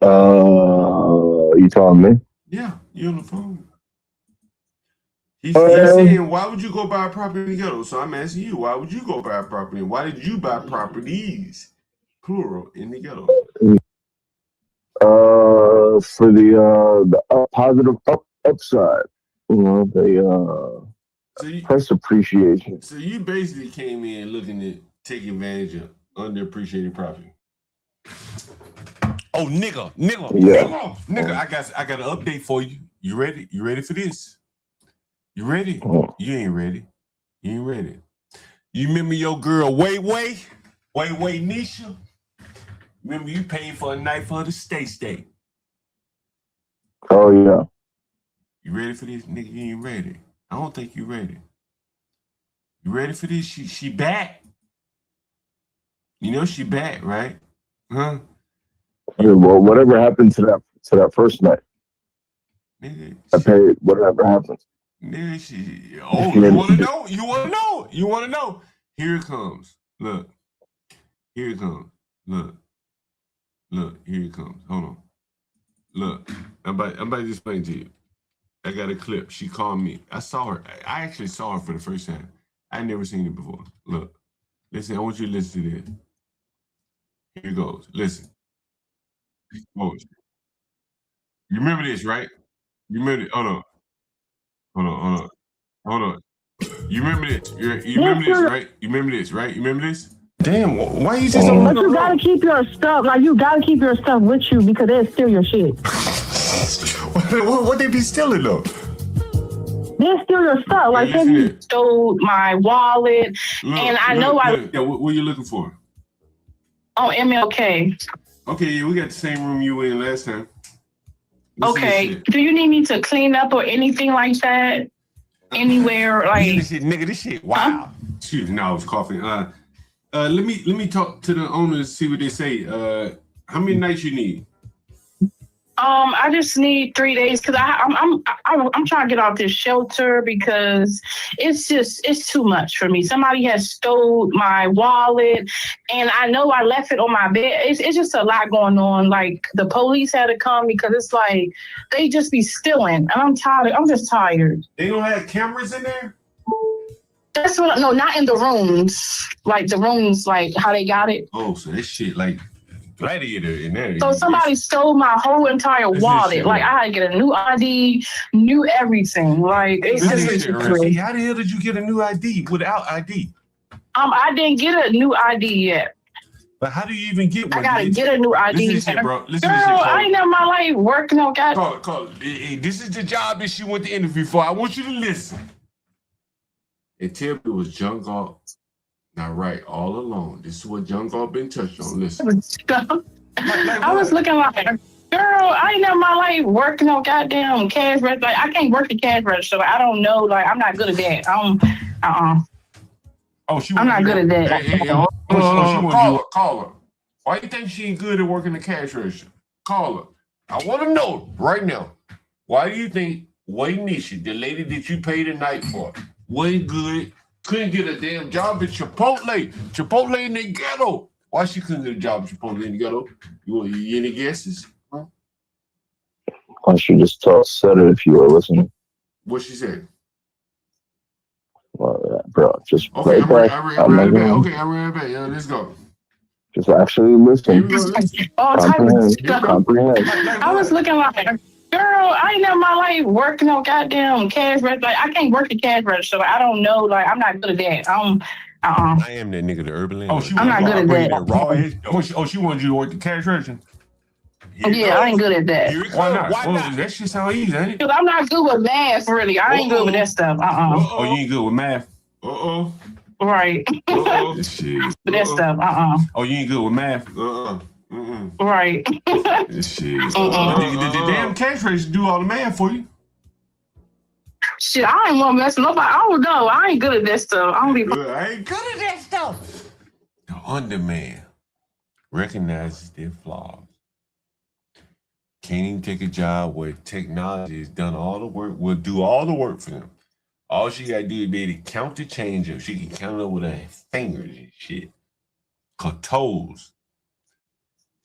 You telling me? Yeah, you on the phone. He's saying, why would you go buy a property in the ghetto? So I'm asking you, why would you go buy a property? Why did you buy properties, plural, in the ghetto? For the positive upside. You know, price appreciation. So you basically came in looking to take advantage of underappreciated property. Oh, nigga, I got an update for you. You ready? You ready for this? You ready? You ain't ready. You ain't ready. You remember your girl, Way Nisha? Remember you paid for a night for her to stay. Oh, yeah. You ready for this? Nigga, you ain't ready. I don't think you ready. You ready for this? She back. You know she back, right? Huh? Yeah, well, whatever happened to that first night? Nigga, I paid whatever happened. Nigga, you wanna know? You wanna know? Here it comes. Look. Here it comes. Look, here it comes. Hold on. Look, I'm about to explain to you. I got a clip. She called me. I saw her. I actually saw her for the first time. I never seen it before. Look. Listen, I want you to listen to this. Here it goes. Listen. Oh, you remember this, right? You remember it? Hold on. You remember this? You remember this, right? You remember this, right? You remember this? Damn, why you just But you gotta keep your stuff. Like, you gotta keep your stuff with you because they'll steal your shit. What they be stealing though? Then steal your stuff. Like, listen you here. stole my wallet, and I know Yeah, what are you looking for? on MLK. Okay, yeah, we got the same room you were in last time. Okay. Do you need me to clean up or anything like that? Anywhere, like this shit, nigga, this shit, wow. Excuse me, no, I was coughing. Let me talk to the owners, see what they say. How many nights you need? I just need 3 days because I'm trying to get off this shelter because it's too much for me. Somebody has stole my wallet, and I know I left it on my bed. It's just a lot going on. Like the police had to come because it's like they just be stealing, and I'm tired. I'm just tired. They don't have cameras in there? That's what. No, not in the rooms. Like the rooms, like how they got it. Oh, so that shit like Gladiator in there. So somebody stole my whole entire wallet. Like I had to get a new ID, new everything. Like it's just ridiculous. How the hell did you get a new ID without ID? I didn't get a new ID yet. But how do you even get one? I gotta get a new ID. Listen to this shit, bro. Listen Girl, to this shit, I ain't never in my life working on God. Call. Hey, this is the job that she went to interview for. I want you to listen. And tell me it was John Galt. Not right all along. This is what John Galt been touched on. Listen. I was looking like, girl, I ain't never in my life working on goddamn cash register. Like I can't work the cash register. Like, I don't know. Like I'm not good at that. Oh, she I'm not good at that. Call her. Why you think she ain't good at working the cash register? Call her. I want to know right now. Why do you think Waynisha, the lady that you paid the night for, wasn't good, couldn't get a damn job at Chipotle in the ghetto? Why she couldn't get a job at Chipotle in the ghetto? You any guesses? Why don't you just said it if you were listening? What she said? Well, bro, just okay, right back. I ran back. Okay, I ran back. Yeah, let's go. Just actually listen. Comprehend. I was looking like, girl, I ain't never in my life working on goddamn cash register. Like I can't work the cash register. Like, I don't know. Like I'm not good at that. I am that nigga, the urban land. I'm not good at that. Raw edge. She wanted you to work the cash register. Yeah, I ain't good at that. Why not? That shit sound easy, ain't it? Because I'm not good with math, really. I ain't good with that stuff. Oh, you ain't good with math? Right. Shit. With that stuff. Oh, you ain't good with math? Right. Shit. The damn cash register do all the math for you. Shit, I ain't want to mess with nobody. I don't know. I ain't good at that stuff. I ain't good at that stuff. The Underman recognizes their flaws. Can't even take a job where technology has done all the work, will do all the work for them. All she gotta do is be able to count the change up. She can count it up with her fingers and shit. Her toes.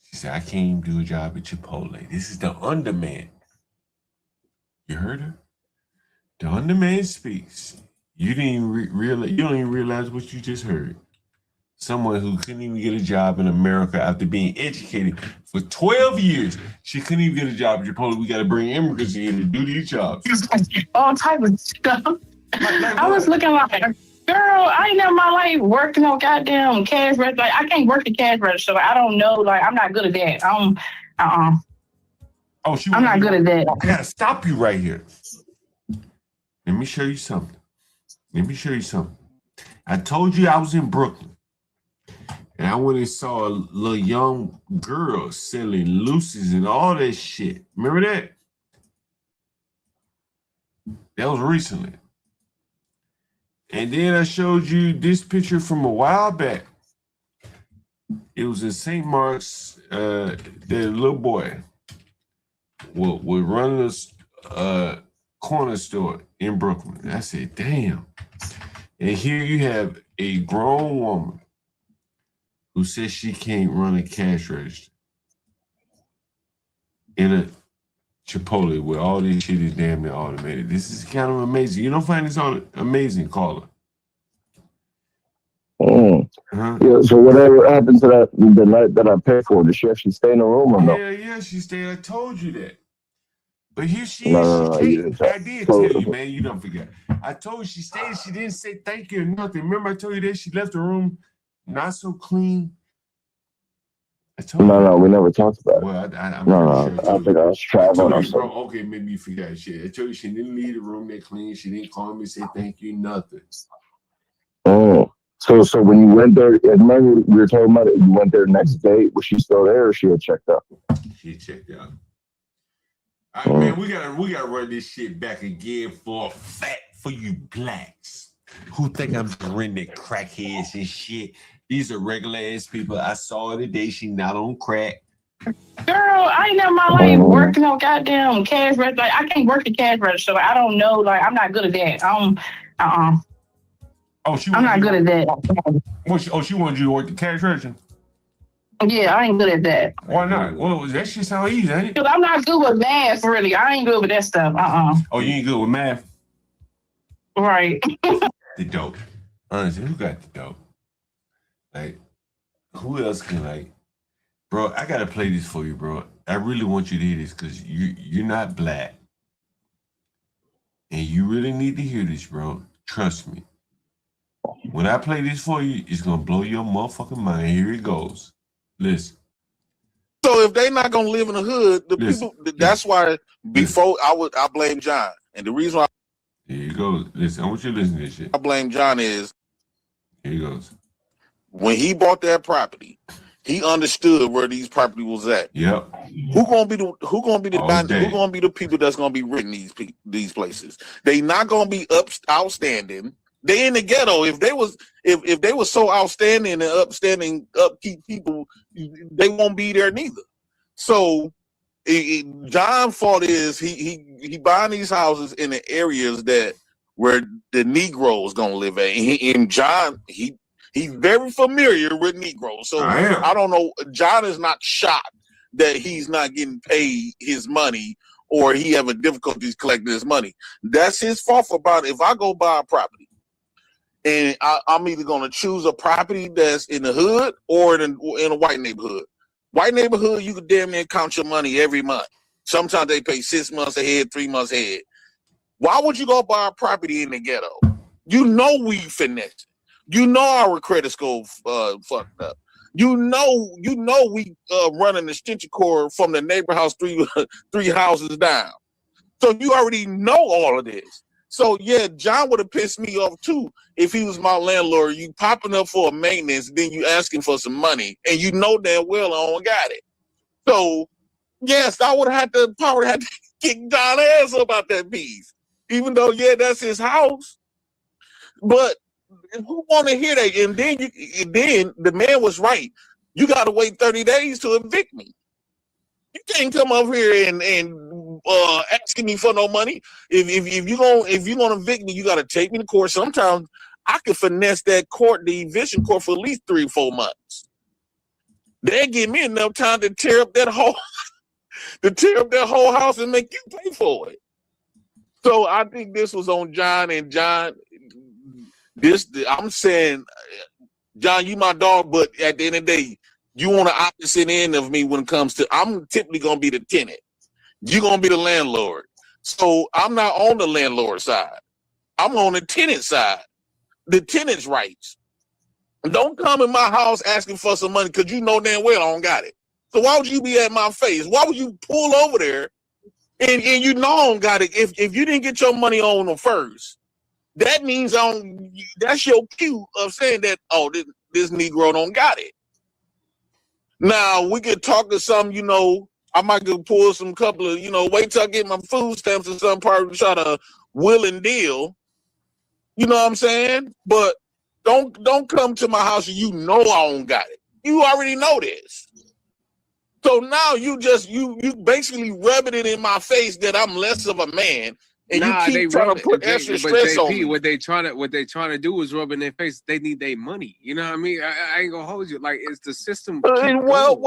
She said, I can't even do a job at Chipotle. This is the Underman. You heard her? The Underman speaks. You didn't even realize. You don't even realize what you just heard. Someone who couldn't even get a job in America after being educated for 12 years. She couldn't even get a job at Chipotle. We got to bring immigrants in to do these jobs. All type of stuff. I was looking like, girl, I ain't never in my life working on goddamn cash register. Like I can't work the cash register. Like, I don't know. Like I'm not good at that. I'm not good at that. I gotta stop you right here. Let me show you something. I told you I was in Brooklyn. And I went and saw a little young girl selling Lucy's and all that shit. Remember that? That was recently. And then I showed you this picture from a while back. It was in St. Mark's. The little boy was running a corner store in Brooklyn. And I said, damn. And here you have a grown woman who says she can't run a cash register in a Chipotle where all this shit is damn near automated. This is kind of amazing. You don't find this all amazing, caller? Yeah, so whatever happened to that the night that I paid for, did she actually stay in the room or no? Yeah, she stayed. I told you that. But here she is. No, I did tell you, man. You don't forget. I told you she stayed. She didn't say thank you or nothing. Remember I told you that she left the room not so clean. No, we never talked about it. Well, I'm No, pretty sure. I think I was traveling or You, bro. something. Okay, maybe you forgot shit. I told you she didn't leave the room that clean. She didn't call me, say thank you, nothing. Oh, so when you went there, remember we were talking about it. You went there next day. Was she still there, or she had checked out? She checked out. All right, man, we gotta run this shit back again for a fact for you blacks who think I'm renting crackheads and shit. These are regular ass people. I saw her today. She not on crack. Girl, I ain't never in my life working no goddamn cash register. Like, I can't work the cash register. Like, I don't know. Like, I'm not good at that. I'm not good at that. She wanted you to work the cash register? Yeah, I ain't good at that. Why not? Well, that shit sound easy, ain't it? Because I'm not good with math, really. I ain't good with that stuff. Oh, you ain't good with math? Right. The dope. Honestly, who got the dope? Like, who else can, like, bro, I gotta play this for you, bro. I really want you to hear this because you're not black. And you really need to hear this, bro. Trust me. When I play this for you, it's gonna blow your motherfucking mind. Here it goes. Listen. So if they not gonna live in the hood, the people. That's why before I blame John, and the reason why. Here you go. Listen, I want you to listen to this shit. I blame John is. Here he goes. When he bought that property, he understood where these property was at. Yep. Who gonna be the people that's gonna be renting these places? They not gonna be outstanding. They in the ghetto. If they was so outstanding and upstanding, upkeep people, they won't be there neither. So John's fault is he buying these houses in the areas that where the Negroes gonna live at. And John, he's very familiar with Negroes. So I don't know. John is not shocked that he's not getting paid his money or he having difficulties collecting his money. That's his fault about it. If I go buy a property and I'm either going to choose a property that's in the hood or in a white neighborhood. White neighborhood, you can damn near count your money every month. Sometimes they pay 6 months ahead, 3 months ahead. Why would you go buy a property in the ghetto? You know we finesse. You know our credit score fucked up. You know we running the StrickenCKaren from the neighbor house three houses down. So you already know all of this. So yeah, John would have pissed me off too if he was my landlord. You popping up for a maintenance, then you asking for some money, and you know damn well I don't got it. So yes, I would have had to kick John's ass about that piece, even though that's his house. But who want to hear that? And then the man was right. You got to wait 30 days to evict me. You can't come up here and asking me for no money. If you gonna evict me, you got to take me to court. Sometimes I could finesse that court, the eviction court, for at least 3 or 4 months. They give me enough time to tear up that whole house and make you pay for it. So I think this was on John, and John. I'm saying, John, you my dog, but at the end of the day, you on the opposite end of me when it comes to, I'm typically going to be the tenant. You're going to be the landlord. So I'm not on the landlord side. I'm on the tenant side. The tenant's rights. Don't come in my house asking for some money because you know damn well I don't got it. So why would you be at my face? Why would you pull over there and you know I don't got it? If you didn't get your money on them first, that means that's your cue of saying that, oh, this Negro don't got it. Now, we could talk to some, I might go pull some couple of, wait till I get my food stamps or some part to try to will and deal. You know what I'm saying? But don't come to my house and you know I don't got it. You already know this. So now you basically rubbing it in my face that I'm less of a man. And you keep trying to put extra stress on me. What they trying to do is rub in their face. They need their money. You know what I mean? I ain't gonna hold you. Like, it's the system. Well,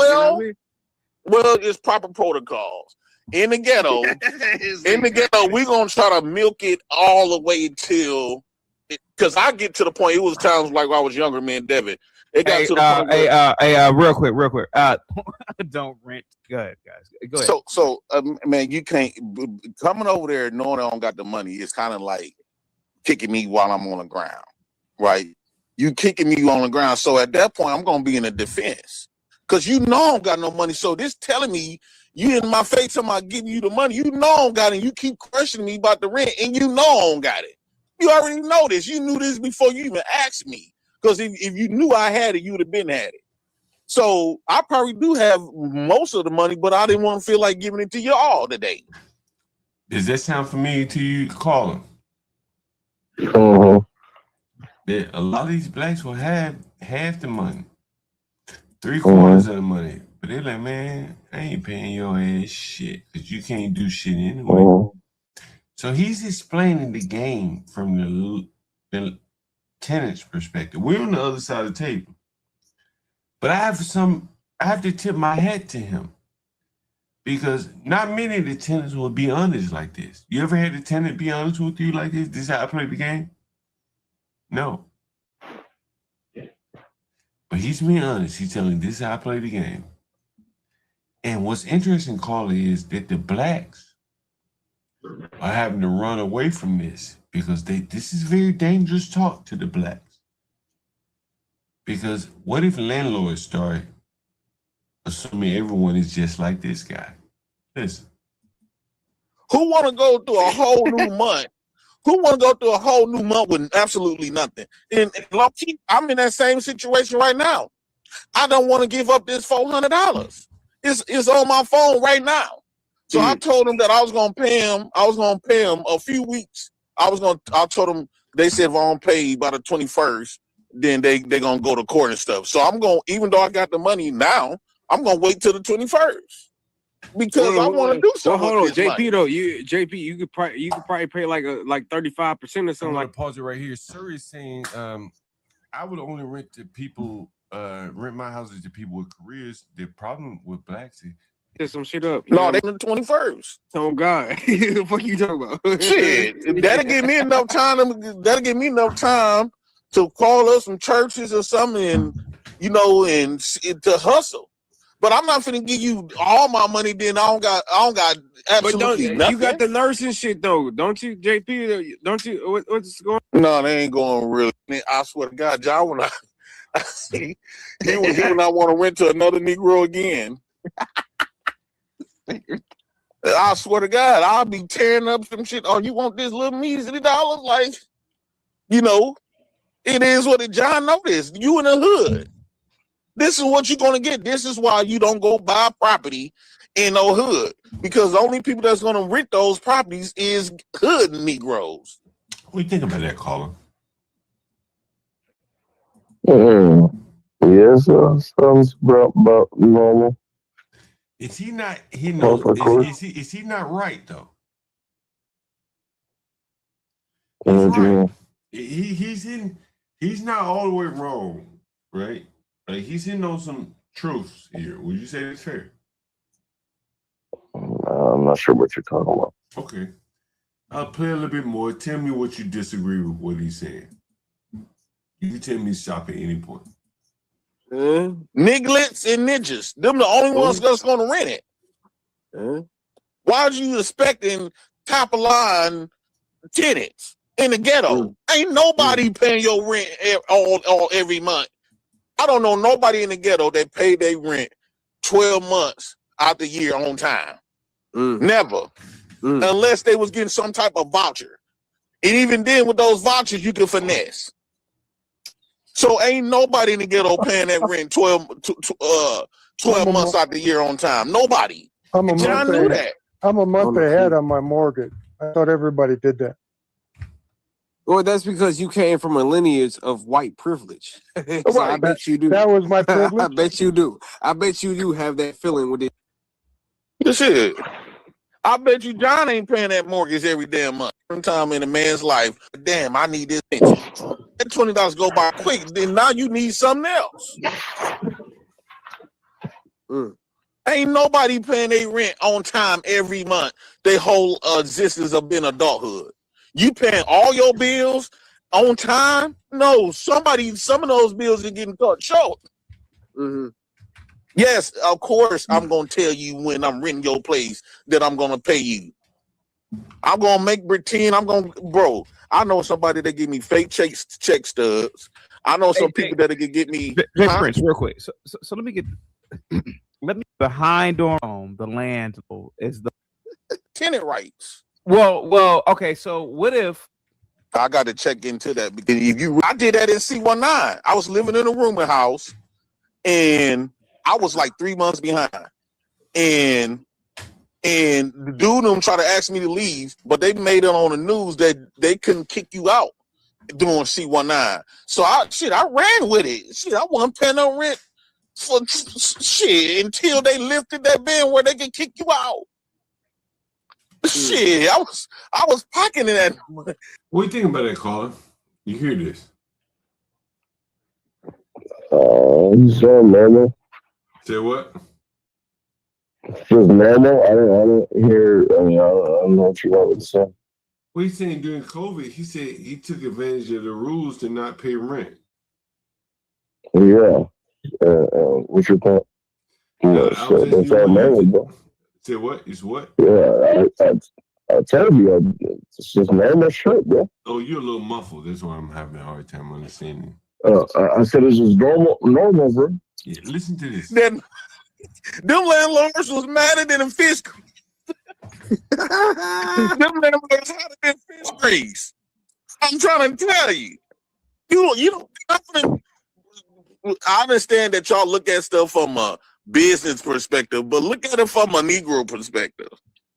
it's proper protocols. In the ghetto, we're gonna try to milk it all the way till, because I get to the point. It was times like when I was younger, man, Devin. It got to the point real quick. Don't rent. Go ahead, guys. Go ahead. So, man, you can't coming over there knowing I don't got the money. It's kind of like kicking me while I'm on the ground, right? You kicking me on the ground. So at that point, I'm gonna be in a defense. Because you know I don't got no money. So this telling me you in my face talking about giving you the money. You know I don't got it. You keep questioning me about the rent, and you know I don't got it. You already know this. You knew this before you even asked me. Because if you knew I had it, you would have been had it. So I probably do have most of the money, but I didn't want to feel like giving it to you all today. Does that sound familiar to you, caller? That a lot of these blacks will have half the money, 3/4 of the money, but they're like, man, I ain't paying your ass shit because you can't do shit anyway. So he's explaining the game from the tenant's perspective. We're on the other side of the table, but I have to tip my hat to him because not many of the tenants will be honest like this. You ever had a tenant be honest with you like this? This is how I play the game? No. But he's being honest. He's telling this is how I play the game. And what's interesting, Carly, is that the blacks are having to run away from this because this is very dangerous talk to the blacks. Because what if landlords start assuming everyone is just like this guy? Listen. Who want to go through a whole new month? Who want to go through a whole new month with absolutely nothing? And I'm in that same situation right now. I don't want to give up this $400. It's on my phone right now. So I told them that I was gonna pay him. I was gonna pay him a few weeks. I told them, they said if I don't pay by the 21st, then they gonna go to court and stuff. So I'm gonna, even though I got the money now, I'm gonna wait till the 21st. Because I want to do something. Hold on, with this JP money. though. You could probably pay like 35% or something. I'm Like pause it right here. Sir is saying I would only rent to people, rent my houses to people with careers. The problem with blacks is set some shit up. No, they on the 21st. Oh God, what the fuck you talking about? Shit, that'll give me enough time. That'll give me enough time to call up some churches or something, and and to hustle. But I'm not finna give you all my money. Then I don't got absolutely nothing. You got the nursing shit though, don't you, JP? Don't you? What's going on? No, they ain't going really. I swear to God, John, when I see he when I want to rent to another Negro again. I swear to God, I'll be tearing up some shit. Oh, you want this little measly $? Like, it is what it. John noticed. You in the hood. This is what you're gonna get. This is why you don't go buy property in no hood, because the only people that's gonna rent those properties is hood Negroes. What do you think about that, caller? Yes, sounds about normal. Is he not? He knows. Is he not right though? He's right. He's not all the way wrong, right? Like he's hitting on some truths here. Would you say that's fair? I'm not sure what you're talking about. Okay. I'll play a little bit more. Tell me what you disagree with what he's saying. You can tell me stop at any point. Nigglets and ninjas. Them the only ones that's gonna rent it. Why are you expecting top of line tenants in the ghetto? Ain't nobody paying your rent all every month. I don't know nobody in the ghetto that paid their rent 12 months out the year on time. Never. Unless they was getting some type of voucher. And even then with those vouchers, you can finesse. So ain't nobody in the ghetto paying that rent 12 months out the year on time. Nobody. John knew that. I'm a month ahead on my mortgage. I thought everybody did that. Well, that's because you came from a lineage of white privilege. So I bet you do. That was my privilege. I bet you do. I bet you do have that feeling with it. This is. I bet you John ain't paying that mortgage every damn month. Sometime in a man's life, damn, I need this pension. That $20 go by quick. Then now you need something else. Ain't nobody paying their rent on time every month. Their whole existence of being adulthood. You paying all your bills on time? No, some of those bills are getting cut short. Yes, of course, I'm going to tell you when I'm renting your place that I'm going to pay you. I'm going to make pretend. Bro, I know somebody that give me fake check stubs. I know some people that can get me. Prince, real quick. So let me get let me behind on home, the land is the tenant rights. Well, okay. So what if I got to check into that because I did that in C19. I was living in a rooming house, and I was like 3 months behind, and the dude them tried to ask me to leave, but they made it on the news that they couldn't kick you out doing C19. So I ran with it. Shit, I wasn't paying no rent for shit until they lifted that ban where they could kick you out. Shit, I was pocketing that. What do you think about that, Colin? You hear this? So normal. Say what? Just normal. I don't hear. I mean, I don't know what you want to say. What he's saying during COVID, he said he took advantage of the rules to not pay rent. Yeah. What's your point? Yeah, so that's all normal, bro. Say what? It's what? Yeah, I tell you, it's just normal shit, bro. Oh, you're a little muffled. That's why I'm having a hard time understanding. I said it's just normal, bro. Yeah, listen to this. Them landlords was madder than a fish. Them landlords had been fish grease. I'm trying to tell you. You don't. I understand that y'all look at stuff from a business perspective, but look at it from a Negro perspective.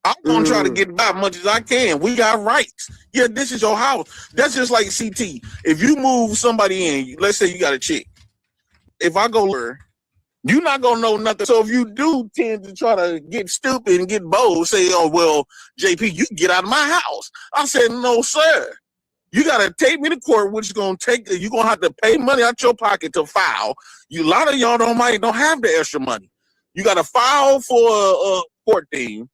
I'm gonna try to get by as much as I can. We got rights. Yeah, this is your house. That's just like CT. If you move somebody in, let's say you got a chick. If I go there, you're not gonna know nothing. So if you do tend to try to get stupid and get bold, say, "Oh well, JP, you get out of my house." I said, "No, sir. You gotta take me to court, which is gonna take. You're gonna have to pay money out your pocket to file. A lot of y'all don't have the extra money. You gotta file for a court thing.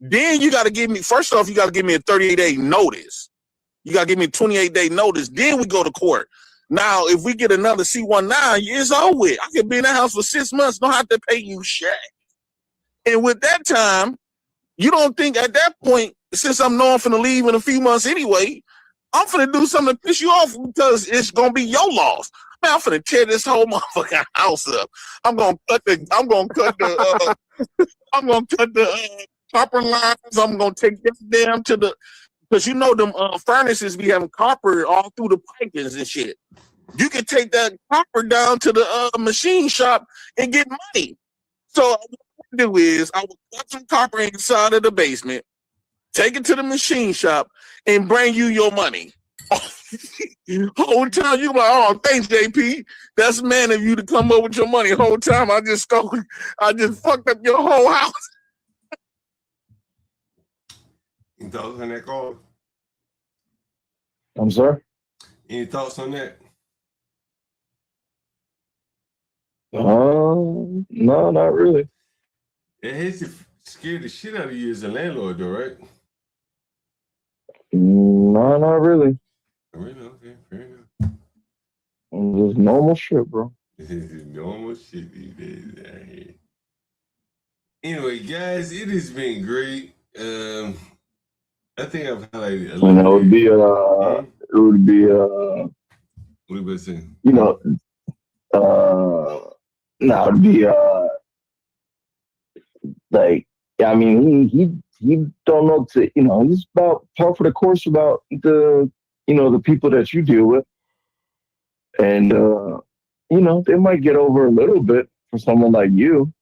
Then you gotta give me. First off, you gotta give me a 38-day notice. You gotta give me a 28-day notice. Then we go to court. Now, if we get another C19, it's over with. I could be in the house for 6 months, don't have to pay you shit. And with that time, you don't think at that point, since I'm known for to leave in a few months anyway, I'm finna do something to piss you off because it's gonna be your loss. Man, I'm finna tear this whole motherfucking house up. I'm gonna cut the copper lines. I'm gonna take this down to the, because you know them furnaces be having copper all through the pipings and shit. You can take that copper down to the machine shop and get money. So what I do is I will cut some copper inside of the basement, take it to the machine shop, and bring you your money. Whole time you like, oh, thanks, JP. That's man of you to come up with your money. Whole time I just fucked up your whole house. Any thoughts on that, Carl? I'm sorry? Any thoughts on that? No, not really. It has to scare the shit out of you as a landlord, though, right? No, not really. Really? Okay, fair enough. Just normal shit, bro. This is normal shit these days. Anyway, guys, it has been great. I think I've highlighted a And it would be what about saying? You know, no, it'd be like, I mean, he don't know to, he's about par for the course about the people that you deal with, and they might get over a little bit for someone like you.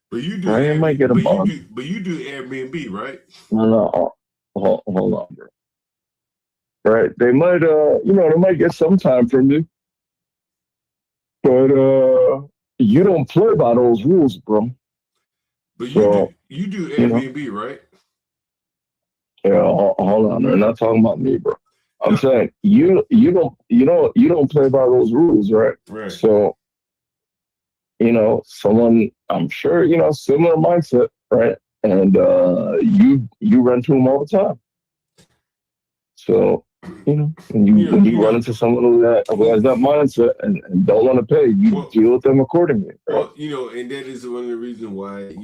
But you do, right? Might get a month. But you do Airbnb, right? No, hold on, bro. Right? They might, they might get some time from you, but you don't play by those rules, bro. But you do Airbnb, right? Yeah, hold on. We're not talking about me, bro. I'm saying you don't play by those rules, right? Right. So, someone, I'm sure, similar mindset, right? And you run to them all the time. So, when you run into someone who has that mindset and don't want to pay, you deal with them accordingly. Right? Well, and that is one of the reasons why, if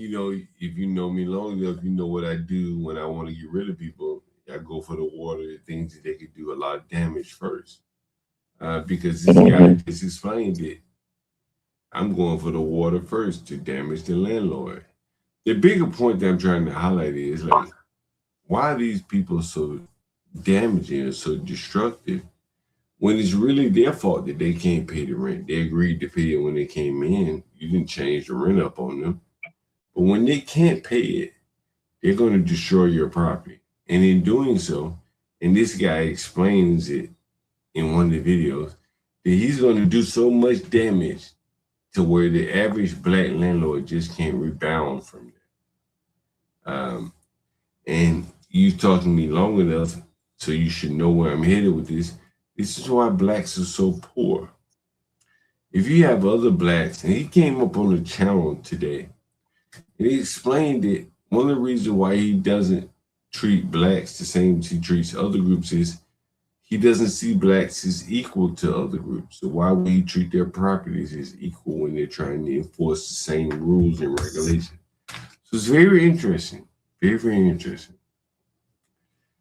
you know me long enough, you know what I do when I want to get rid of people. I go for the water, things that they could do a lot of damage first. Because this guy just explained it. I'm going for the water first to damage the landlord. The bigger point that I'm trying to highlight is like, why are these people so damaging and so destructive when it's really their fault that they can't pay the rent? They agreed to pay it when they came in. You didn't change the rent up on them. But when they can't pay it, they're going to destroy your property. And in doing so, and this guy explains it in one of the videos, that he's going to do so much damage to where the average black landlord just can't rebound from that. And you've talked to me long enough, so you should know where I'm headed with this. This is why blacks are so poor. If you have other blacks, and he came up on the channel today, and he explained that one of the reasons why he doesn't treat blacks the same as he treats other groups is he doesn't see blacks as equal to other groups. So why would he treat their properties as equal when they're trying to enforce the same rules and regulations? So it's very interesting. Very, very interesting.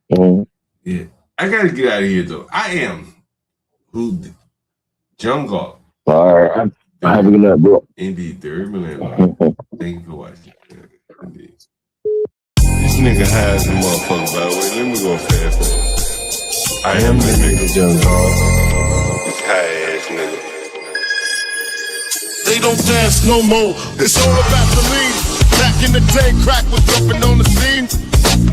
Yeah. I got to get out of here, though. I am Jungle. All right. Have a good night, bro. Indeed. Third millennium. Thank you for watching. Indeed. This nigga high as a motherfucker, by the way. Let me go fast. I am the nigga Jungle. This high ass nigga. They don't dance no more. It's all about the lean. Back in the day, crack was jumping on the scene.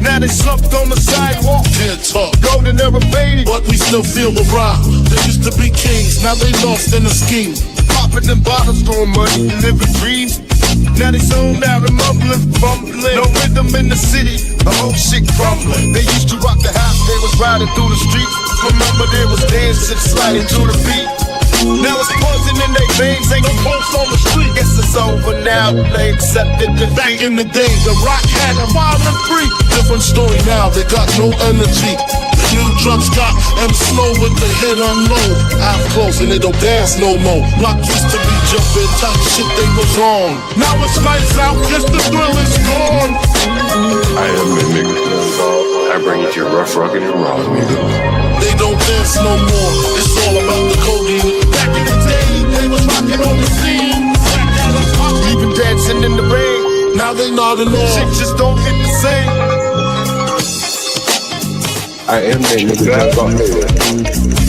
Now they slumped on the sidewalk. Can't talk. Golden era baby, but we still feel the rock. They used to be kings, now they lost in the scheme. Popping them bottles, throwing money, and living dreams. Now they zoned out and mumbling, fumbling. No rhythm in the city, the whole shit crumbling. They used to rock the house, they was riding through the streets. Remember there was dancing, sliding to the beat. Now it's poison in their veins, ain't no pulse on the street. Guess it's over now, they accepted defeat. Back in the day, the rock had a wild and free. Different story now, they got no energy. The new drugs got them slow with the hit unload. I'm close and they don't dance no more. Block used to be jumping, type shit they was on. Now it's lights out, guess the thrill is gone. I am the nigga Jungle. I bring it to you rough, rugged, and raw, nigga. They don't dance no more, it's all about the codeine. Back in the day, they was rocking on the scene. Even dancing in the rain, now they nodding off. Shit just don't hit the same. I am that nigga Jungle.